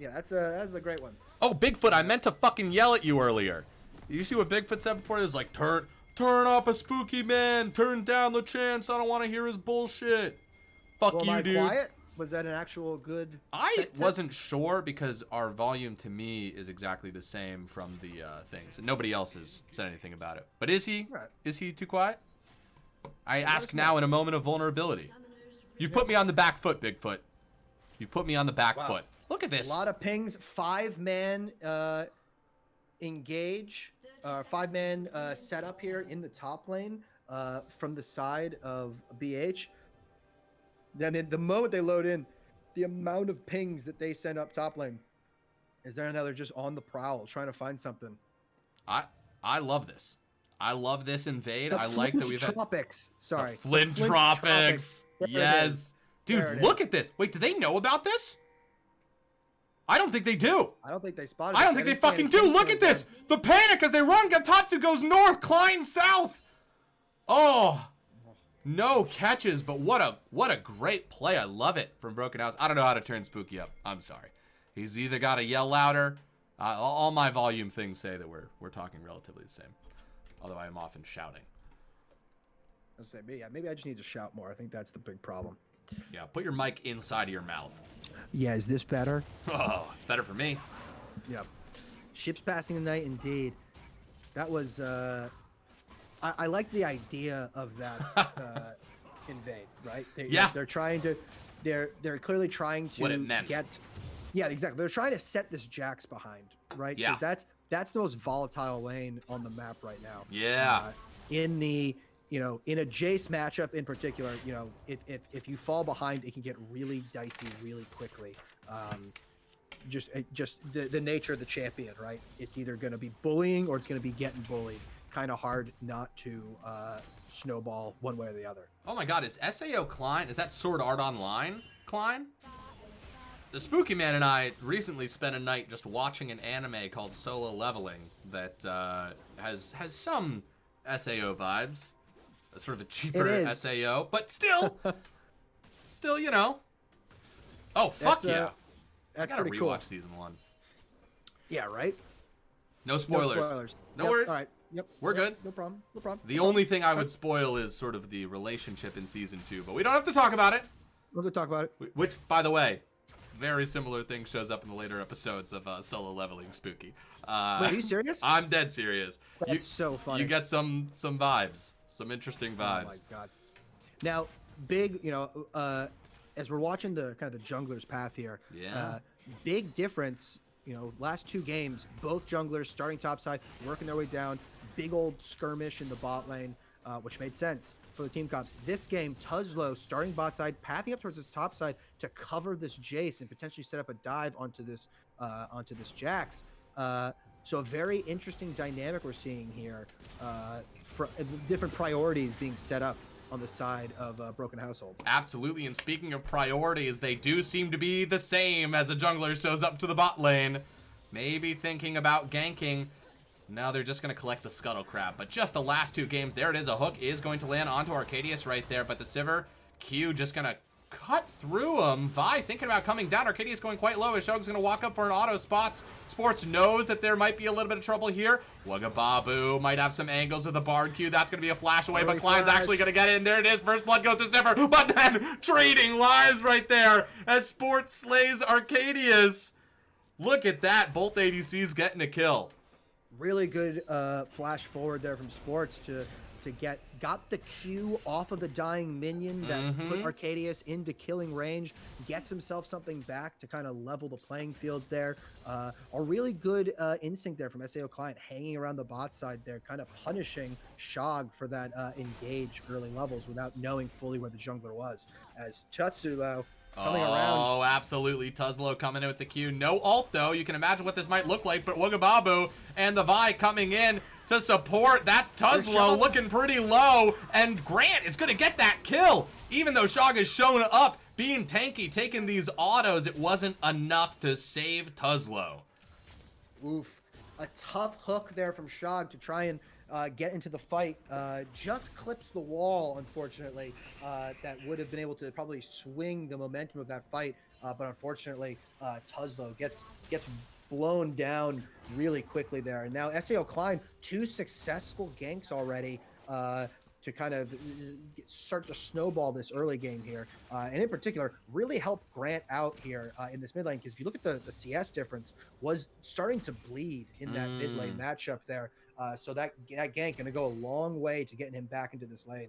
That's a great one. Oh, Bigfoot! I meant to fucking yell at you earlier. You see what Bigfoot said before? It was like, turn up a spooky man, turn down the chance. I don't want to hear his bullshit. Fuck you, dude. Quiet? Was that an actual good? I wasn't sure because our volume to me is exactly the same from the things. Nobody else has said anything about it. But is he? Right. Is he too quiet? I ask now in a moment of vulnerability. You've put me on the back foot, Bigfoot. You've put me on the back foot. Look at this. A lot of pings. 5-man engage. 5-man setup here in the top lane from the side of BH. Then the moment they load in, the amount of pings that they send up top lane. Is there another just on the prowl trying to find something? I love this. I love this invade. I like that we've Tropics. Sorry. The Flint Tropics. Yes. Dude, look at this. Wait, do they know about this? I don't think they do. I don't think they spotted it. I don't think they fucking do. Look at this. The panic as they run. Gatatsu goes north. Klein south. Oh. No catches, but what a great play. I love it from Broken House. I don't know how to turn Spooky up. I'm sorry. He's either got to yell louder. All my volume things say that we're talking relatively the same. Although I am often shouting. I was say, maybe I just need to shout more. I think that's the big problem. Yeah, put your mic inside of your mouth. Yeah, is this better? Oh, it's better for me. Yeah. Ships passing the night, indeed. That was, I like the idea of that invade, right? They're trying to, they're clearly trying to what it meant. Yeah, exactly. They're trying to set this Jax behind, right? Yeah. That's the most volatile lane on the map right now. Yeah. In the, in a Jace matchup in particular, if you fall behind, it can get really dicey really quickly. Just the nature of the champion, right? It's either going to be bullying or it's going to be getting bullied. Kind of hard not to snowball one way or the other. Oh my god, is SAO Klein? Is that Sword Art Online Klein? The Spooky Man and I recently spent a night just watching an anime called Solo Leveling that has some SAO vibes. A sort of a cheaper SAO, but still, Oh, fuck yeah. I gotta rewatch cool. season 1. Yeah, right? No spoilers. No worries. All right. Yep. We're good. No problem. The only thing I would spoil is sort of the relationship in season 2, but we don't have to talk about it. We're going to talk about it. Which, by the way, very similar thing shows up in the later episodes of Solo Leveling Spooky. Wait, are you serious? I'm dead serious. That's so funny. You get some vibes, some interesting vibes. Oh my god. Now, big, as we're watching the kind of the jungler's path here. Yeah. Big difference. Last 2 games, both junglers starting topside, working their way down. Big old skirmish in the bot lane, which made sense for the team comps. This game, Tuzlo starting bot side, pathing up towards his top side to cover this Jace and potentially set up a dive onto this Jax. So a very interesting dynamic we're seeing here. Different priorities being set up on the side of Broken Household. Absolutely, and speaking of priorities, they do seem to be the same as a jungler shows up to the bot lane. Maybe thinking about ganking. Now they're just going to collect the Scuttle Crab. But just the last 2 games, there it is. A hook is going to land onto Arcadius right there. But the Sivir, Q just going to cut through him. Vi thinking about coming down. Arcadius going quite low. Ashog's going to walk up for an auto spot. Sports knows that there might be a little bit of trouble here. Wagababu might have some angles with the Bard Q. That's going to be a flash away, but Klein's actually going to get in. There it is. First blood goes to Sivir. But then trading lives right there as Sports slays Arcadius. Look at that. Both ADCs getting a kill. Really good flash forward there from Sports to got the Q off of the dying minion that put Arcadius into killing range, gets himself something back to kind of level the playing field there. A really good instinct there from SAO Client, hanging around the bot side there, kind of punishing Shog for that engage early levels without knowing fully where the jungler was. As Tatsuo coming around. Oh, absolutely. Tuzlo coming in with the Q. No ult, though. You can imagine what this might look like, but Wugababu and the Vi coming in to support. That's Tuzlo looking pretty low, and Grant is going to get that kill. Even though Shog has shown up, being tanky, taking these autos, it wasn't enough to save Tuzlo. Oof. A tough hook there from Shog to try and get into the fight. Just clips the wall, unfortunately. That would have been able to probably swing the momentum of that fight. But unfortunately, Tuzlo gets blown down really quickly there. And now SAO Klein, 2 successful ganks already to kind of start to snowball this early game here. And in particular, really help Grant out here in this mid lane. Because if you look at the CS difference, was starting to bleed in that mid lane matchup there. So that gank going to go a long way to getting him back into this lane.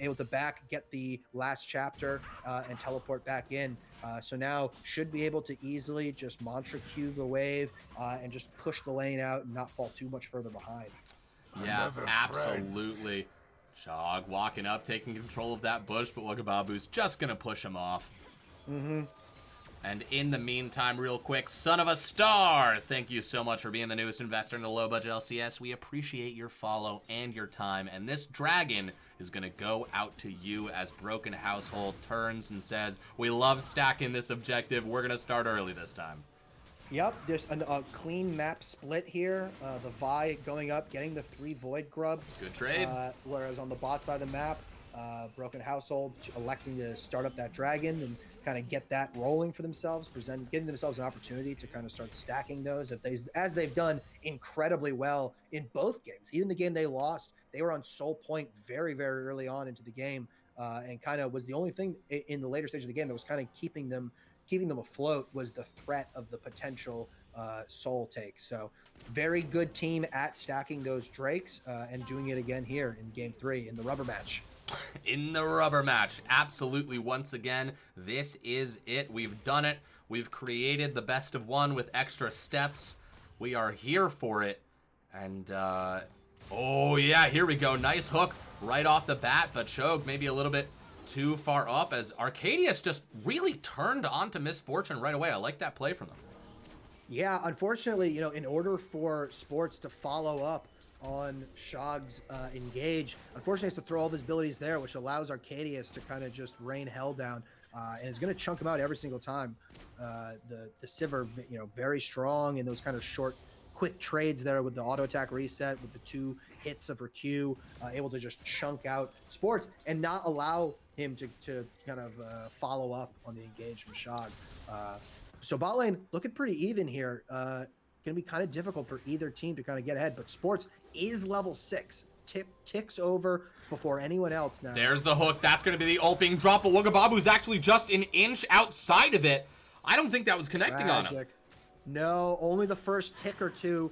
Able to get the last chapter and teleport back in. So now should be able to easily just mantra Q the wave and just push the lane out and not fall too much further behind. Yeah, absolutely. Shog walking up, taking control of that bush, but Wugababu's just going to push him off. And in the meantime, real quick, Son of a Star, thank you so much for being the newest investor in the low-budget LCS. We appreciate your follow and your time, and this dragon is going to go out to you as Broken Household turns and says, we love stacking this objective. We're going to start early this time. Yep, there's a clean map split here. The Vi going up, getting the 3 Void Grubs. Good trade. Whereas on the bot side of the map, Broken Household electing to start up that dragon and kind of get that rolling for themselves, giving themselves an opportunity to kind of start stacking those as they've done incredibly well in both games. Even the game they lost, they were on Soul Point very, very early on into the game, and kind of was the only thing in the later stage of the game that was kind of keeping them afloat was the threat of the potential soul take. So very good team at stacking those Drakes and doing it again here in game 3 in the rubber match. In the rubber match, absolutely. Once again, this is it. We've done it. We've created the best of one with extra steps. We are here for it. And oh yeah, here we go. Nice hook right off the bat, but Shog maybe a little bit too far up as Arcadius just really turned onto Misfortune right away. I like that play from them. Yeah, unfortunately, in order for Sports to follow up on Shog's engage, unfortunately, he has to throw all of his abilities there, which allows Arcadius to kind of just rain hell down, and is going to chunk him out every single time. The Sivir, very strong in those kind of short, quick trades there with the auto attack reset, with the 2 hits of her Q, able to just chunk out Sports and not allow him to kind of follow up on the engage from Shog. So bot lane looking pretty even here. Going to be kind of difficult for either team to kind of get ahead, but Sports is level 6. Ticks over before anyone else now. There's the hook. That's going to be the ult being dropped, but Wugababu's actually just an inch outside of it. I don't think that was connecting on him. No, only the first tick or 2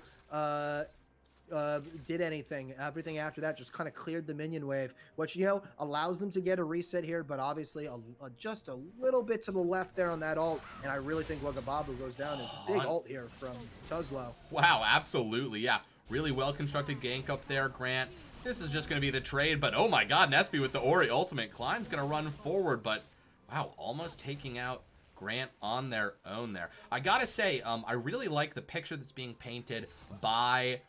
did anything. Everything after that just kind of cleared the minion wave, which allows them to get a reset here, but obviously just a little bit to the left there on that ult, and I really think Wugababu goes down. A big ult here from Tuzlo. Wow, absolutely, yeah. Really well constructed gank up there, Grant. This is just going to be the trade, but oh my god, Nesby with the Ori ultimate. Klein's going to run forward, but wow, almost taking out Grant on their own there. I gotta say, I really like the picture that's being painted by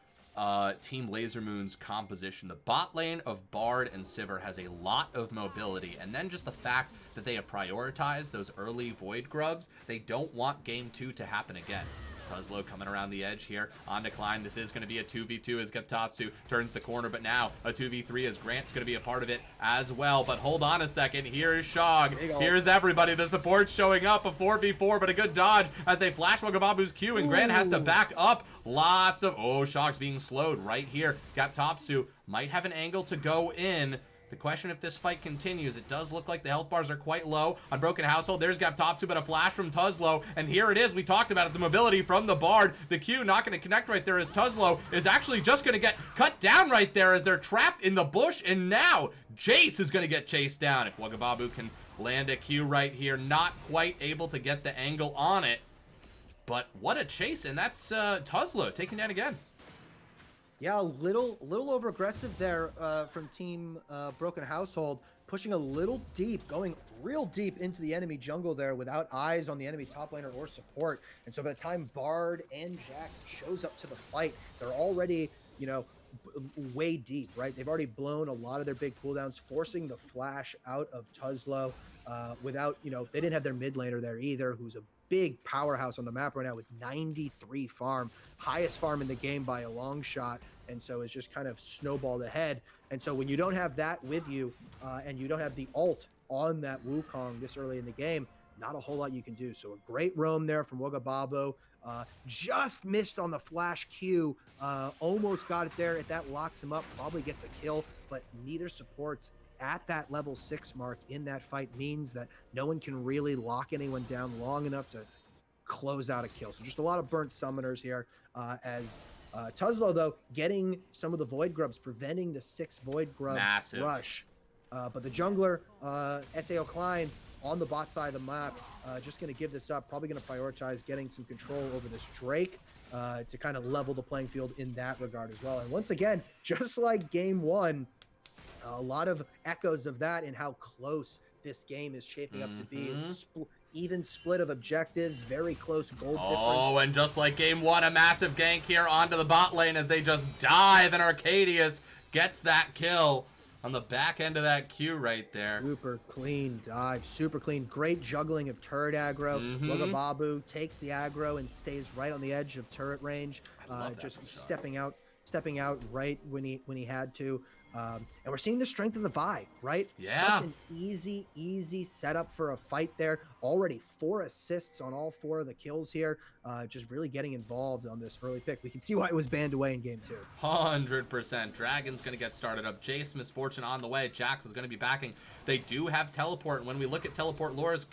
Team Laser Moon's composition. The bot lane of Bard and Sivir has a lot of mobility, and then just the fact that they have prioritized those early Void Grubs. They don't want Game 2 to happen again. Tuzlo coming around the edge here on decline. This is going to be a 2v2 as Geptatsu turns the corner, but now a 2v3 as Grant's going to be a part of it as well. But hold on a second. Here's Shog. Here's everybody. The support's showing up. A 4v4, but a good dodge as they flash Wugababu's Q, and Grant has to back up. Lots of... Oh, Shog's being slowed right here. Geptatsu might have an angle to go in. The question if this fight continues, it does look like the health bars are quite low on Broken Household. There's Geptatsu, but a flash from Tuzlo, and here it is. We talked about it, the mobility from the Bard. The Q not going to connect right there as Tuzlo is actually just going to get cut down right there as they're trapped in the bush, and now Jace is going to get chased down. If Wugababu can land a Q right here, not quite able to get the angle on it, but what a chase, and that's Tuzlo taken down again. Yeah, a little over aggressive there from Team Broken Household, pushing a little deep, going real deep into the enemy jungle there without eyes on the enemy top laner or support. And so by the time Bard and Jax shows up to the fight, they're already, you know, way deep, right? They've already blown a lot of their big cooldowns, forcing the flash out of Tuzlo without, they didn't have their mid laner there either, who's a big powerhouse on the map right now with 93 farm, highest farm in the game by a long shot. And so it's just kind of snowballed ahead. And so when you don't have that with you and you don't have the ult on that Wukong this early in the game, not a whole lot you can do. So a great roam there from Wugababo. Just missed on the flash Q. Almost got it there. If that locks him up, probably gets a kill, but neither supports at that level 6 mark in that fight means that no one can really lock anyone down long enough to close out a kill. So just a lot of burnt summoners here as Tuzlo, though, getting some of the Void Grubs, preventing the 6 Void Grub rush. But the jungler, SAO Klein, on the bot side of the map, just going to give this up, probably going to prioritize getting some control over this Drake to kind of level the playing field in that regard as well. And once again, just like game 1, a lot of echoes of that in how close this game is shaping up to be. Even split of objectives, very close gold difference. Oh, and just like game 1, a massive gank here onto the bot lane as they just dive, and Arcadius gets that kill on the back end of that Q right there. Super clean dive, super clean. Great juggling of turret aggro. Wugababo takes the aggro and stays right on the edge of turret range, just stepping out right when he had to. And we're seeing the strength of the Vi, right? Yeah. Such an easy setup for a fight there. Already 4 assists on all 4 of the kills here. Just really getting involved on this early pick. We can see why it was banned away in game 2. 100%. Dragon's going to get started up. Jace, Misfortune on the way. Jax is going to be backing. They do have teleport. When we look at teleport wards,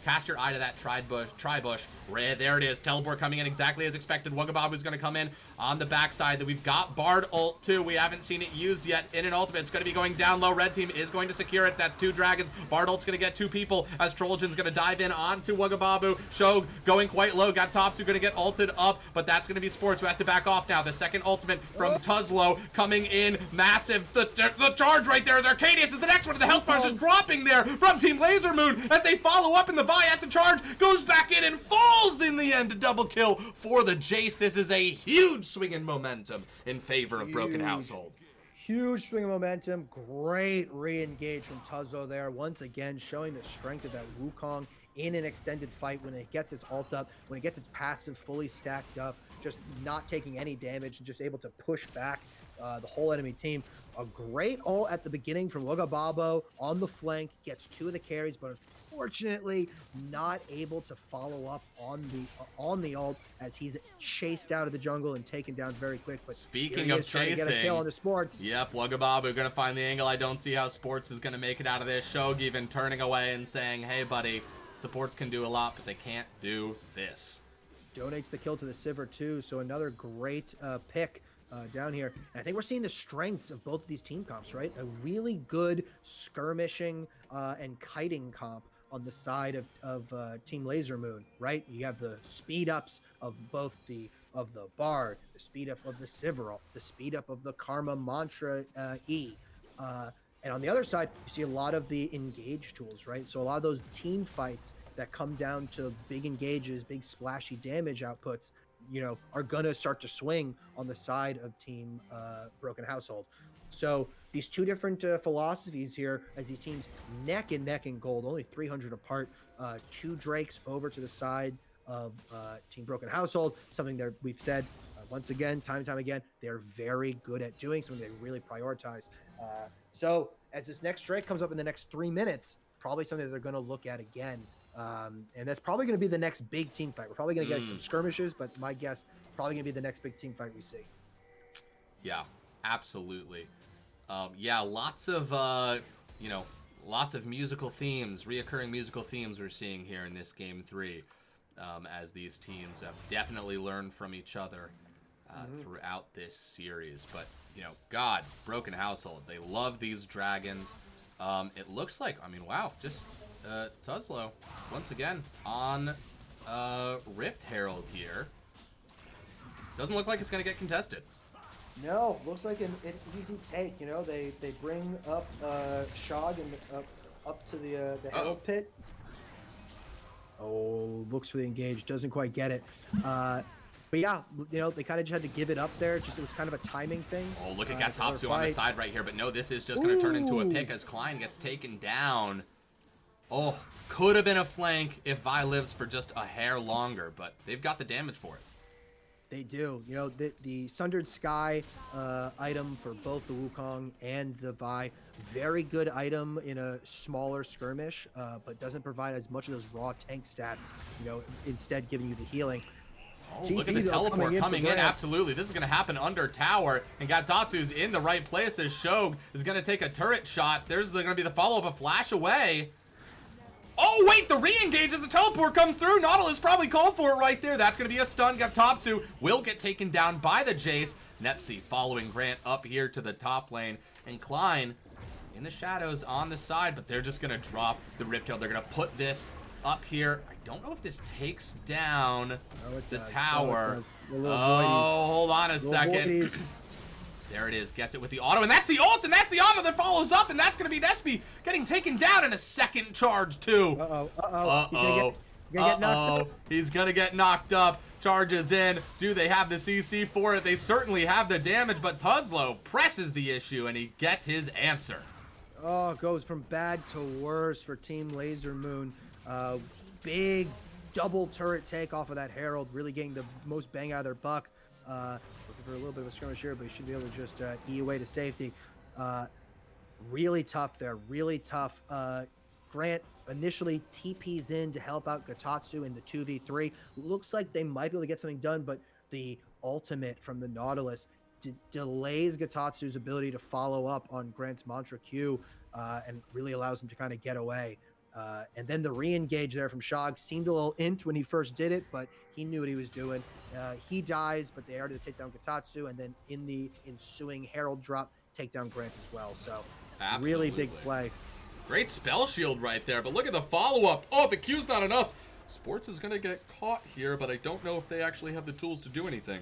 cast your eye to that tri-bush. There it is. Teleport coming in exactly as expected. Wugababu's going to come in on the backside. That we've got Bard ult too. We haven't seen it used yet in an ultimate. It's going to be going down low. Red team is going to secure it. That's 2 dragons. Bard ult's going to get 2 people as Trojan's going to dive in onto Wugababu. Shog going quite low. Got Topsu going to get ulted up, but that's going to be Sports who has to back off now. The second ultimate from Tuzlo coming in massive. The charge right there is Arcadius is the next one. The health bar is just dropping there from Team Laser Moon as they follow up, and the Vi at the charge goes back in and falls in the end. A double kill for the Jace. This is a huge swing in momentum in favor of Broken Household. Huge swing of momentum. Great re-engage from Tuzlo there. Once again, showing the strength of that Wukong in an extended fight when it gets its ult up, when it gets its passive fully stacked up, just not taking any damage and just able to push back the whole enemy team. A great ult at the beginning from Wugababo on the flank, gets 2 of the carries, but unfortunately not able to follow up on the ult as he's chased out of the jungle and taken down very quick. But speaking of chasing, to get a kill on the Sports. Yep, Wugababo gonna find the angle. I don't see how Sports is gonna make it out of this. Shog even turning away and saying, "Hey, buddy, supports can do a lot, but they can't do this." Donates the kill to the Sivir too, so another great pick down here. And I think we're seeing the strengths of both of these team comps, right? A really good skirmishing and kiting comp on the side of Team Laser Moon, right? You have the speed ups of both the Bard, the speed up of the Sivir, the speed up of the Karma Mantra E. And on the other side, you see a lot of the engage tools, right? So a lot of those team fights that come down to big engages, big splashy damage outputs, are going to start to swing on the side of Team Broken Household. So these 2 different philosophies here as these teams neck and neck in gold, only 300 apart. 2 Drakes over to the side of Team Broken Household, something that we've said once again, time and time again, they're very good at doing, something they really prioritize. So as this next Drake comes up in the next 3 minutes, probably something that they're going to look at again. And that's probably going to be the next big team fight. We're probably going to get some skirmishes, but my guess, probably going to be the next big team fight we see. Yeah, absolutely. Yeah, lots of, lots of musical themes, reoccurring musical themes we're seeing here in this game 3, as these teams have definitely learned from each other throughout this series. But, God, Broken Household, they love these dragons. It looks like, wow, just Tuzlo, once again, on Rift Herald here. doesn't look like it's going to get contested. No, looks like an easy take. You know, they bring up Shog and up to the Herald pit. Oh, looks for the engage, doesn't quite get it. But yeah, you know, they kind of just had to give it up there. Just it was kind of a timing thing. Oh, look at Gatotsu on the side right here. But no, this is just going to turn into a pick as Klein gets taken down. Oh, could have been a flank if Vi lives for just a hair longer, but they've got the damage for it. They do. You know, the Sundered Sky item for both the Wukong and the Vi, very good item in a smaller skirmish, but doesn't provide as much of those raw tank stats, you know, instead giving you the healing. Oh, look at the teleport coming in. Absolutely. This is going to happen under tower. And Gatotsu's in the right place as Shog is going to take a turret shot. There's going to be the follow-up, a flash away. Oh, wait, the re-engage as the teleport comes through. Nautilus probably called for it right there. That's going to be a stun. Gatotsu will get taken down by the Jace. Nepsi following Grant up here to the top lane. And Klein in the shadows on the side, but they're just going to drop the Rift Tail. They're going to put this up here. I don't know if this takes down the tower. Oh, hold on a second. There it is. Gets it with the auto, and that's the ult, and that's the auto that follows up, and that's going to be Nespi getting taken down in a second charge, too. He's going to get knocked up. Charges in. Do they have the CC for it? They certainly have the damage, but Tuzlo presses the issue, and he gets his answer. Oh, goes from bad to worse for Team Laser Moon. Big double turret take off of that Herald, really getting the most bang out of their buck. Looking for a little bit of a skirmish here, but he should be able to just E away to safety. Really tough there, really tough. Grant initially TPs in to help out Gatotsu in the 2v3. Looks like they might be able to get something done, but the ultimate from the Nautilus delays Gatotsu's ability to follow up on Grant's Mantra Q and really allows him to kind of get away. And then the re-engage there from Shog seemed a little int when he first did it, but he knew what he was doing. He dies, but they are to take down Gatotsu, and then in the ensuing Herald drop, take down Grant as well. So really big play. Great spell shield right there, but look at the follow-up. Oh, the Q's not enough. Sports is going to get caught here, but I don't know if they actually have the tools to do anything.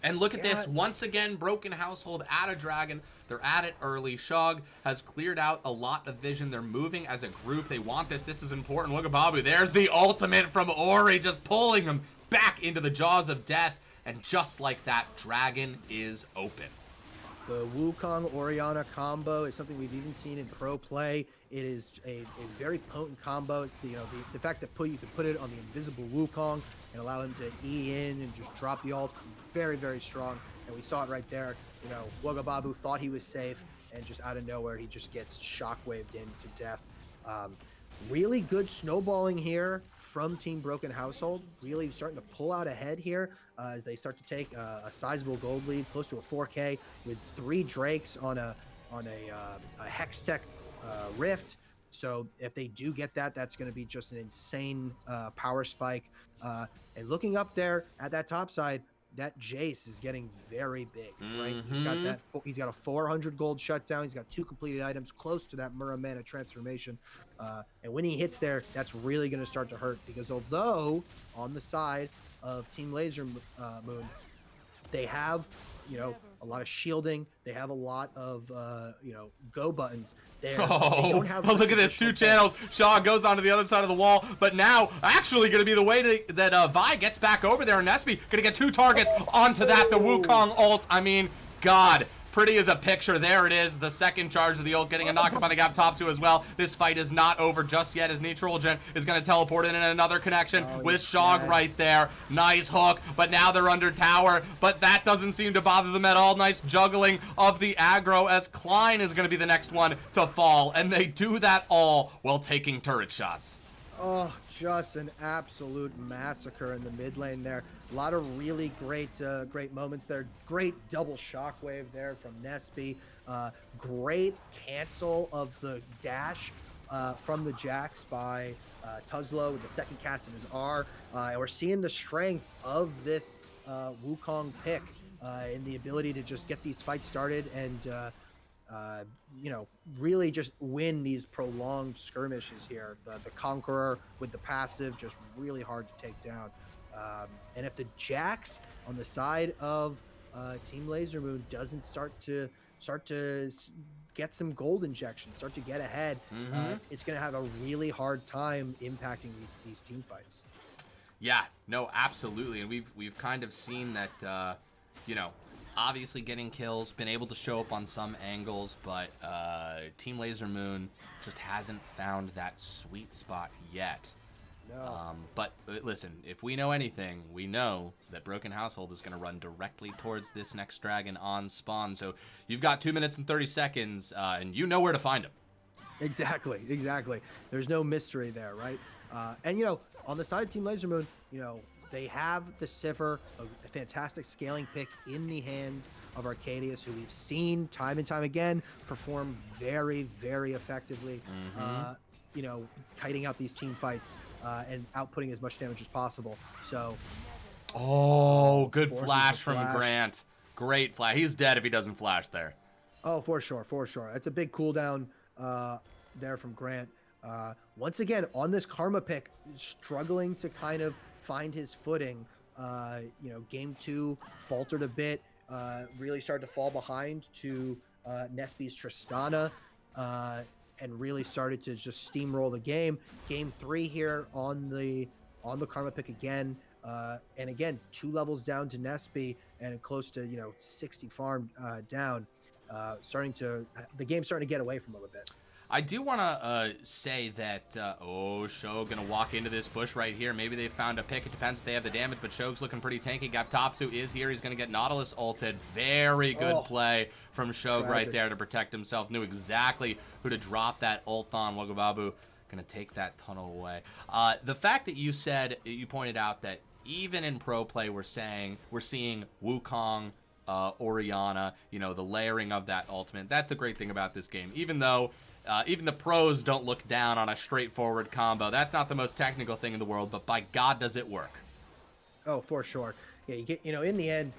And look at this, once again, Broken Household at a dragon. They're at it early. Shog has cleared out a lot of vision. They're moving as a group. They want this. This is important. Look at Babu. There's the ultimate from Ori, just pulling him back into the jaws of death. And just like that, dragon is open. The Wukong Orianna combo is something we've even seen in pro play. It is a very potent combo. You know, the fact that you can put it on the invisible Wukong and allow him to E in and just drop the ult, very, very strong. And we saw it right there. You know, Wagababu thought he was safe, and just out of nowhere, he just gets shockwaved into death. Really good snowballing here from Team Broken Household. Really starting to pull out ahead here as they start to take a sizable gold lead, close to a 4K, with 3 Drakes on a Hextech Rift. So if they do get that, that's going to be just an insane power spike. And looking up there at that top side, that Jace is getting very big, right? He's got that. He's got a 400 gold shutdown. He's got 2 completed items close to that Muramana transformation. And when he hits there, that's really going to start to hurt, because although on the side of Team Laser Moon, they have, you know, a lot of shielding. They have a lot of, you know, go buttons. They don't have look at this, 2 channels. Shaw goes onto the other side of the wall, but now actually going to be the way that Vi gets back over there. And Nespi going to get 2 targets onto that. The Wukong ult. I mean, God. Pretty as a picture. There it is. The second charge of the ult getting a knock up on the Gatotsu as well. This fight is not over just yet, as Neutralgen is going to teleport in another connection with Shog right there. Nice hook, but now they're under tower, but that doesn't seem to bother them at all. Nice juggling of the aggro as Klein is going to be the next one to fall, and they do that all while taking turret shots. Oh, just an absolute massacre in the mid lane there. A lot of really great moments there. Great double shockwave there from Nespi. Great cancel of the dash from the Jax by Tuzlo with the second cast of his R. And we're seeing the strength of this Wukong pick in the ability to just get these fights started and you know, really just win these prolonged skirmishes here. The Conqueror with the passive, just really hard to take down. And if the Jax on the side of Team Laser Moon doesn't start to get some gold injections, start to get ahead, it's going to have a really hard time impacting these team fights. Yeah, no, absolutely. And we've kind of seen that, you know, obviously getting kills, been able to show up on some angles, but Team Laser Moon just hasn't found that sweet spot yet. No. But listen, if we know anything, we know that Broken Household is going to run directly towards this next dragon on spawn. So you've got 2 minutes and 30 seconds, and you know where to find him. Exactly. There's no mystery there, right? And, you know, on the side of Team Laser Moon, you know, they have the Sivir, a fantastic scaling pick in the hands of Arcadius, who we've seen time and time again perform very, very effectively, you know, kiting out these team fights and outputting as much damage as possible. So, good flash from Grant. Great flash. He's dead if he doesn't flash there. Oh, for sure. It's a big cooldown there from Grant. Once again, on this Karma pick, struggling to kind of find his footing. You know, game 2 faltered a bit, really started to fall behind to Nespi's Tristana, and really started to just steamroll the game. Game 3 here on the Karma pick again, and again 2 levels down to Nespi and close to, you know, 60 farm down. The game's starting to get away from him a bit. I do want to say that, Shog going to walk into this bush right here. Maybe they found a pick. It depends if they have the damage, but Shog's looking pretty tanky. Gaptopsu is here. He's going to get Nautilus ulted. Very good play from Shog right there to protect himself. Knew exactly who to drop that ult on. Wagababu going to take that tunnel away. The fact that you pointed out that even in pro play, we're seeing Wukong, Orianna, you know, the layering of that ultimate. That's the great thing about this game. Even though even the pros don't look down on a straightforward combo. That's not the most technical thing in the world, but by God, does it work? Oh, for sure. Yeah, you know, in the end,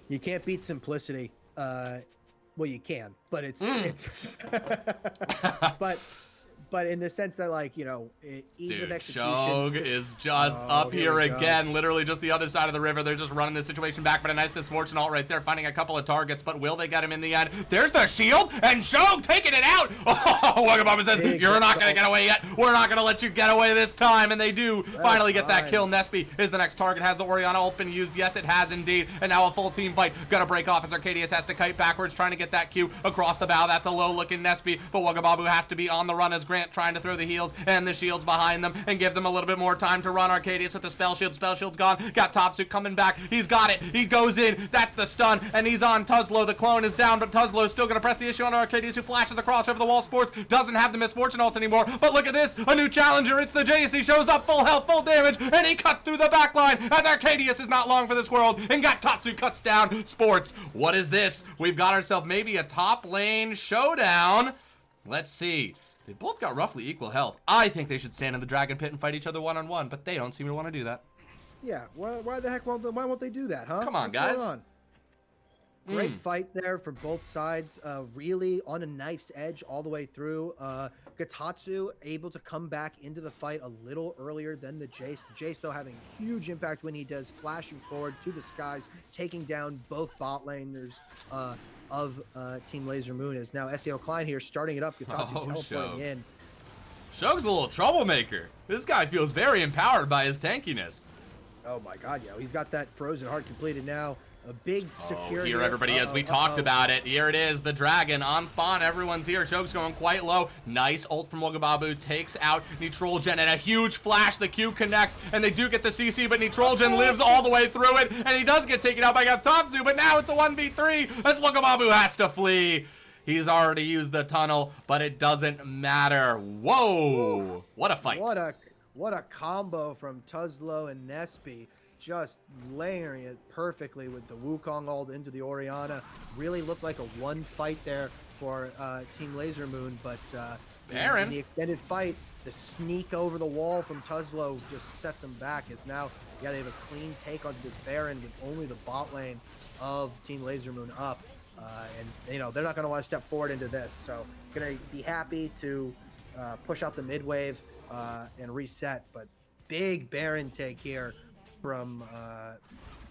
you can't beat simplicity. Well, you can, but it's but in the sense that, like, you know, ease of execution. Shog is just up here again, literally just the other side of the river. They're just running this situation back, but a nice misfortune ult right there, finding a couple of targets, but will they get him in the end? There's the shield, and Shog taking it out. Oh, Wagababa says, you're not going to get away yet. We're not going to let you get away this time, and they do finally get that kill. Nespi is the next target. Has the Orianna ult been used? Yes, it has indeed, and now a full team fight. Gonna break off as Arcadius has to kite backwards, trying to get that Q across the bow. That's a low-looking Nespi, but Wagababu has to be on the run as Grant trying to throw the heals and the shields behind them and give them a little bit more time to run. Arcadius with the spell shield. Spell shield's gone. Got Topsuit coming back. He's got it. He goes in. That's the stun, and he's on Tuzlo. The clone is down, but Tuzlo's still going to press the issue on Arcadius, who flashes across over the wall. Sports doesn't have the misfortune ult anymore, but look at this. A new challenger. It's the Jace. He shows up full health, full damage, and he cut through the back line as Arcadius is not long for this world, and got Tatsu cuts down. Sports, what is this? We've got ourselves maybe a top lane showdown. Let's see. They both got roughly equal health. I think they should stand in the dragon pit and fight each other one-on-one, but they don't seem to want to do that. Yeah, why the heck why won't they do that, huh? Come on, guys. Great fight there for both sides. Really on a knife's edge all the way through. Gatatsu able to come back into the fight a little earlier than the Jace. The Jace, though, having huge impact when he does, flashing forward to the skies, taking down both bot laners of Team Laser Moon. Is now SEO Klein here starting it up. Gatatsu teleporting in. Shog's a little troublemaker. This guy feels very empowered by his tankiness. Oh my God, yeah. He's got that frozen heart completed now. A big security. Here, everybody, as we talked about it. Here it is, the dragon on spawn. Everyone's here. Shog's going quite low. Nice ult from Wagababu. Takes out Nitrolgen, and a huge flash. The Q connects, and they do get the CC, but Nitrolgen lives all the way through it, and he does get taken out by Gaptopsu, but now it's a 1v3 as Wagababu has to flee. He's already used the tunnel, but it doesn't matter. Whoa! What a fight. What a combo from Tuzlo and Nespi. Just layering it perfectly with the Wukong ult into the Orianna. Really looked like a one fight there for Team Laser Moon, but in the extended fight, the sneak over the wall from Tuzlo just sets him back. As now, yeah, they have a clean take on this Baron with only the bot lane of Team Laser Moon up. And, you know, they're not going to want to step forward into this. So, going to be happy to push out the mid wave and reset. But big Baron take here from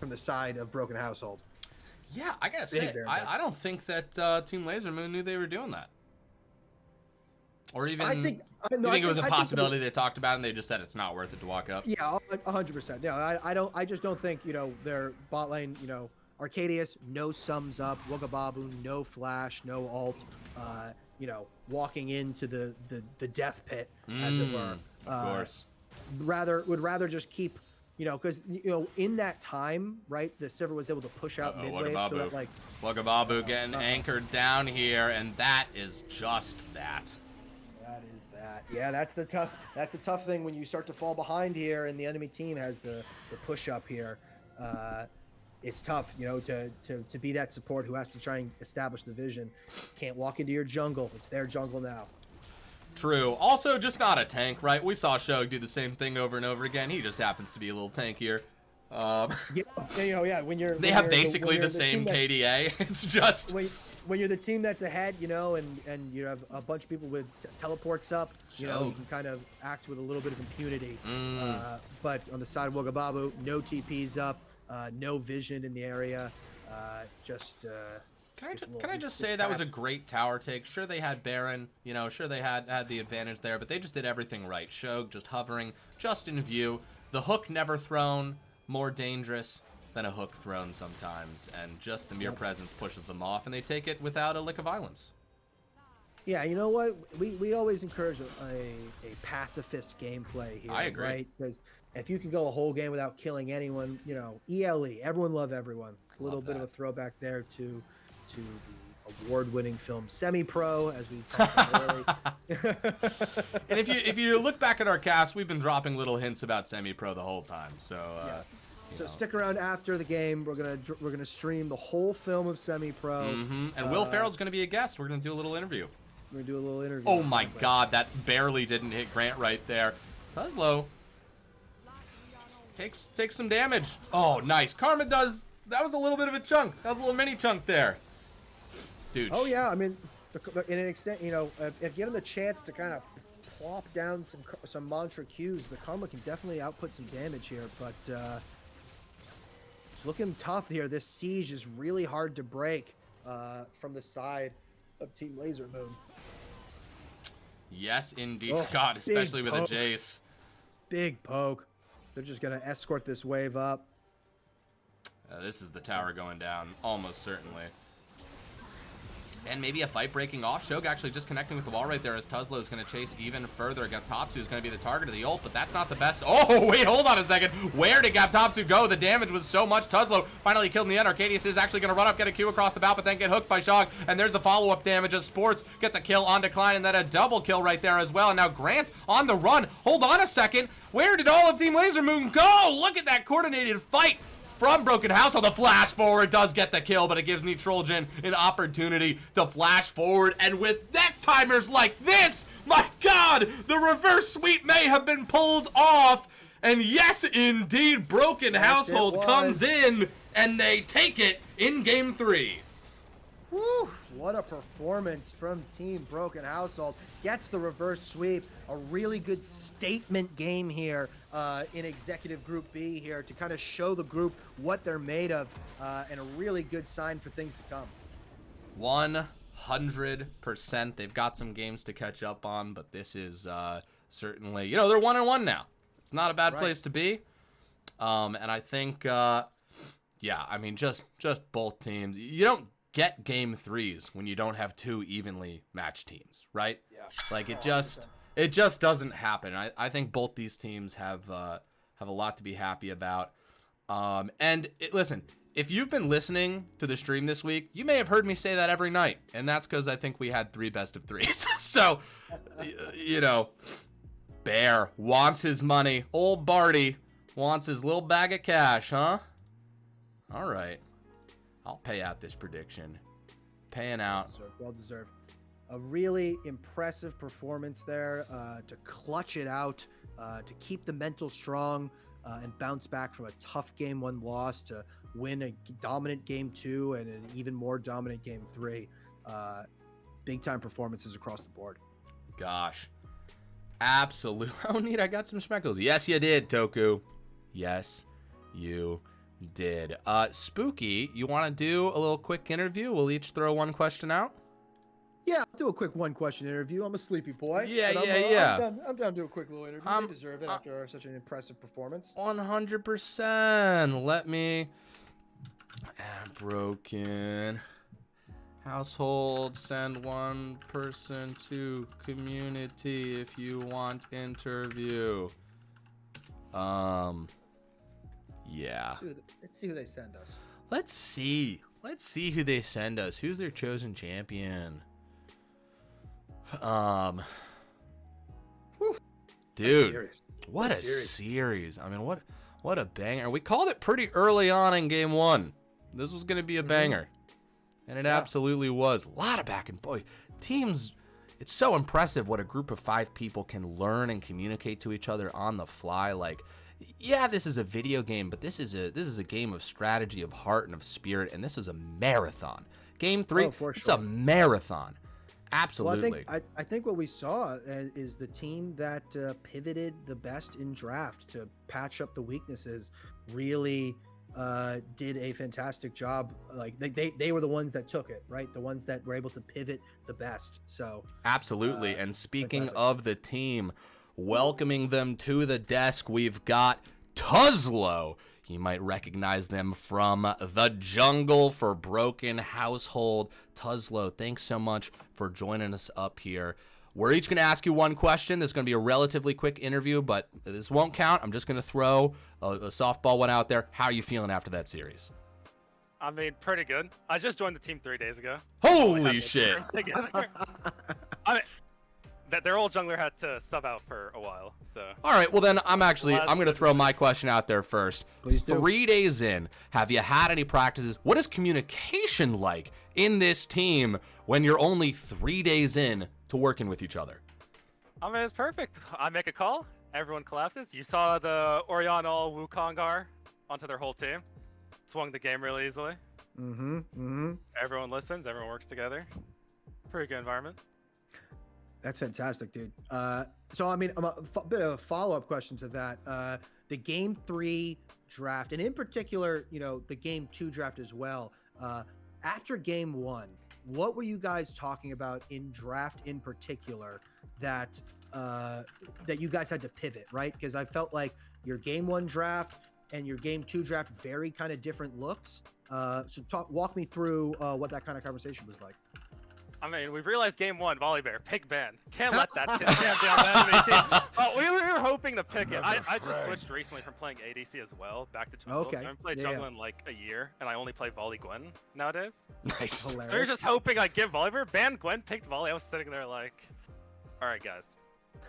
the side of Broken Household. Yeah, I gotta say, I don't think that Team Laser Moon knew they were doing that. Or even, you think it was a possibility they talked about and they just said it's not worth it to walk up? Yeah, 100%. No, I just don't think, their bot lane, Arcadius, no sums up, Wugababu, no flash, no ult, walking into the death pit, as it were. Of course. Would rather just keep, because, in that time, right, the server was able to push out mid-wave so that, like... Wugababu getting anchored down here, and that is just that. That is that. Yeah, that's the tough thing when you start to fall behind here and the enemy team has the push up here. It's tough, to be that support who has to try and establish the vision. Can't walk into your jungle. It's their jungle now. True. Also, just not a tank, right? We saw Shog do the same thing over and over again. He just happens to be a little tankier. They have basically the same KDA. It's just when you're the team that's ahead, and you have a bunch of people with teleports up, you can kind of act with a little bit of impunity. But on the side of Wugababu, no TPs up, no vision in the area. Can I just say that was a great tower take? Sure, they had Baron, sure they had the advantage there, but they just did everything right. Shog just hovering, just in view. The hook never thrown, more dangerous than a hook thrown sometimes, and just the mere presence pushes them off, and they take it without a lick of violence. Yeah, you know what? We always encourage a pacifist gameplay here. I agree. Right? Because if you can go a whole game without killing anyone, ELE, everyone love everyone. A little bit of a throwback there to the award-winning film Semi-Pro, as we talked about earlier. And if you look back at our cast, we've been dropping little hints about Semi-Pro the whole time. So stick around after the game. We're gonna stream the whole film of Semi-Pro. And Will Ferrell's gonna be a guest. We're gonna do a little interview. Oh my God, that barely didn't hit Grant right there. Tuzlo just takes some damage. Oh, nice. Karma does. That was a little bit of a chunk. That was a little mini chunk there. Dude. Oh yeah, I mean, in an extent, if given the chance to kind of plop down some mantra Qs, the Karma can definitely output some damage here. But it's looking tough here. This siege is really hard to break from the side of Team Laser Moon. Yes, indeed. God, especially with a Jace. Big poke. They're just gonna escort this wave up. This is the tower going down, almost certainly. And maybe a fight breaking off. Shog actually just connecting with the wall right there as Tuzlo is going to chase even further. Gaptopsu is going to be the target of the ult, but that's not the best. Oh, wait, hold on a second. Where did Gaptopsu go? The damage was so much. Tuzlo finally killed in the end. Arcadius is actually going to run up, get a Q across the bow, but then get hooked by Shog. And there's the follow-up damage as Sports gets a kill on decline, and then a double kill right there as well. And now Grant on the run. Hold on a second. Where did all of Team Laser Moon go? Look at that coordinated fight from Broken Household. The flash forward does get the kill, but it gives Nitrogen an opportunity to flash forward. And with death timers like this, my God, the reverse sweep may have been pulled off. And yes, indeed, Broken Household comes in and they take it in game 3. Woo, what a performance from Team Broken Household. Gets the reverse sweep. A really good statement game here in Executive Group B here to kind of show the group what they're made of, and a really good sign for things to come. 100%. They've got some games to catch up on, but this is certainly, they're 1-1 now. It's not a bad place to be. And I think, yeah, I mean, just both teams. You don't get game 3s when you don't have 2 evenly matched teams, right? Yeah. Like it just doesn't happen. I think both these teams have a lot to be happy about. Listen, if you've been listening to the stream this week, you may have heard me say that every night, and that's because I think we had 3 best of 3s. So, Bear wants his money. Old Barty wants his little bag of cash, huh? All right. I'll pay out this prediction. Paying out. Well deserved. A really impressive performance there to clutch it out, to keep the mental strong and bounce back from a tough game 1 loss to win a dominant game 2 and an even more dominant game 3. Big time performances across the board. Gosh. Absolutely. Oh, neat. I got some speckles. Yes, you did, Toku. Yes, You did. Spooky, you want to do a little quick interview? We'll each throw one question out. Yeah, I'll do a quick one-question interview. I'm a sleepy boy. Yeah. I'm down to do a quick little interview. They deserve it after such an impressive performance. 100%. Let me... Broken household. Send one person to community if you want interview. Yeah. Let's see who they send us. Let's see who they send us. Who's their chosen champion? Dude, what a series. I mean, what a banger. We called it pretty early on in game 1. This was going to be a banger. And it absolutely was. A lot of back and boy. Teams, it's so impressive what a group of 5 people can learn and communicate to each other on the fly. Like, yeah, this is a video game, but this is a game of strategy, of heart, and of spirit, and this is a marathon. Game 3, it's a marathon. Absolutely. Well, I think what we saw is the team that pivoted the best in draft to patch up the weaknesses really did a fantastic job. Like they were the ones that took it, right? The ones that were able to pivot the best. So absolutely. And speaking of the team, welcoming them to the desk, we've got Tuzlo. You might recognize them from the jungle for Broken Household. Tuzlo, thanks so much for joining us up here. We're each going to ask you one question. This is going to be a relatively quick interview, but this won't count. I'm just going to throw a softball one out there. How are you feeling after that series? I mean, pretty good. I just joined the team 3 days ago. Holy shit. I mean, their old jungler had to sub out for a while, so. All right, well then I'm going to throw my question out there first. Please do. 3 days in, have you had any practices? What is communication like in this team when you're only 3 days in to working with each other? I mean, it's perfect. I make a call, everyone collapses. You saw the Orianna Wukong onto their whole team. Swung the game really easily. Everyone listens, everyone works together. Pretty good environment. That's fantastic, dude. So, I mean, a bit of a follow-up question to that. The Game 3 draft, and in particular, you know, the Game 2 draft as well. After Game 1, what were you guys talking about in draft in particular that that you guys had to pivot, right? Because I felt like your Game 1 draft and your Game 2 draft very kind of different looks. So walk me through what that kind of conversation was like. I mean, we realized Game 1, Volibear, pick ban. Can't let that down the enemy team. Oh, we were hoping to pick it. I just switched recently from playing ADC as well back to jungle. Okay. So I haven't played jungle in like a year, and I only play Volley Gwen nowadays. Nice. So we were just hoping I'd give Volibear, ban Gwen, picked Volley. I was sitting there like, all right, guys.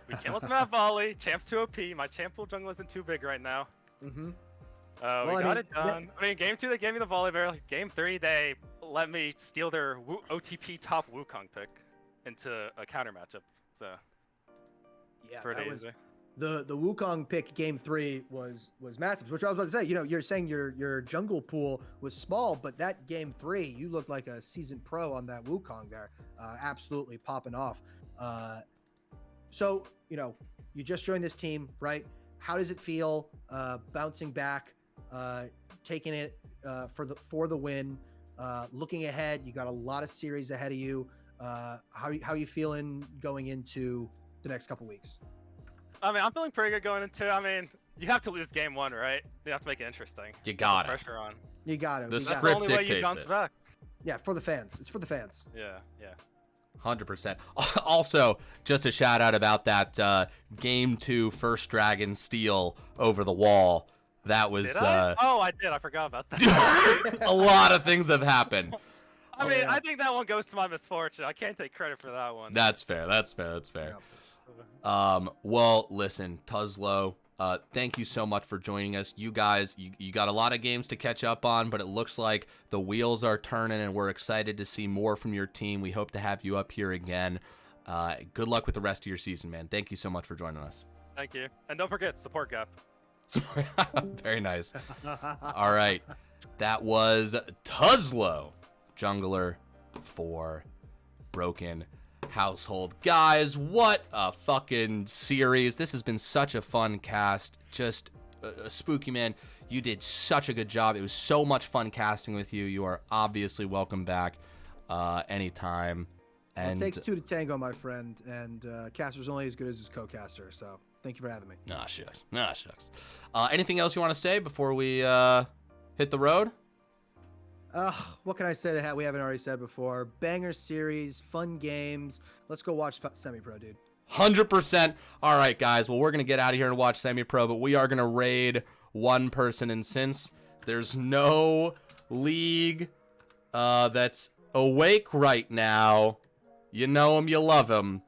We can't let them have Volley. Champ's too OP. My champ pool jungle isn't too big right now. Mm-hmm. We got it done. I mean, Game 2, they gave me the Volibear. Game 3, they let me steal their OTP top Wukong pick into a counter matchup. So, yeah, pretty easy. The Wukong pick Game 3 was massive. Which I was about to say, you know, you're saying your jungle pool was small, but that Game 3, you looked like a seasoned pro on that Wukong there, absolutely popping off. So, you know, you just joined this team, right? How does it feel bouncing back, taking it for the win? Looking ahead, you got a lot of series ahead of you. How are you feeling going into the next couple weeks? I mean, I'm feeling pretty good going into. I mean, you have to lose Game 1, right? You have to make it interesting. You got it. Pressure on. You got it. The That's script the only way you dictates bounce it. back. Yeah, for the fans. It's for the fans. Yeah. 100%. Also, just a shout out about that Game 2 first dragon steal over the wall. That was. Did I? Oh, I did. I forgot about that. A lot of things have happened. I mean, I think that one goes to my misfortune. I can't take credit for that one. That's fair. Well, listen, Tuzlo, thank you so much for joining us. You guys, you got a lot of games to catch up on, but it looks like the wheels are turning, and we're excited to see more from your team. We hope to have you up here again. Good luck with the rest of your season, man. Thank you so much for joining us. Thank you. And don't forget, support gap. Very nice. All right. That was Tuzlo, jungler for Broken Household. Guys, what a fucking series. This has been such a fun cast. Just spooky, man. You did such a good job. It was so much fun casting with you. You are obviously welcome back anytime. And it takes two to tango, my friend, and caster's only as good as his co-caster, so thank you for having me. Nah, shucks. Anything else you want to say before we hit the road? What can I say that we haven't already said before? Banger series, fun games. Let's go watch Semi-Pro, dude. 100%. All right, guys. Well, we're going to get out of here and watch Semi-Pro, but we are going to raid one person. And since there's no league that's awake right now, you know him, you love him,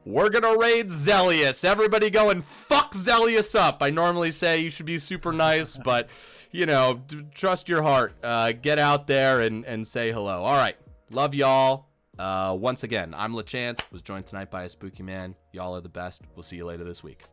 we're going to raid Zelius. Everybody go and fuck Zelius up. I normally say you should be super nice, but, you know, trust your heart. Get out there and say hello. All right. Love y'all. Once again, I'm LaChance, was joined tonight by a spooky man. Y'all are the best. We'll see you later this week.